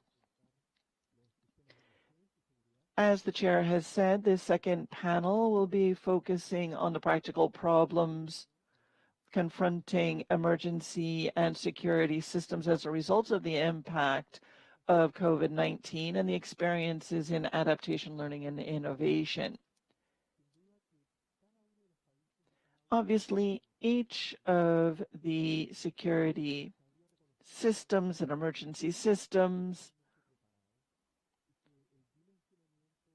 As the chair has said, this second panel will be focusing on the practical problems confronting emergency and security systems as a result of the impact of COVID-19 and the experiences in adaptation, learning, and innovation. Obviously, each of the security systems and emergency systems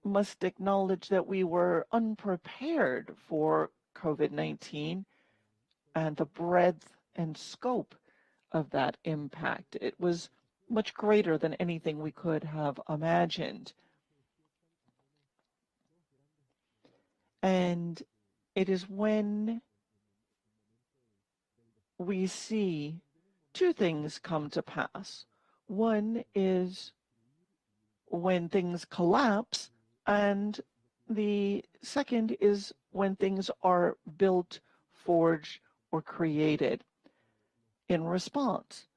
must acknowledge that we were unprepared for COVID-19 and the breadth and scope of that impact. It was much greater than anything we could have imagined. And it is when we see two things come to pass. One is when things collapse, and the second is when things are built, forged, or created in response.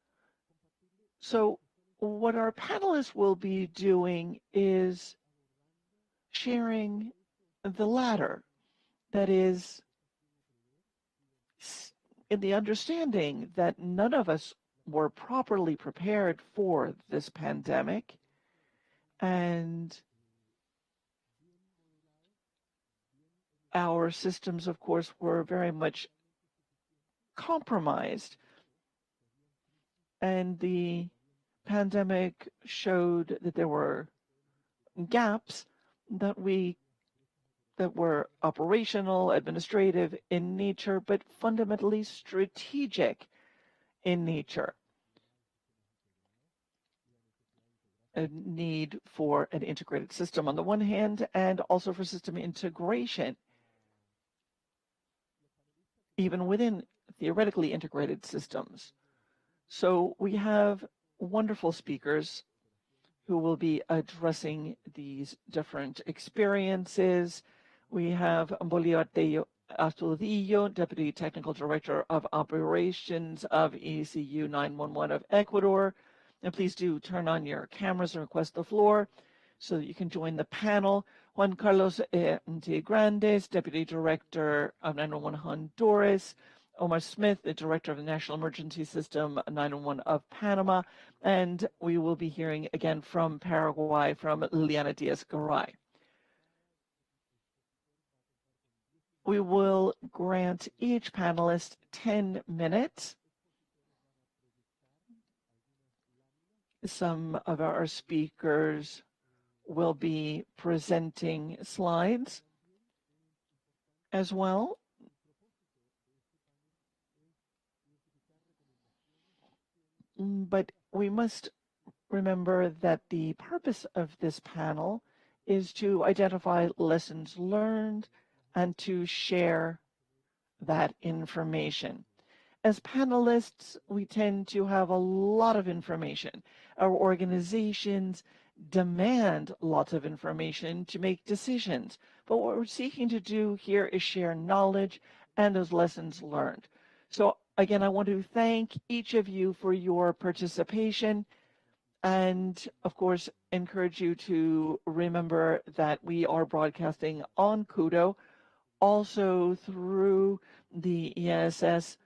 So what our panelists will be doing is sharing the latter, that is, in the understanding that none of us were properly prepared for this pandemic, and our systems, of course, were very much compromised, and the pandemic showed that there were gaps that were operational, administrative in nature, but fundamentally strategic in nature. A need for an integrated system on the one hand, and also for system integration, even within theoretically integrated systems. So we have wonderful speakers who will be addressing these different experiences. We have Bolívar Astudillo, Deputy Technical Director of Operations of ECU 911 of Ecuador. And please do turn on your cameras and request the floor so that you can join the panel. Juan Carlos Grandes, Deputy Director of 911 Honduras. Omar Smith, the Director of the National Emergency System 911 of Panama. And we will be hearing again from Paraguay, from Liliana Diaz-Garay. We will grant each panelist 10 minutes. Some of our speakers will be presenting slides as well. But we must remember that the purpose of this panel is to identify lessons learned and to share that information. As panelists, we tend to have a lot of information. Our organizations demand lots of information to make decisions. But what we're seeking to do here is share knowledge and those lessons learned. So again, I want to thank each of you for your participation and, of course, encourage you to remember that we are broadcasting on Kudo, also through the ESS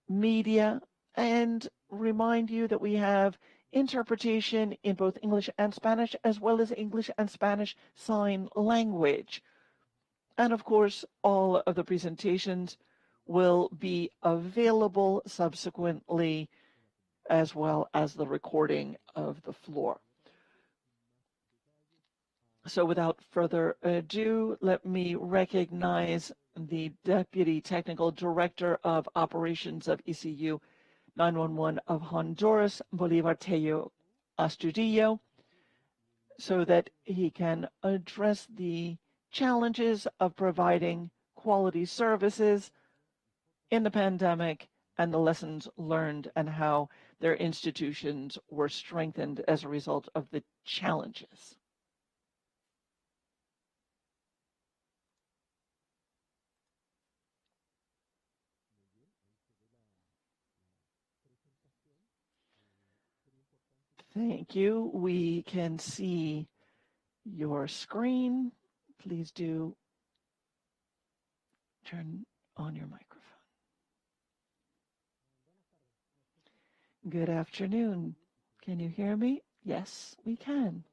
media, and remind you that we have interpretation in both English and Spanish, as well as English and Spanish Sign Language. And of course, all of the presentations will be available subsequently, as well as the recording of the floor. So without further ado, let me recognize the Deputy Technical Director of Operations of ECU 911 of Honduras, Bolivar Tello Astudillo, so that he can address the challenges of providing quality services in the pandemic and the lessons learned and how their institutions were strengthened as a result of the challenges. Thank you. We can see your screen. Please do turn on your microphone. Good afternoon. Can you hear me? Yes, we can.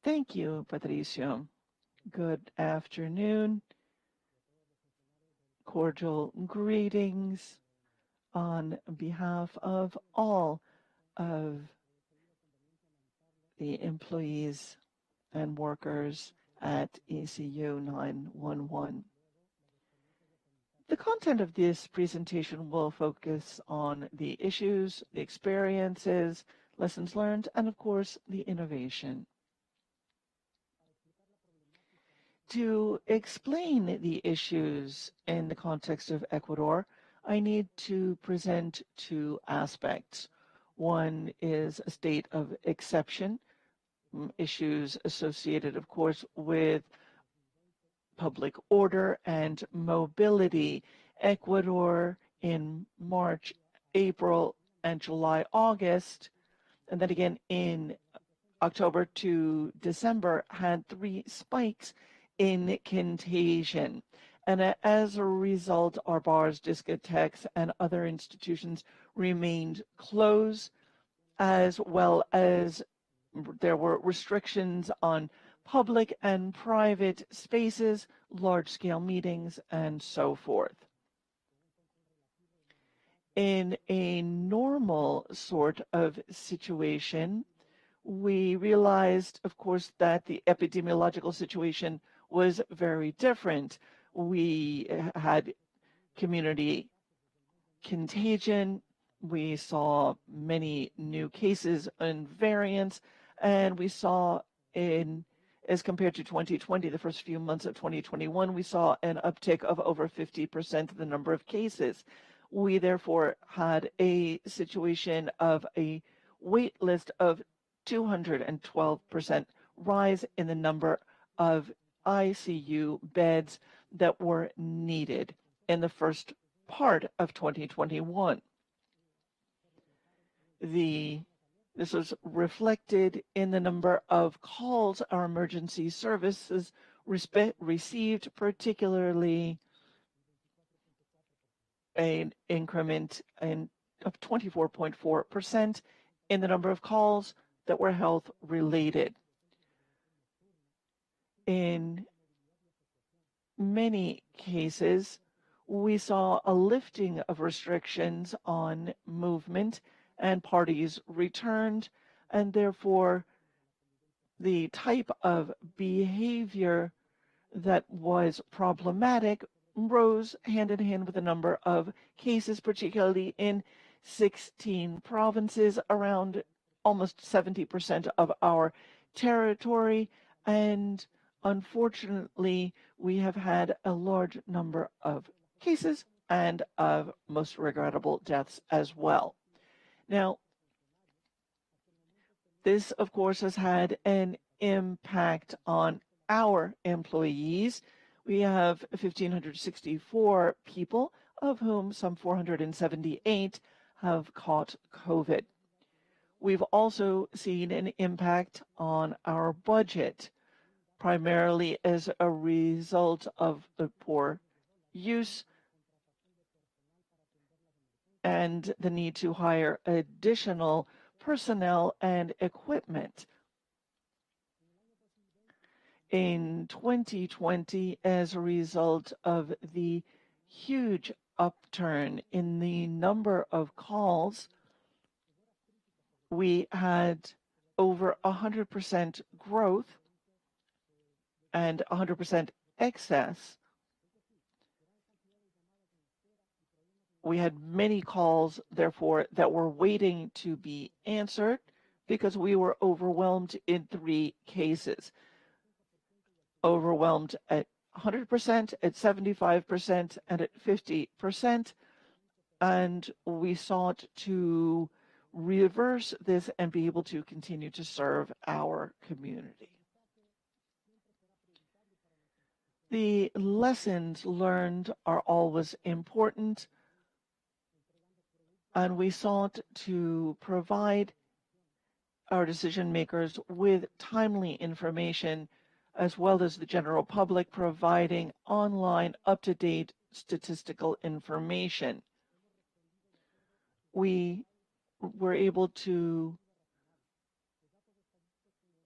Thank you, Patricio. Good afternoon. Cordial greetings on behalf of all of the employees and workers at ECU 911. The content of this presentation will focus on the issues, the experiences, lessons learned, and of course, the innovation. To explain the issues in the context of Ecuador, I need to present two aspects. One is a state of exception, issues associated, of course, with public order and mobility. Ecuador in March, April, and July, August, and then again in October to December, had 3 spikes in contagion. And as a result, our bars, discotheques, and other institutions remained closed, as well as there were restrictions on public and private spaces, large-scale meetings, and so forth. In a normal sort of situation, we realized, of course, that the epidemiological situation was very different. We had community contagion. We saw many new cases and variants, and we saw as compared to 2020, the first few months of 2021, we saw an uptick of over 50% of the number of cases. We therefore had a situation of a wait list of 212% rise in the number of ICU beds that were needed in the first part of 2021. This was reflected in the number of calls our emergency services received, particularly an increment of 24.4% in the number of calls that were health related. In many cases, we saw a lifting of restrictions on movement and parties returned, and therefore the type of behavior that was problematic rose hand in hand with the number of cases, particularly in 16 provinces, around almost 70% of our territory. And unfortunately, we have had a large number of cases and of most regrettable deaths as well. Now, This, of course, has had an impact on our employees. We have 1,564 people, of whom some 478 have caught COVID. We've also seen an impact on our budget, primarily as a result of the poor use and the need to hire additional personnel and equipment. In 2020, as a result of the huge upturn in the number of calls, we had over 100% growth and 100% excess. We had many calls, therefore, that were waiting to be answered because we were overwhelmed in 3 cases. Overwhelmed at 100%, at 75%, and at 50%. And we sought to reverse this and be able to continue to serve our community. The lessons learned are always important, and we sought to provide our decision makers with timely information, as well as the general public, providing online up-to-date statistical information. We were able to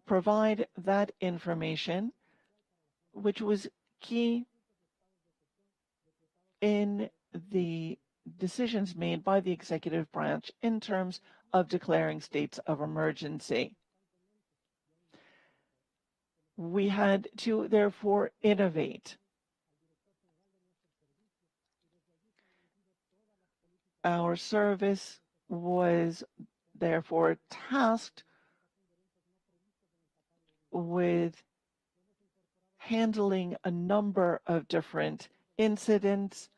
provide that information, which was key in the decisions made by the executive branch in terms of declaring states of emergency. We had to, therefore, innovate. Our service was, therefore, tasked with handling a number of different incidents.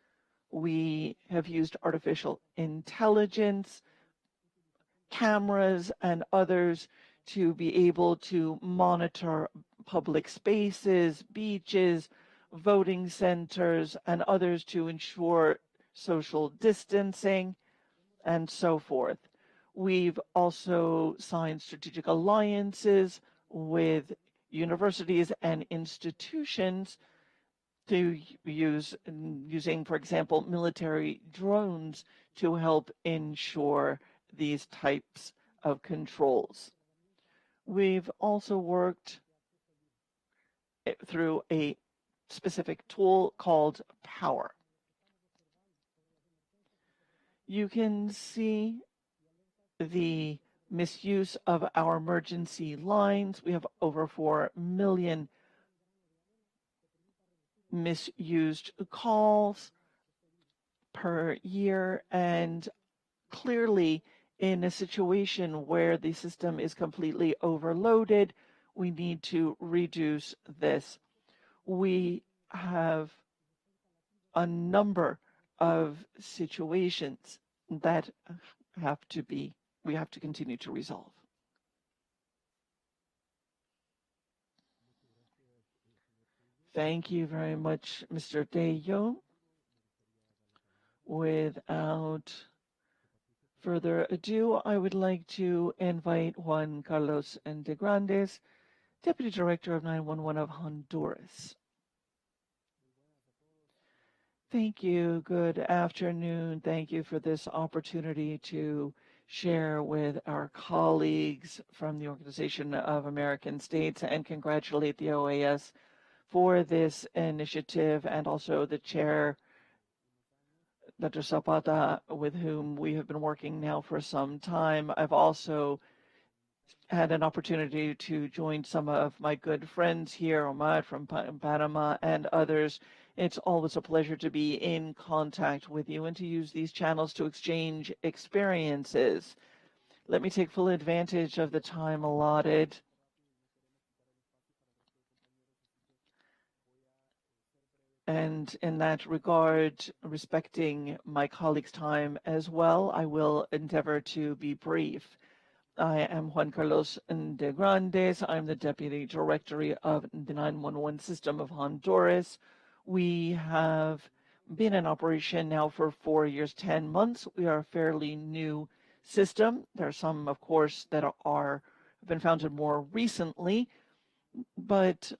We have used artificial intelligence, cameras, and others to be able to monitor public spaces, beaches, voting centers, and others to ensure social distancing, and so forth. We've also signed strategic alliances with universities and institutions to using, for example, military drones to help ensure these types of controls. We've also worked through a specific tool called Power. You can see the misuse of our emergency lines. We have over 4 million misused calls per year, and clearly in a situation where the system is completely overloaded, we need to reduce this. We have a number of situations that we have to continue to resolve. Thank you very much, Mr. Tello. Without further ado, I would like to invite Juan Carlos de Grandes, Deputy Director of 911 of Honduras. Thank you. Good afternoon. Thank you for this opportunity to share with our colleagues from the Organization of American States and congratulate the OAS for this initiative, and also the chair, Dr. Zapata, with whom we have been working now for some time. I've also had an opportunity to join some of my good friends here, Omar from Panama and others. It's always a pleasure to be in contact with you and to use these channels to exchange experiences. Let me take full advantage of the time allotted. And in that regard, respecting my colleagues' time as well, I will endeavor to be brief. I am Juan Carlos de Grandes. I'm the Deputy Director of the 911 System of Honduras. We have been in operation now for 4 years, 10 months. We are a fairly new system. There are some, of course, that have been founded more recently, but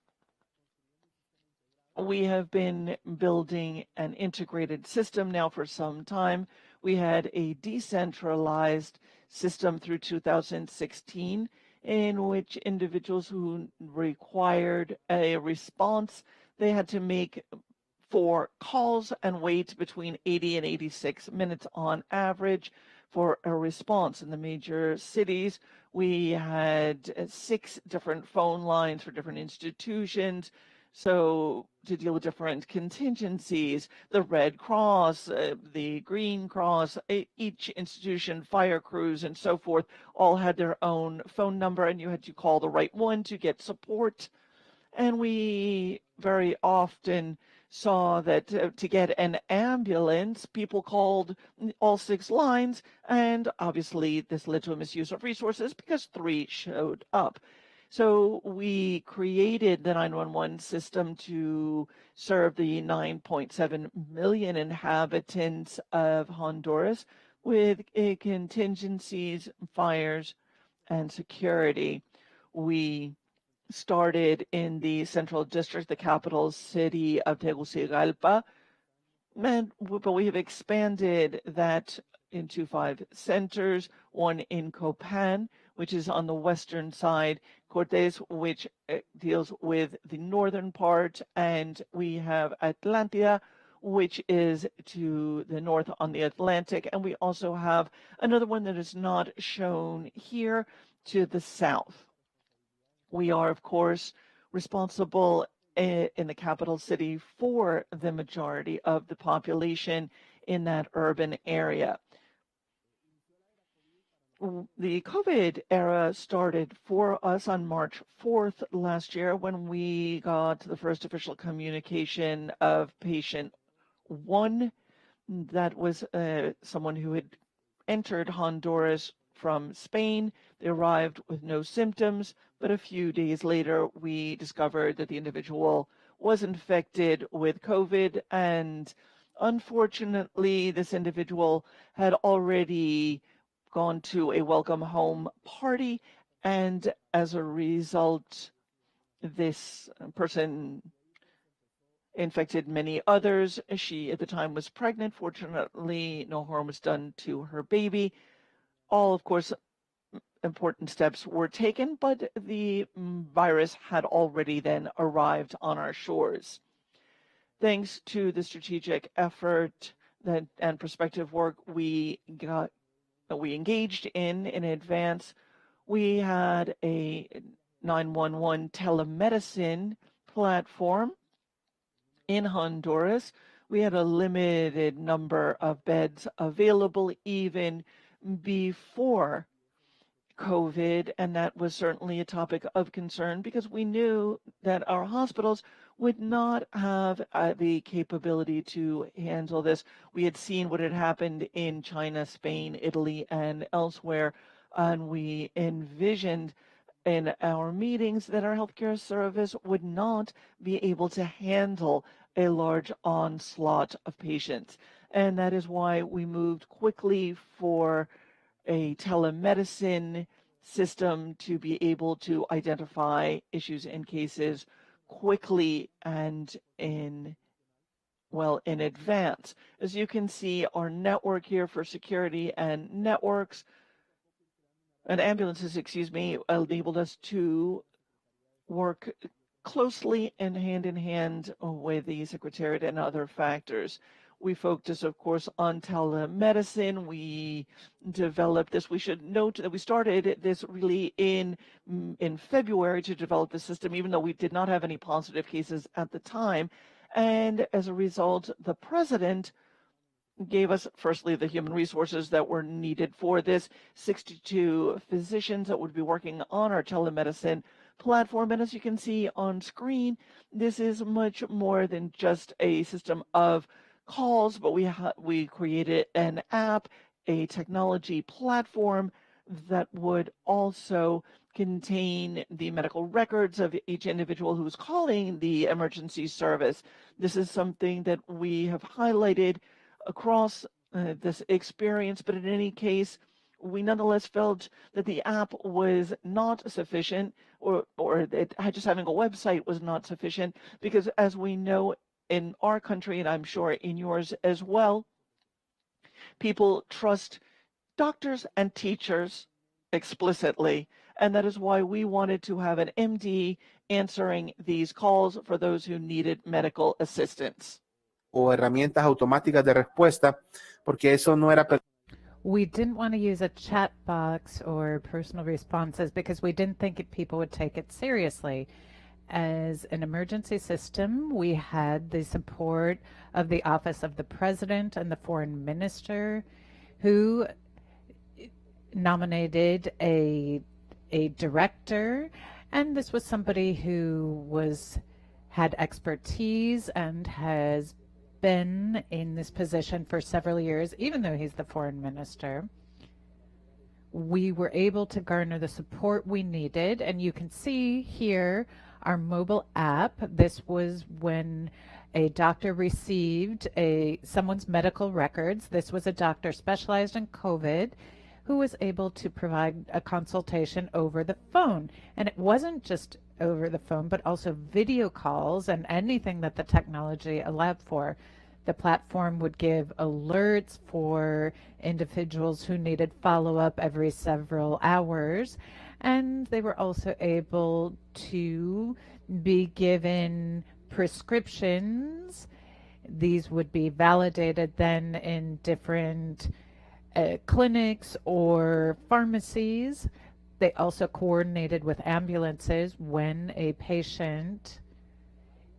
we have been building an integrated system now for some time. We had a decentralized system through 2016 in which individuals who required a response, they had to make 4 calls and wait between 80 and 86 minutes on average for a response. In the major cities, we had 6 different phone lines for different institutions. So to deal with different contingencies, the Red Cross, the Green Cross, each institution, fire crews, and so forth, all had their own phone number, and you had to call the right one to get support. And we very often saw that to get an ambulance, people called all 6 lines, and obviously this led to a misuse of resources because 3 showed up. So we created the 911 system to serve the 9.7 million inhabitants of Honduras with contingencies, fires, and security. We started in the Central District, the capital city of Tegucigalpa, but we have expanded that into 5 centers, one in Copan, which is on the western side, Cortes, which deals with the northern part, and we have Atlántida, which is to the north on the Atlantic, and we also have another one that is not shown here to the south. We are, of course, responsible in the capital city for the majority of the population in that urban area. The COVID era started for us on March 4th last year when we got the first official communication of patient 1. That was someone who had entered Honduras from Spain. They arrived with no symptoms, but a few days later we discovered that the individual was infected with COVID, and unfortunately this individual had already gone to a welcome home party, and as a result this person infected many others. She at the time was pregnant. Fortunately, no harm was done to her baby. All, of course, important steps were taken, but the virus had already then arrived on our shores. Thanks to the strategic effort and prospective work we engaged in advance, we had a 911 telemedicine platform in Honduras. We had a limited number of beds available even before COVID, and that was certainly a topic of concern because we knew that our hospitals would not have the capability to handle this. We had seen what had happened in China, Spain, Italy, and elsewhere, and we envisioned in our meetings that our healthcare service would not be able to handle a large onslaught of patients. And that is why we moved quickly for a telemedicine system to be able to identify issues and cases quickly and in advance. As you can see, our network here for security and networks and ambulances, enabled us to work closely and hand in hand with the Secretariat and other factors. We focused, of course, on telemedicine. We developed this. We should note that we started this really in February to develop the system, even though we did not have any positive cases at the time. And as a result, the president gave us, firstly, the human resources that were needed for this, 62 physicians that would be working on our telemedicine platform. And as you can see on screen, this is much more than just a system of calls, but we created an app, a technology platform that would also contain the medical records of each individual who's calling the emergency service. This is something that we have highlighted across this experience, but in any case, we nonetheless felt that the app was not sufficient, or just having a website was not sufficient, because as we know in our country, and I'm sure in yours as well, people trust doctors and teachers explicitly, and that is why we wanted to have an MD answering these calls for those who needed medical assistance. O herramientas automáticas de respuesta, porque eso no era. We didn't want to use a chat box or personal responses because we didn't think people would take it seriously. As an emergency system, we had the support of the Office of the President and the Foreign Minister, who nominated a director, and this was somebody who had expertise and has been in this position for several years, even though he's the foreign minister. We were able to garner the support we needed, and you can see here our mobile app. This was when a doctor received someone's medical records. This was a doctor specialized in COVID who was able to provide a consultation over the phone. And it wasn't just over the phone, but also video calls and anything that the technology allowed for. The platform would give alerts for individuals who needed follow-up every several hours, and they were also able to be given prescriptions. These would be validated then in different clinics or pharmacies. They also coordinated with ambulances when a patient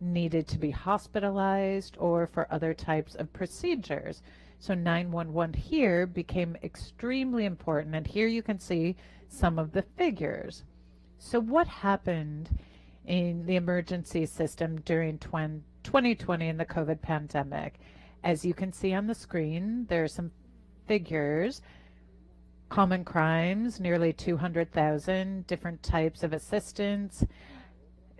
needed to be hospitalized or for other types of procedures. So 911 here became extremely important, and here you can see some of the figures. So what happened in the emergency system during 2020 in the COVID pandemic? As you can see on the screen, there are some figures. Common crimes, nearly 200,000, different types of assistance.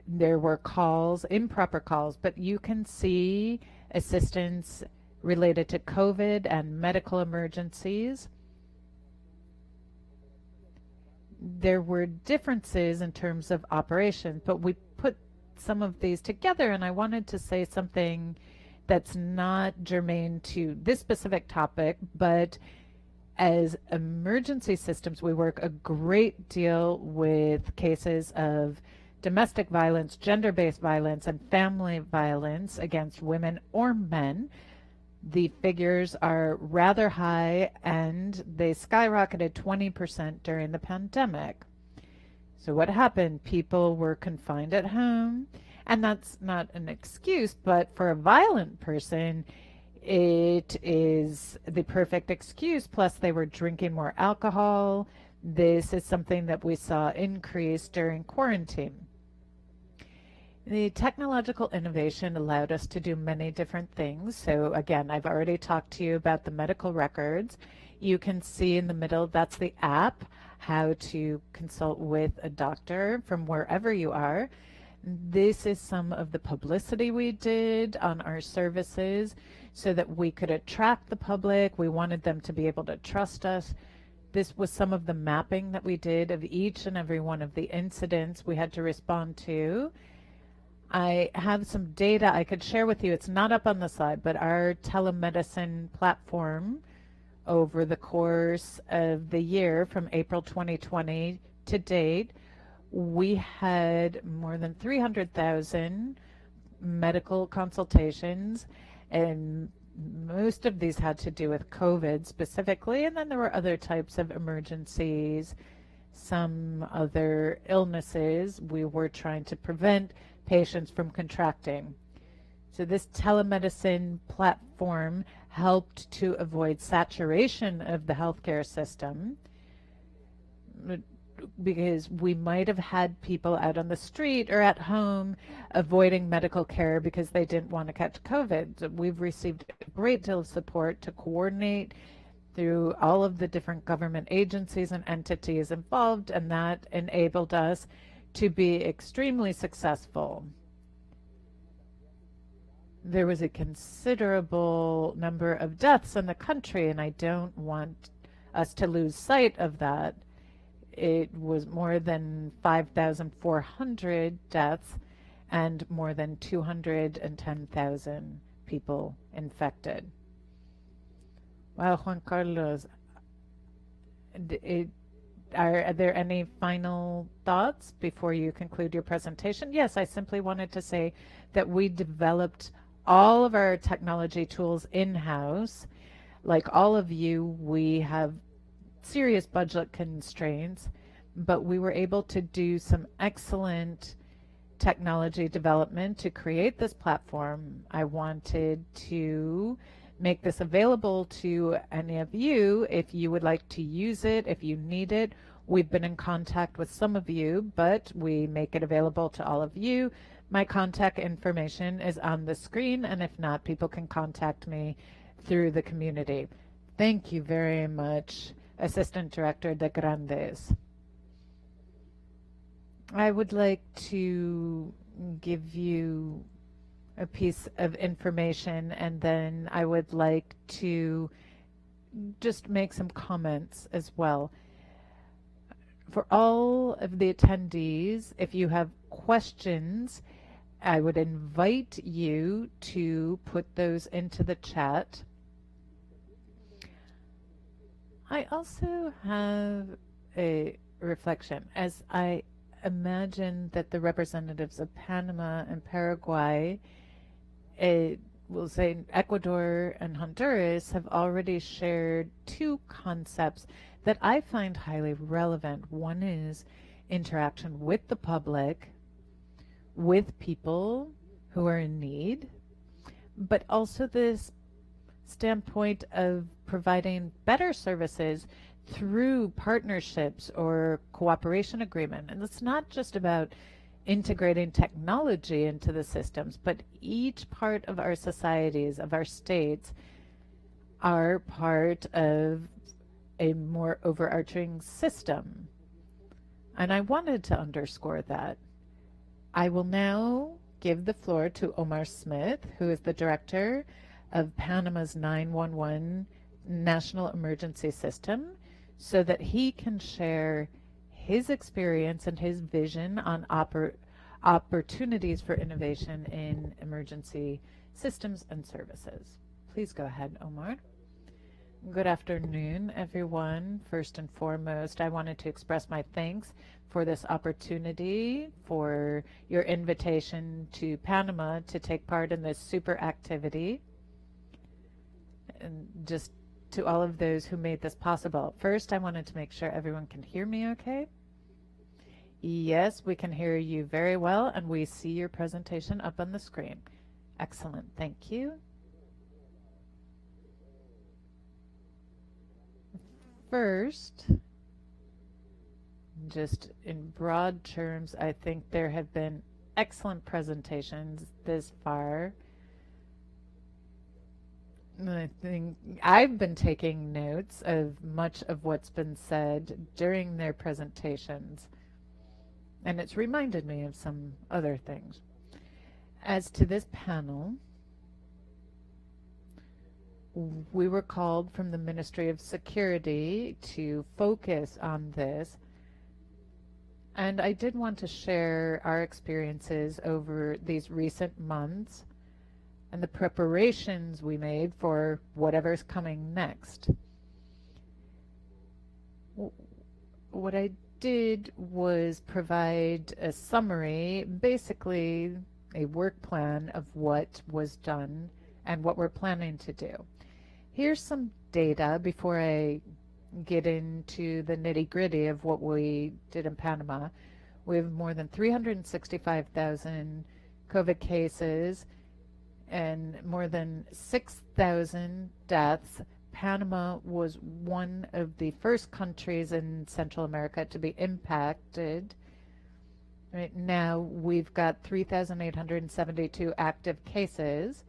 There were calls, improper calls, but you can see assistance related to COVID and medical emergencies. There were differences in terms of operations, but we put some of these together, and I wanted to say something that's not germane to this specific topic, but as emergency systems, we work a great deal with cases of domestic violence, gender-based violence, and family violence against women or men. The figures are rather high, and they skyrocketed 20% during the pandemic. So what happened? People were confined at home, and that's not an excuse, but for a violent person, it is the perfect excuse. Plus, they were drinking more alcohol. This is something that we saw increase during quarantine. The technological innovation allowed us to do many different things. So again, I've already talked to you about the medical records. You can see in the middle, that's the app, how to consult with a doctor from wherever you are. This is some of the publicity we did on our services so that we could attract the public. We wanted them to be able to trust us. This was some of the mapping that we did of each and every one of the incidents we had to respond to. I have some data I could share with you. It's not up on the slide, but our telemedicine platform over the course of the year from April 2020 to date, we had more than 300,000 medical consultations, and most of these had to do with COVID specifically, and then there were other types of emergencies, some other illnesses we were trying to prevent patients from contracting. So this telemedicine platform helped to avoid saturation of the healthcare system, because we might have had people out on the street or at home avoiding medical care because they didn't want to catch COVID. So we've received a great deal of support to coordinate through all of the different government agencies and entities involved, and that enabled us to be extremely successful. There was a considerable number of deaths in the country, and I don't want us to lose sight of that. It was more than 5,400 deaths and more than 210,000 people infected. Well, Juan Carlos, are there any final thoughts before you conclude your presentation? Yes, I simply wanted to say that we developed all of our technology tools in-house. Like all of you, we have serious budget constraints, but we were able to do some excellent technology development to create this platform. I wanted to make this available to any of you if you would like to use it, if you need it. We've been in contact with some of you, but we make it available to all of you. My contact information is on the screen, and if not, people can contact me through the community. Thank you very much, Assistant Director de Grandes. I would like to give you a piece of information, and then I would like to just make some comments as well. For all of the attendees, if you have questions, I would invite you to put those into the chat. I also have a reflection. As I imagine that the representatives of Panama and Paraguay, we'll say Ecuador and Honduras, have already shared two concepts that I find highly relevant. One is interaction with the public, with people who are in need, but also this standpoint of providing better services through partnerships or cooperation agreement. And it's not just about integrating technology into the systems, but each part of our societies, of our states, are part of a more overarching system. And I wanted to underscore that. I will now give the floor to Omar Smith, who is the director of Panama's 911 National Emergency System, so that he can share his experience and his vision on opportunities for innovation in emergency systems and services. Please go ahead, Omar. Good afternoon, everyone. First and foremost, I wanted to express my thanks for this opportunity, for your invitation to Panama to take part in this super activity, and just to all of those who made this possible. First, I wanted to make sure everyone can hear me okay. Yes, we can hear you very well, and we see your presentation up on the screen. Excellent, thank you. First, just in broad terms, I think there have been excellent presentations this far. I think I've been taking notes of much of what's been said during their presentations, and it's reminded me of some other things. As to this panel, we were called from the Ministry of Security to focus on this, and I did want to share our experiences over these recent months and the preparations we made for whatever's coming next. What I did was provide a summary, basically a work plan of what was done and what we're planning to do. Here's some data before I get into the nitty-gritty of what we did in Panama. We have more than 365,000 COVID cases and more than 6,000 deaths. Panama was one of the first countries in Central America to be impacted. Right now, we've got 3,872 active cases,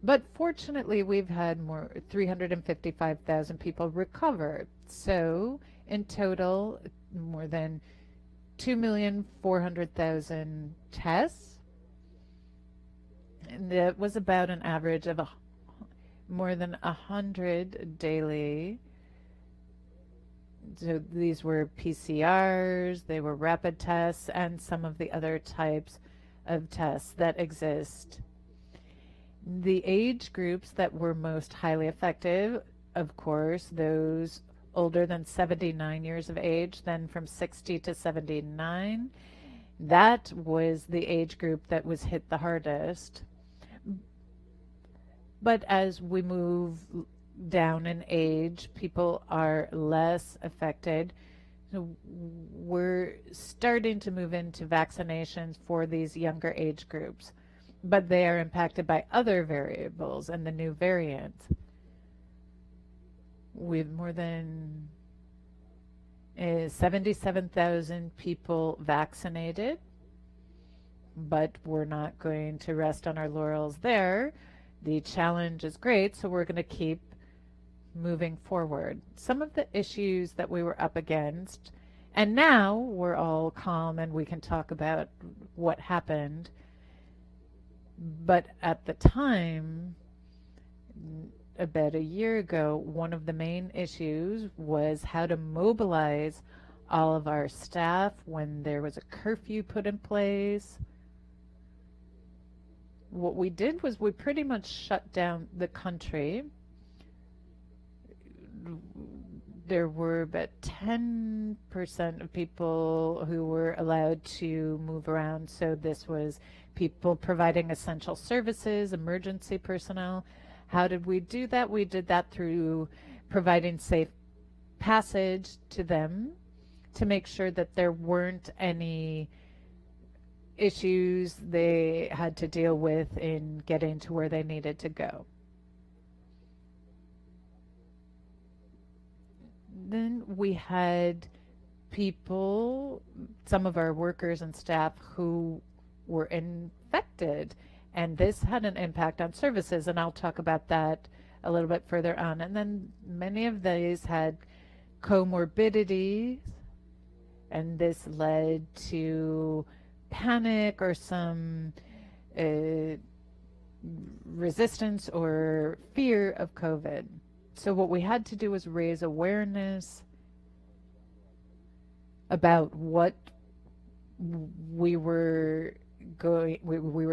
But fortunately, we've had more 355,000 people recover. So in total, more than 2,400,000 tests. And that was about an average of more than 100 daily. So these were PCRs, they were rapid tests, and some of the other types of tests that exist. The age groups that were most highly effective, of course, those older than 79 years of age, then from 60 to 79, that was the age group that was hit the hardest. But as we move down in age, people are less affected. So we're starting to move into vaccinations for these younger age groups, but they are impacted by other variables and the new variants. With more than 77,000 people vaccinated, but we're not going to rest on our laurels there. The challenge is great, so we're going to keep moving forward. Some of the issues that we were up against, and now we're all calm and we can talk about what happened, but at the time, about a year ago, one of the main issues was how to mobilize all of our staff when there was a curfew put in place. What we did was we pretty much shut down the country. There were about 10% of people who were allowed to move around. So this was people providing essential services, emergency personnel. How did we do that? We did that through providing safe passage to them to make sure that there weren't any issues they had to deal with in getting to where they needed to go. Then we had people, some of our workers and staff who were infected, and this had an impact on services, and I'll talk about that a little bit further on. And then many of these had comorbidities, and this led to panic or some resistance or fear of COVID. So what we had to do was raise awareness about what we were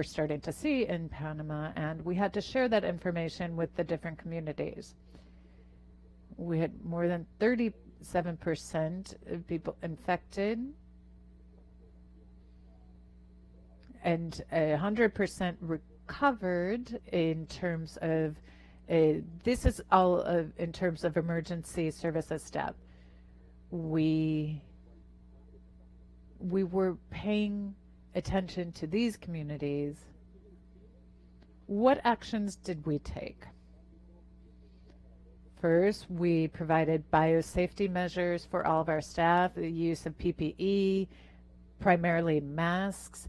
starting to see in Panama, and we had to share that information with the different communities. We had more than 37% of people infected, and 100% recovered in terms of this is all in terms of emergency services staff. We were paying attention to these communities. What actions did we take? First, we provided biosafety measures for all of our staff, the use of PPE, primarily masks,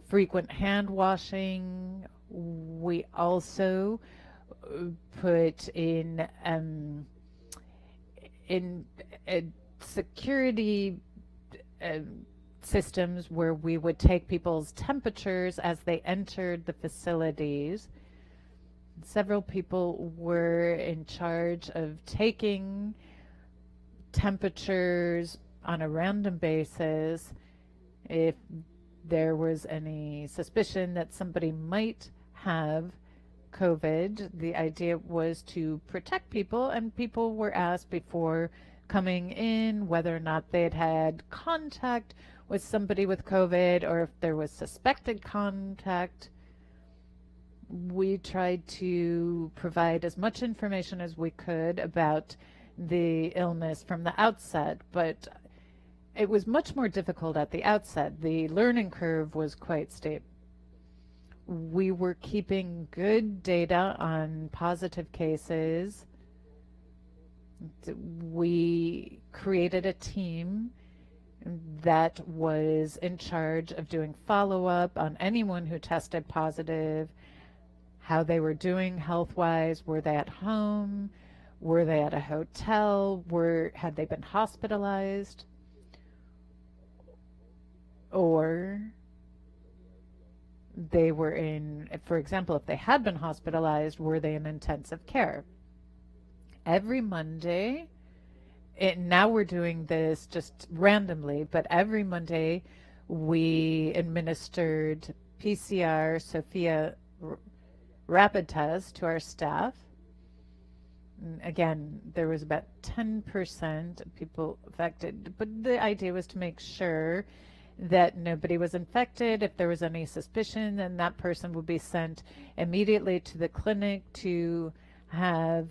frequent hand washing. We also put in security systems where we would take people's temperatures as they entered the facilities. Several people were in charge of taking temperatures on a random basis. If there was any suspicion that somebody might have COVID, the idea was to protect people, and people were asked before coming in whether or not they had had contact with somebody with COVID or if there was suspected contact. We tried to provide as much information as we could about the illness from the outset, but it was much more difficult at the outset. The learning curve was quite steep. We were keeping good data on positive cases. We created a team that was in charge of doing follow-up on anyone who tested positive, how they were doing health-wise. Were they at home? Were they at a hotel? Had they been hospitalized? Or they were in, for example, if they had been hospitalized, were they in intensive care? Every Monday, now we're doing this just randomly, but every Monday we administered PCR Sophia rapid tests to our staff. Again, there was about 10% of people affected, but the idea was to make sure that nobody was infected. If there was any suspicion, then that person would be sent immediately to the clinic to have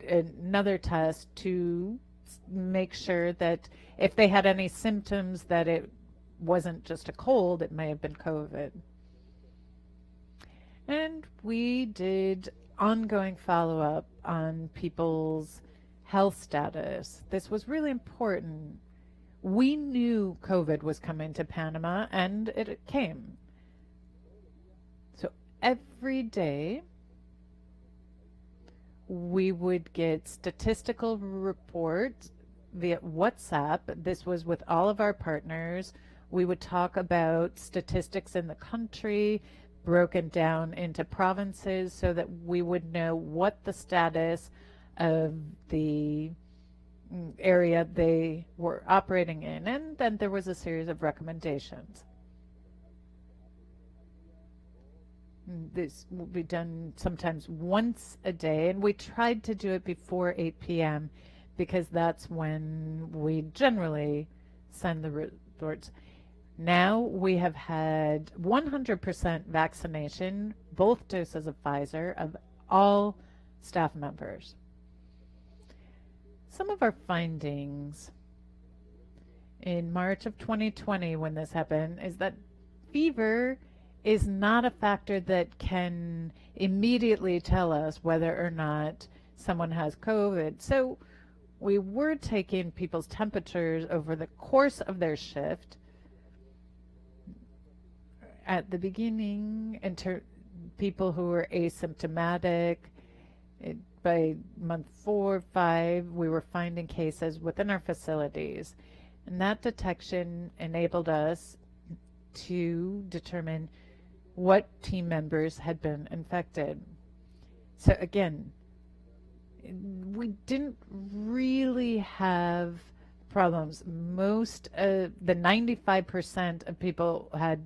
another test to make sure that if they had any symptoms that it wasn't just a cold, it may have been COVID. And we did ongoing follow-up on people's health status. This was really important. We knew COVID was coming to Panama, and it came. So every day, we would get statistical reports via WhatsApp. This was with all of our partners. We would talk about statistics in the country, broken down into provinces, so that we would know what the status of the area they were operating in, and then there was a series of recommendations. This will be done sometimes once a day, and we tried to do it before 8 p.m. because that's when we generally send the reports. Now we have had 100% vaccination, both doses of Pfizer, of all staff members. Some of our findings in March of 2020 when this happened is that fever is not a factor that can immediately tell us whether or not someone has COVID. So we were taking people's temperatures over the course of their shift. At the beginning, people who were asymptomatic, by month 4, 5, we were finding cases within our facilities. And that detection enabled us to determine what team members had been infected. So again, we didn't really have problems. The 95% of people had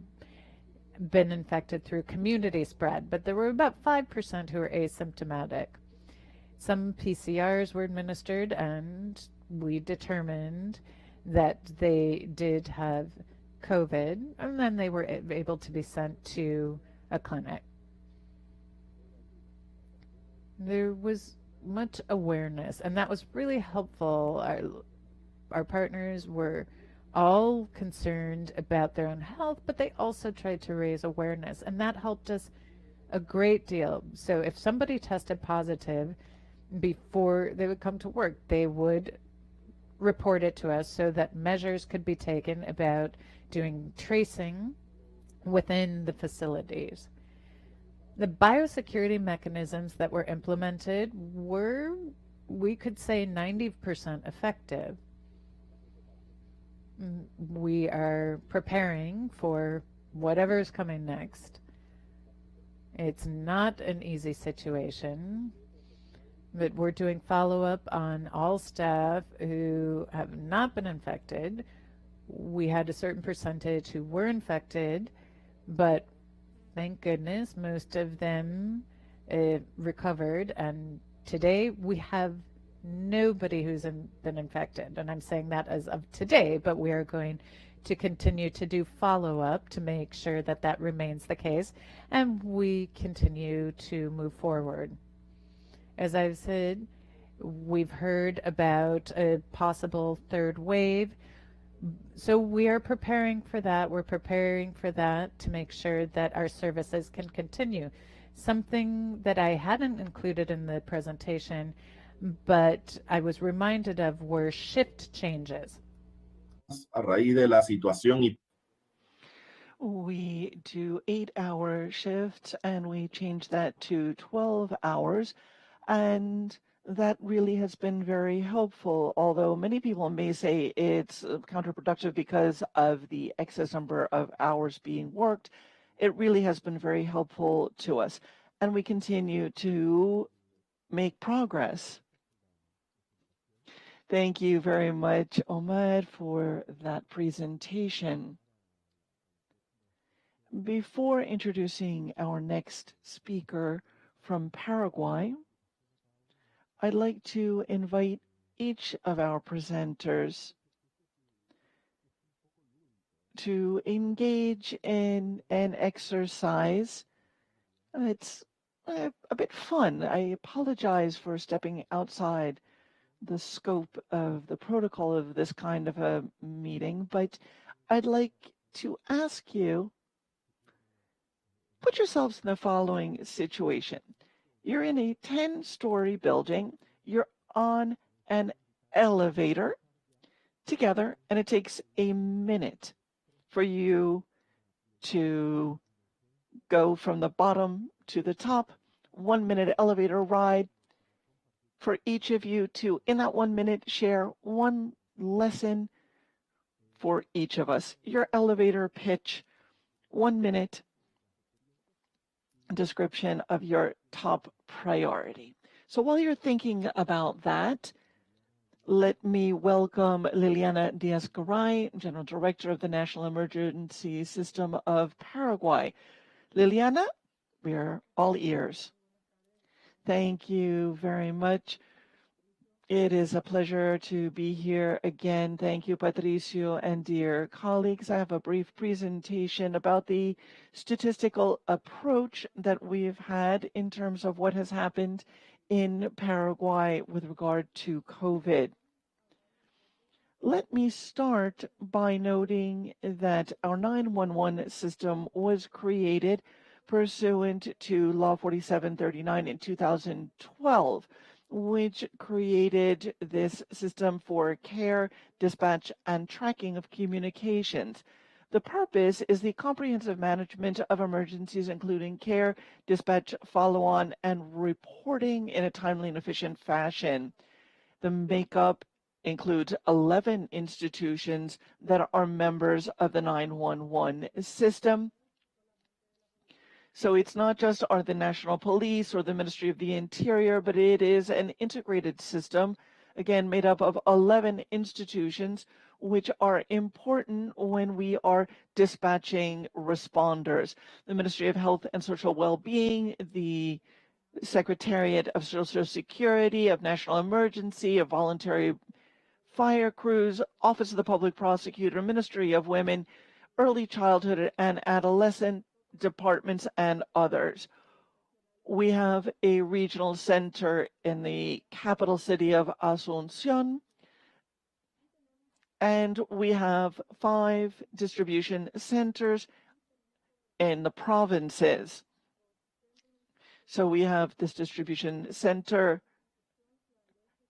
been infected through community spread, but there were about 5% who were asymptomatic. Some PCRs were administered, and we determined that they did have COVID, and then they were able to be sent to a clinic. There was much awareness, and that was really helpful. Our partners were all concerned about their own health, but they also tried to raise awareness, and that helped us a great deal. So if somebody tested positive before they would come to work, they would report it to us so that measures could be taken about doing tracing within the facilities. The biosecurity mechanisms that were implemented were, we could say, 90% effective. We are preparing for whatever is coming next. It's not an easy situation, but we're doing follow-up on all staff who have not been infected. We had a certain percentage who were infected, but thank goodness most of them recovered, and today we have nobody who's been infected. And I'm saying that as of today, but we are going to continue to do follow-up to make sure that that remains the case, and we continue to move forward. As I've said, we've heard about a possible third wave, so we are preparing for that. We're preparing for that to make sure that our services can continue. Something that I hadn't included in the presentation, but I was reminded of, were shift changes. A raíz de la situación. We do 8-hour shifts and we change that to 12 hours. And that really has been very helpful, although many people may say it's counterproductive because of the excess number of hours being worked. It really has been very helpful to us. And we continue to make progress. Thank you very much, Omar, for that presentation. Before introducing our next speaker from Paraguay, I'd like to invite each of our presenters to engage in an exercise. It's a bit fun. I apologize for stepping outside the scope of the protocol of this kind of a meeting, but I'd like to ask you, put yourselves in the following situation. You're in a 10-story building, you're on an elevator together, and it takes a minute for you to go from the bottom to the top, 1-minute elevator ride, for each of you to, in that 1 minute, share one lesson for each of us. Your elevator pitch, 1 minute description of your top priority. So while you're thinking about that, let me welcome Liliana Diaz-Garay, General Director of the National Emergency System of Paraguay. Liliana, we're all ears. Thank you very much. It is a pleasure to be here again. Thank you, Patricio, and dear colleagues. I have a brief presentation about the statistical approach that we've had in terms of what has happened in Paraguay with regard to COVID. Let me start by noting that our 911 system was created pursuant to Law 4739 in 2012, which created this system for care, dispatch, and tracking of communications. The purpose is the comprehensive management of emergencies, including care, dispatch, follow-on, and reporting in a timely and efficient fashion. The makeup includes 11 institutions that are members of the 911 system. So it's not just the National Police or the Ministry of the Interior, but it is an integrated system, again, made up of 11 institutions, which are important when we are dispatching responders. The Ministry of Health and Social Well-being, the Secretariat of Social Security, of National Emergency, of Voluntary Fire Crews, Office of the Public Prosecutor, Ministry of Women, Early Childhood and Adolescent departments, and others. We have a regional center in the capital city of Asunción, and we have 5 distribution centers in the provinces. So we have this distribution center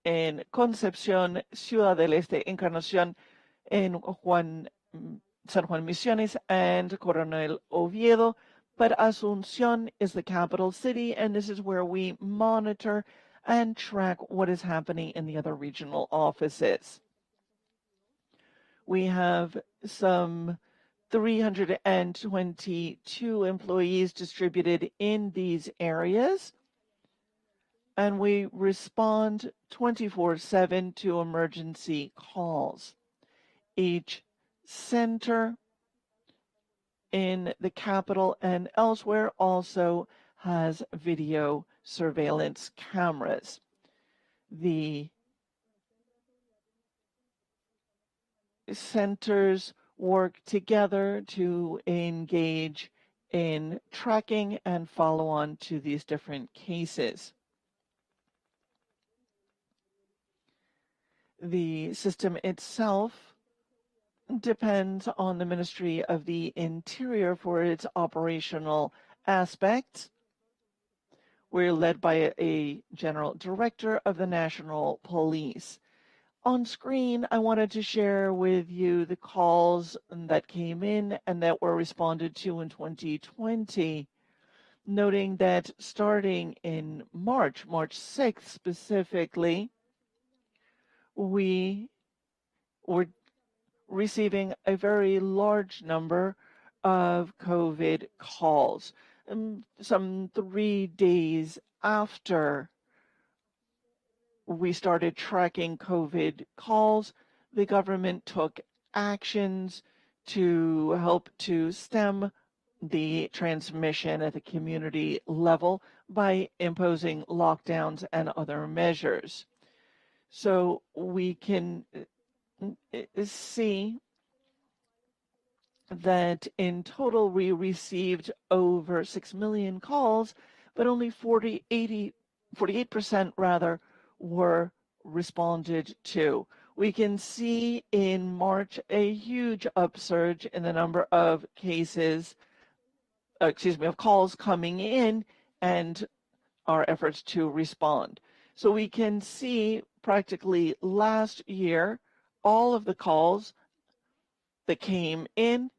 in Concepción, Ciudad del Este, Encarnación, in San Juan Misiones, and Coronel Oviedo, but Asunción is the capital city, and this is where we monitor and track what is happening in the other regional offices. We have some 322 employees distributed in these areas, and we respond 24/7 to emergency calls. Each center in the capital and elsewhere also has video surveillance cameras. The centers work together to engage in tracking and follow on to these different cases. The system itself depends on the Ministry of the Interior for its operational aspects. We're led by a general director of the National Police. On screen, I wanted to share with you the calls that came in and that were responded to in 2020, noting that starting in March 6th specifically, we were receiving a very large number of COVID calls. Some 3 days after we started tracking COVID calls, the government took actions to help to stem the transmission at the community level by imposing lockdowns and other measures. So we can see that in total we received over 6 million calls, but only 48% rather were responded to. We can see in March a huge upsurge in the number of cases, of calls coming in and our efforts to respond. So we can see practically last year, all of the calls that came in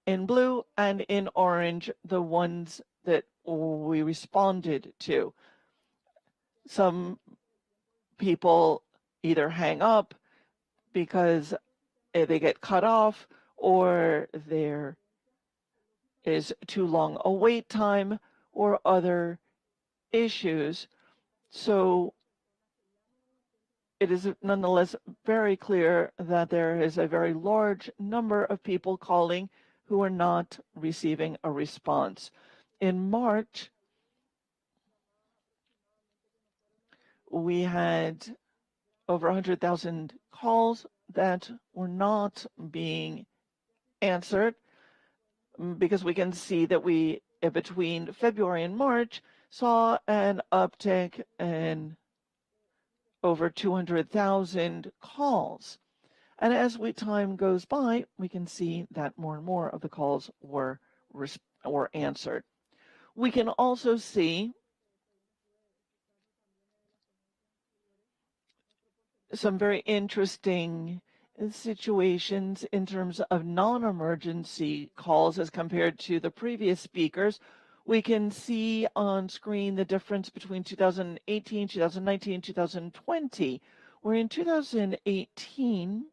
blue and in orange, the ones that we responded to. Some people either hang up because they get cut off or there is too long a wait time or other issues. So it is nonetheless very clear that there is a very large number of people calling who are not receiving a response. In March, we had over 100,000 calls that were not being answered because we can see that we, between February and March, saw an uptick in over 200,000 calls. And as time goes by, we can see that more and more of the calls were answered. We can also see some very interesting situations in terms of non-emergency calls as compared to the previous speakers. We can see on screen the difference between 2018, 2019, 2020, where in 2018,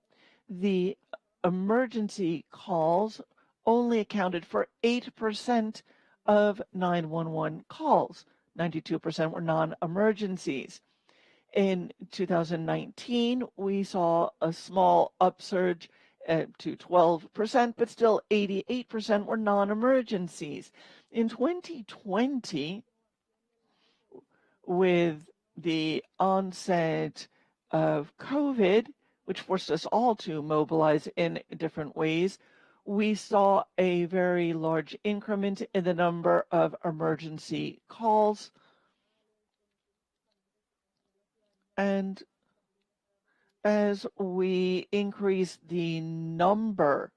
the emergency calls only accounted for 8% of 911 calls. 92% were non-emergencies. In 2019, we saw a small upsurge to 12%, but still 88% were non-emergencies. In 2020, with the onset of COVID, which forced us all to mobilize in different ways, we saw a very large increment in the number of emergency calls. And as we increased the number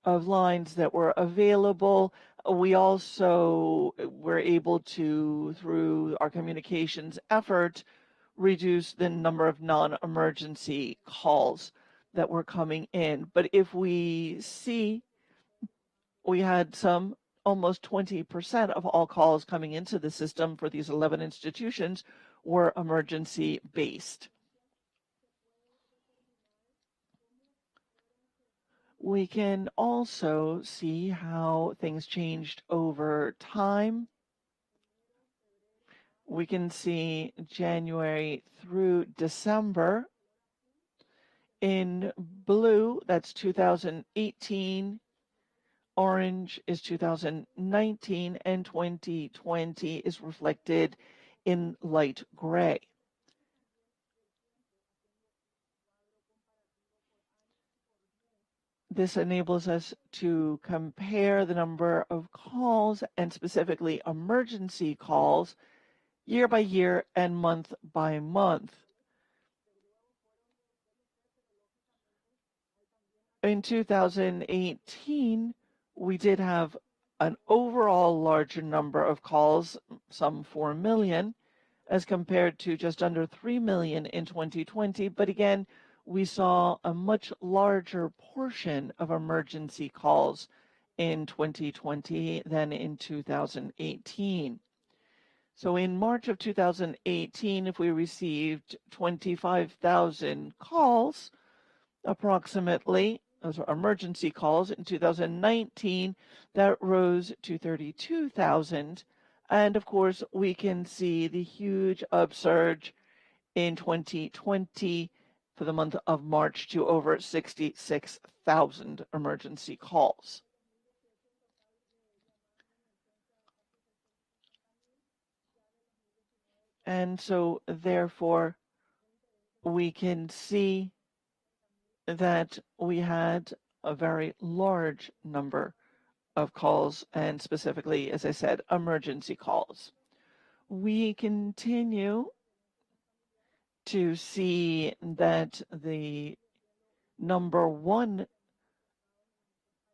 of lines that were available, we also were able to, through our communications effort, reduce the number of non-emergency calls that were coming in. But if we see, we had almost 20% of all calls coming into the system for these 11 institutions were emergency based. We can also see how things changed over time. We can see January through December. In blue, that's 2018. Orange is 2019, and 2020 is reflected in light gray. This enables us to compare the number of calls, and specifically emergency calls, year by year and month by month. In 2018, we did have an overall larger number of calls, some 4 million, as compared to just under 3 million in 2020. But again, we saw a much larger portion of emergency calls in 2020 than in 2018. So in March of 2018, if we received 25,000 calls, approximately, those are emergency calls. In 2019, that rose to 32,000. And of course, we can see the huge upsurge in 2020 for the month of March to over 66,000 emergency calls. And so therefore, we can see that we had a very large number of calls, and specifically, as I said, emergency calls. We continue to see that the number one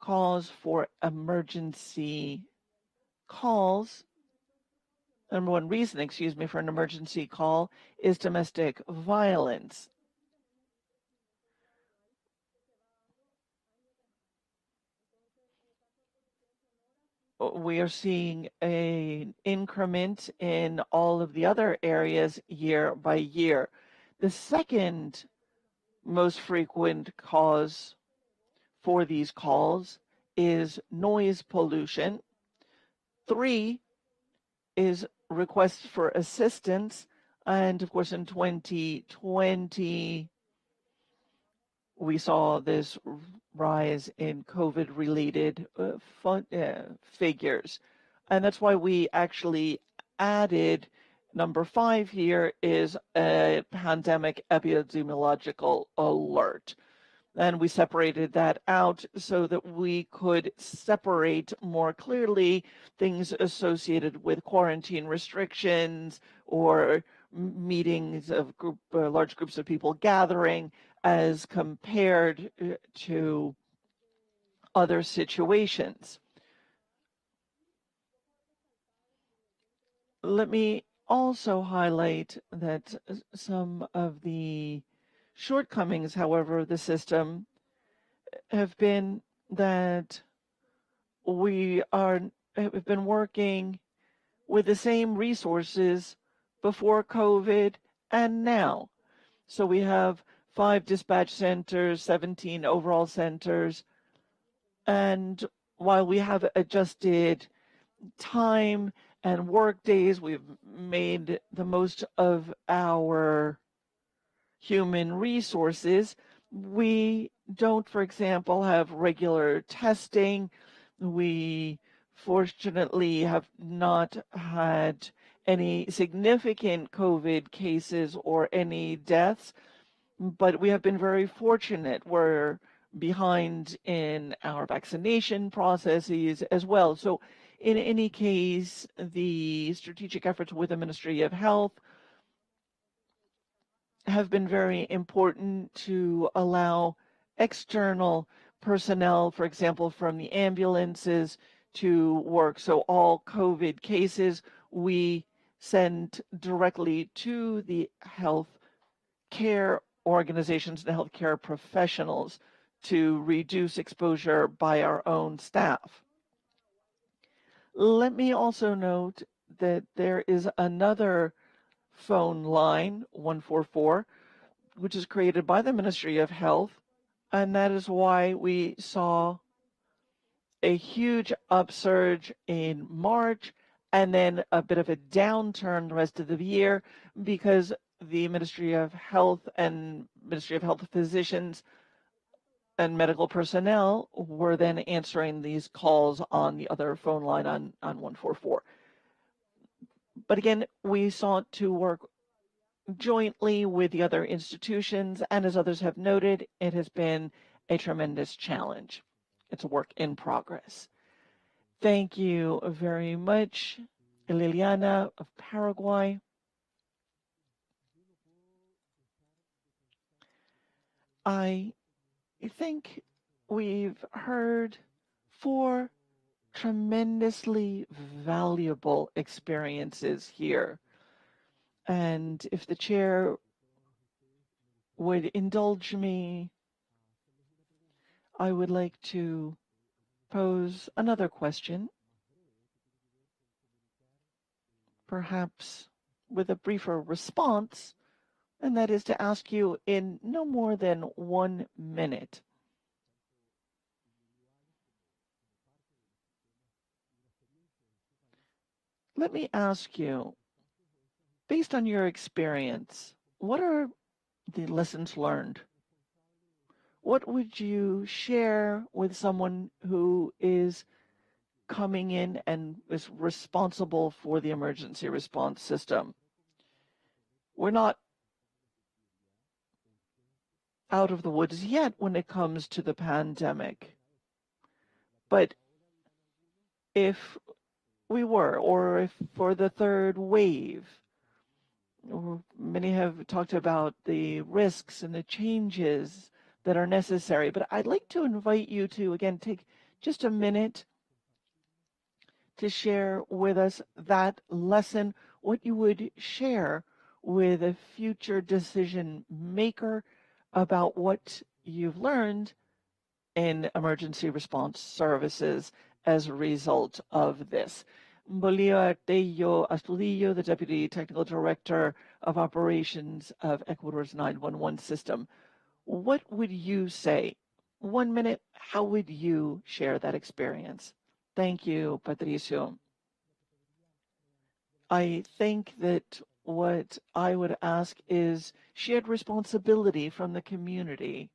cause for emergency calls, number one reason, excuse me, for an emergency call is domestic violence. We are seeing an increment in all of the other areas year by year. The second most frequent cause for these calls is noise pollution. 3 is requests for assistance. And of course, in 2020, we saw this rise in COVID-related figures. And that's why we actually added number 5 here is a pandemic epidemiological alert. And we separated that out so that we could separate more clearly things associated with quarantine restrictions or meetings of large groups of people gathering as compared to other situations. Let me also highlight that some of the shortcomings, however, of the system have been that we have been working with the same resources before COVID and now. So we have 5 dispatch centers, 17 overall centers, and while we have adjusted time and work days, we've made the most of our human resources. We don't, for example, have regular testing. We fortunately have not had any significant COVID cases or any deaths, but we have been very fortunate. We're behind in our vaccination processes as well. So in any case, the strategic efforts with the Ministry of Health have been very important to allow external personnel, for example, from the ambulances to work. So all COVID cases we send directly to the health care organizations and healthcare professionals to reduce exposure by our own staff. Let me also note that there is another phone line, 144, which is created by the Ministry of Health, and that is why we saw a huge upsurge in March and then a bit of a downturn the rest of the year because the Ministry of Health and Ministry of Health physicians and medical personnel were then answering these calls on the other phone line on 144. But again, we sought to work jointly with the other institutions, and as others have noted, it has been a tremendous challenge. It's a work in progress. Thank you very much, Liliana of Paraguay. I think we've heard 4 tremendously valuable experiences here. And if the chair would indulge me, I would like to pose another question, perhaps with a briefer response, and that is to ask you in no more than 1 minute. Let me ask you, based on your experience, what are the lessons learned? What would you share with someone who is coming in and is responsible for the emergency response system? We're not out of the woods yet when it comes to the pandemic. But if we were, or if for the third wave, many have talked about the risks and the changes that are necessary, but I'd like to invite you to, again, take just a minute to share with us that lesson, what you would share with a future decision maker about what you've learned in emergency response services as a result of this. Bolívar Tello Astudillo, the Deputy Technical Director of Operations of Ecuador's 911 system. What would you say? 1 minute, how would you share that experience? Thank you, Patricio. I think that what I would ask is shared responsibility from the community,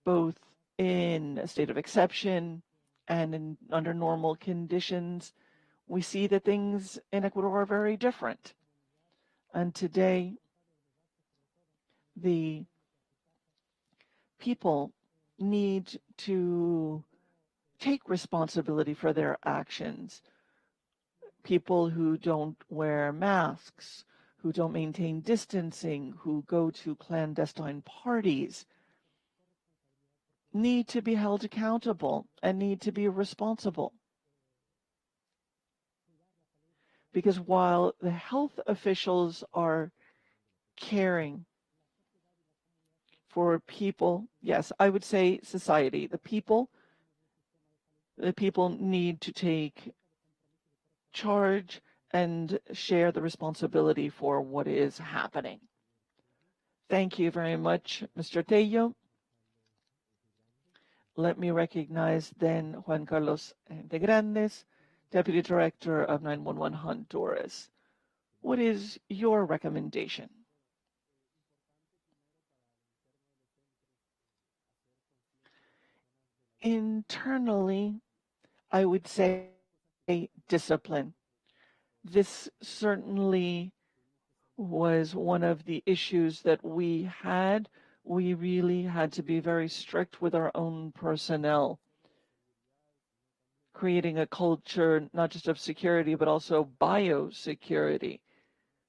both in a state of exception and under normal conditions. We see that things in Ecuador are very different. And today, the people need to take responsibility for their actions. People who don't wear masks, who don't maintain distancing, who go to clandestine parties, need to be held accountable and need to be responsible. Because while the health officials are caring for people, yes, I would say society, the people need to take charge and share the responsibility for what is happening. Thank you very much, Mr. Tello. Let me recognize then Juan Carlos de Grandes, Deputy Director of 911 Honduras. What is your recommendation? Internally, I would say discipline. This certainly was one of the issues that we had. We really had to be very strict with our own personnel, creating a culture not just of security, but also biosecurity.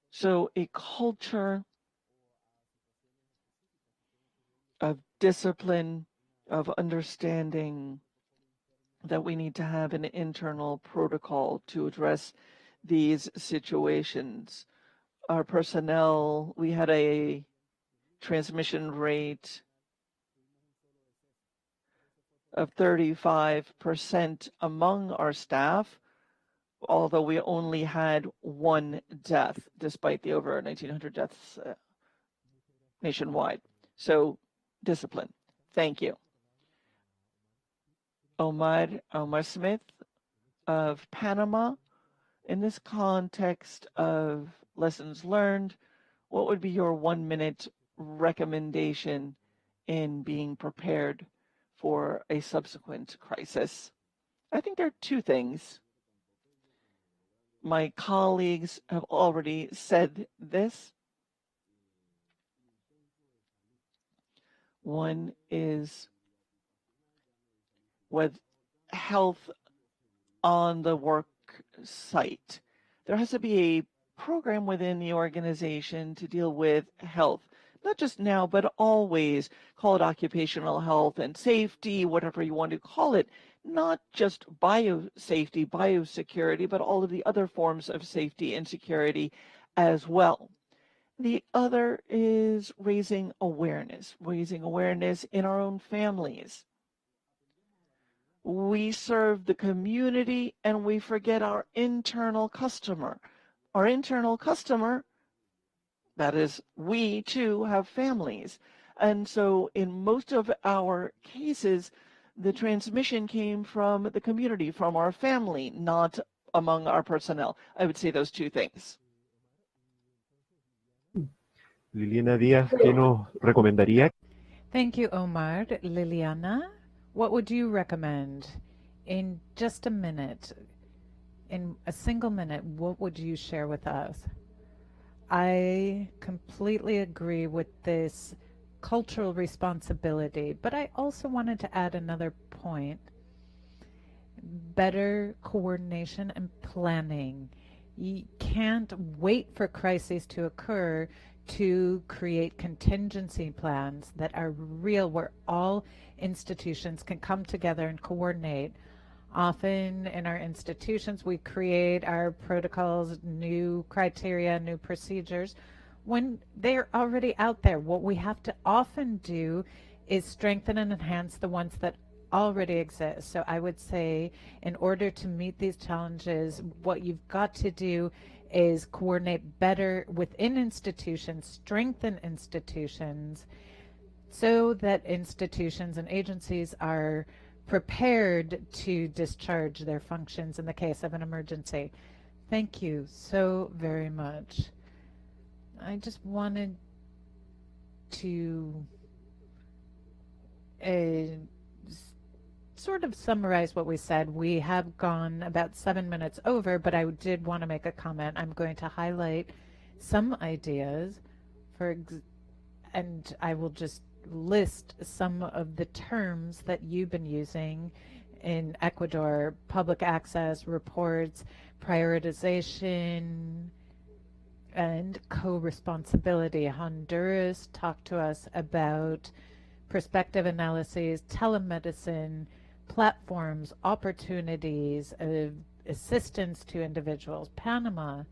So a culture of discipline, of understanding that we need to have an internal protocol to address these situations. Our personnel, we had a transmission rate of 35% among our staff, although we only had 1 death, despite the over 1,900 deaths nationwide. So, discipline. Thank you. Omar Smith of Panama. In this context of lessons learned, what would be your 1 minute recommendation in being prepared for a subsequent crisis? I think there are 2 things. My colleagues have already said this. One is with health on the work site. There has to be a program within the organization to deal with health, not just now, but always. Call it occupational health and safety, whatever you want to call it, not just biosafety, biosecurity, but all of the other forms of safety and security as well. The other is raising awareness in our own families. We serve the community and we forget our internal customer. Our internal customer, that is, we too have families. And so in most of our cases, the transmission came from the community, from our family, not among our personnel. I would say those two things. Liliana Díaz, ¿qué nos recomendaría? Thank you, Omar. Liliana, what would you recommend? In just a minute, in a single minute, what would you share with us? I completely agree with this cultural responsibility, but I also wanted to add another point. Better coordination and planning. You can't wait for crises to occur to create contingency plans that are real, where all institutions can come together and coordinate. Often in our institutions, we create our protocols, new criteria, new procedures, when they're already out there. What we have to often do is strengthen and enhance the ones that already exist. So I would say, in order to meet these challenges, what you've got to do is coordinate better within institutions, strengthen institutions, so that institutions and agencies are prepared to discharge their functions in the case of an emergency. Thank you so very much. I just wanted to sort of summarize what we said. We have gone about 7 minutes over, but I did want to make a comment. I'm going to highlight some ideas and I will just list some of the terms that you've been using in Ecuador: public access, reports, prioritization, and co-responsibility. Honduras talked to us about perspective analyses, telemedicine, platforms, opportunities, assistance to individuals. Panama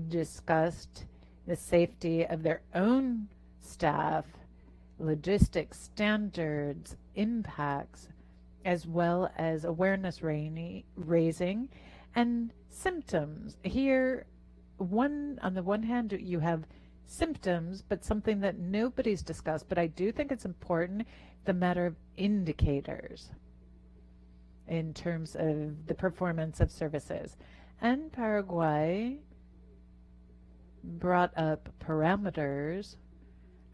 discussed the safety of their own staff, logistics, standards, impacts, as well as awareness raising and symptoms. Here, on the one hand, you have symptoms, but something that nobody's discussed, but I do think it's important, the matter of indicators in terms of the performance of services. And Paraguay brought up parameters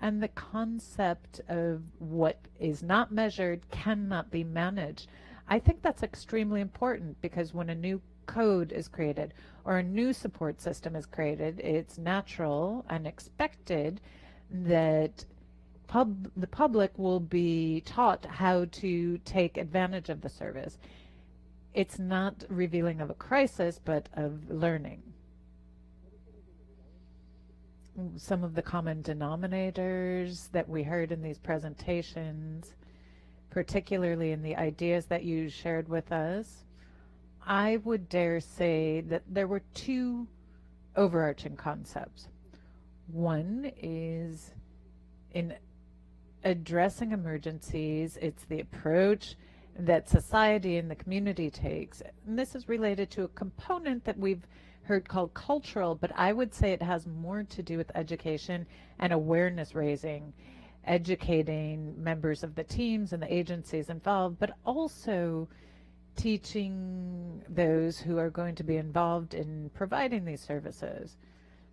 and the concept of what is not measured cannot be managed. I think that's extremely important, because when a new code is created or a new support system is created, it's natural and expected that the public will be taught how to take advantage of the service. It's not revealing of a crisis, but of learning. Some of the common denominators that we heard in these presentations, particularly in the ideas that you shared with us, I would dare say that there were two overarching concepts. One is, in addressing emergencies, it's the approach that society and the community takes. And this is related to a component that we've heard called cultural, but I would say it has more to do with education and awareness raising, educating members of the teams and the agencies involved, but also teaching those who are going to be involved in providing these services.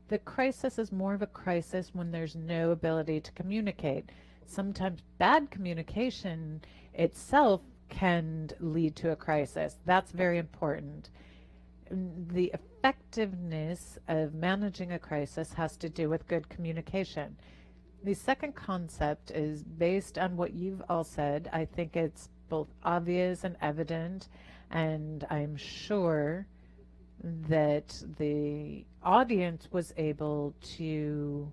The crisis is more of a crisis when there's no ability to communicate. Sometimes bad communication itself can lead to a crisis. That's very important. The effectiveness of managing a crisis has to do with good communication. The second concept is based on what you've all said. I think it's both obvious and evident, and I'm sure that the audience was able to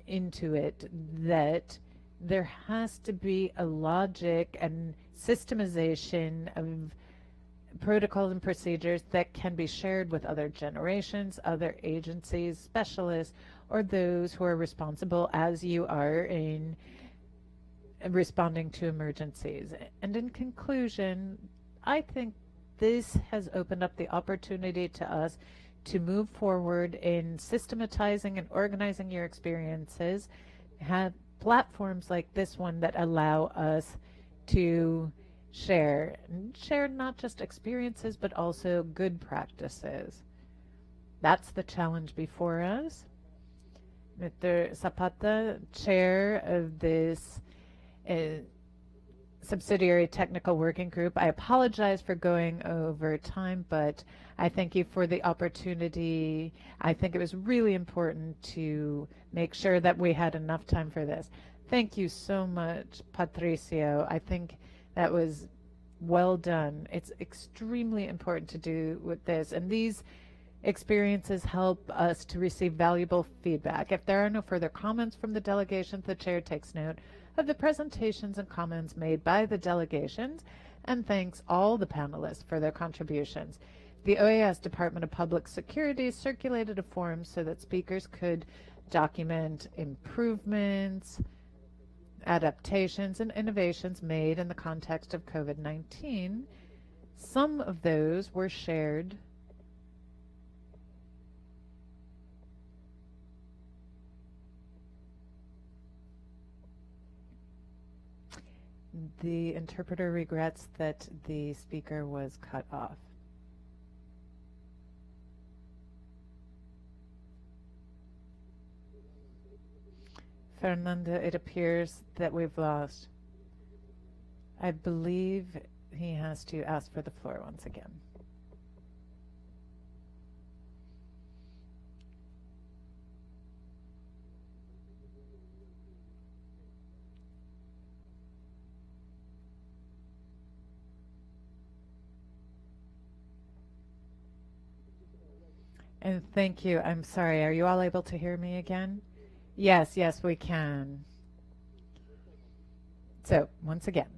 intuit that there has to be a logic and systemization of protocols and procedures that can be shared with other generations, other agencies, specialists, or those who are responsible as you are in responding to emergencies. And in conclusion, I think this has opened up the opportunity to us to move forward in systematizing and organizing your experiences, have platforms like this one that allow us to share not just experiences, but also good practices. That's the challenge before us. Mr. Zapata, chair of this subsidiary technical working group. I apologize for going over time, but I thank you for the opportunity. I think it was really important to make sure that we had enough time for this. Thank you so much, Patricio. I think that was well done. It's extremely important to do with this, and these experiences help us to receive valuable feedback. If there are no further comments from the delegations, the chair takes note of the presentations and comments made by the delegations and thanks all the panelists for their contributions. The OAS Department of Public Security circulated a form so that speakers could document improvements, adaptations, and innovations made in the context of COVID-19. Some of those were shared The interpreter regrets that the speaker was cut off. Fernanda, it appears that we've lost. I believe he has to ask for the floor once again. And thank you. I'm sorry. Are you all able to hear me again? Yes, we can. So, once again,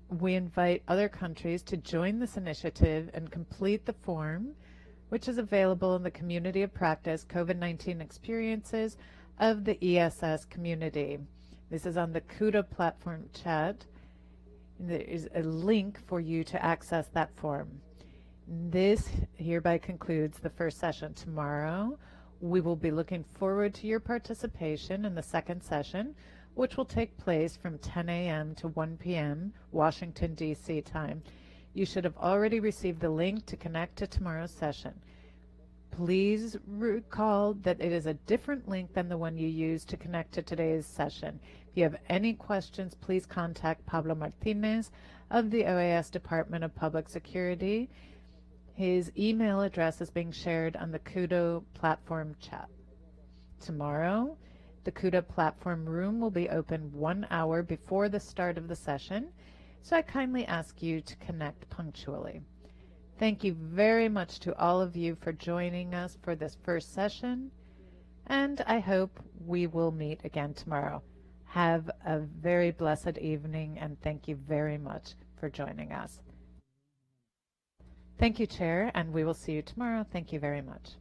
we invite other countries to join this initiative and complete the form, which is available in the Community of Practice COVID-19 Experiences of the ESS community. This is on the CUDA platform chat. There is a link for you to access that form. This hereby concludes the first session. Tomorrow, we will be looking forward to your participation in the second session, which will take place from 10 a.m. to 1 p.m. Washington, D.C. time. You should have already received the link to connect to tomorrow's session. Please recall that it is a different link than the one you used to connect to today's session. If you have any questions, please contact Pablo Martinez of the OAS Department of Public Security. His email address is being shared on the CUDA platform chat. Tomorrow, the CUDA platform room will be open 1 hour before the start of the session, so I kindly ask you to connect punctually. Thank you very much to all of you for joining us for this first session, and I hope we will meet again tomorrow. Have a very blessed evening, and thank you very much for joining us. Thank you, Chair, and we will see you tomorrow. Thank you very much.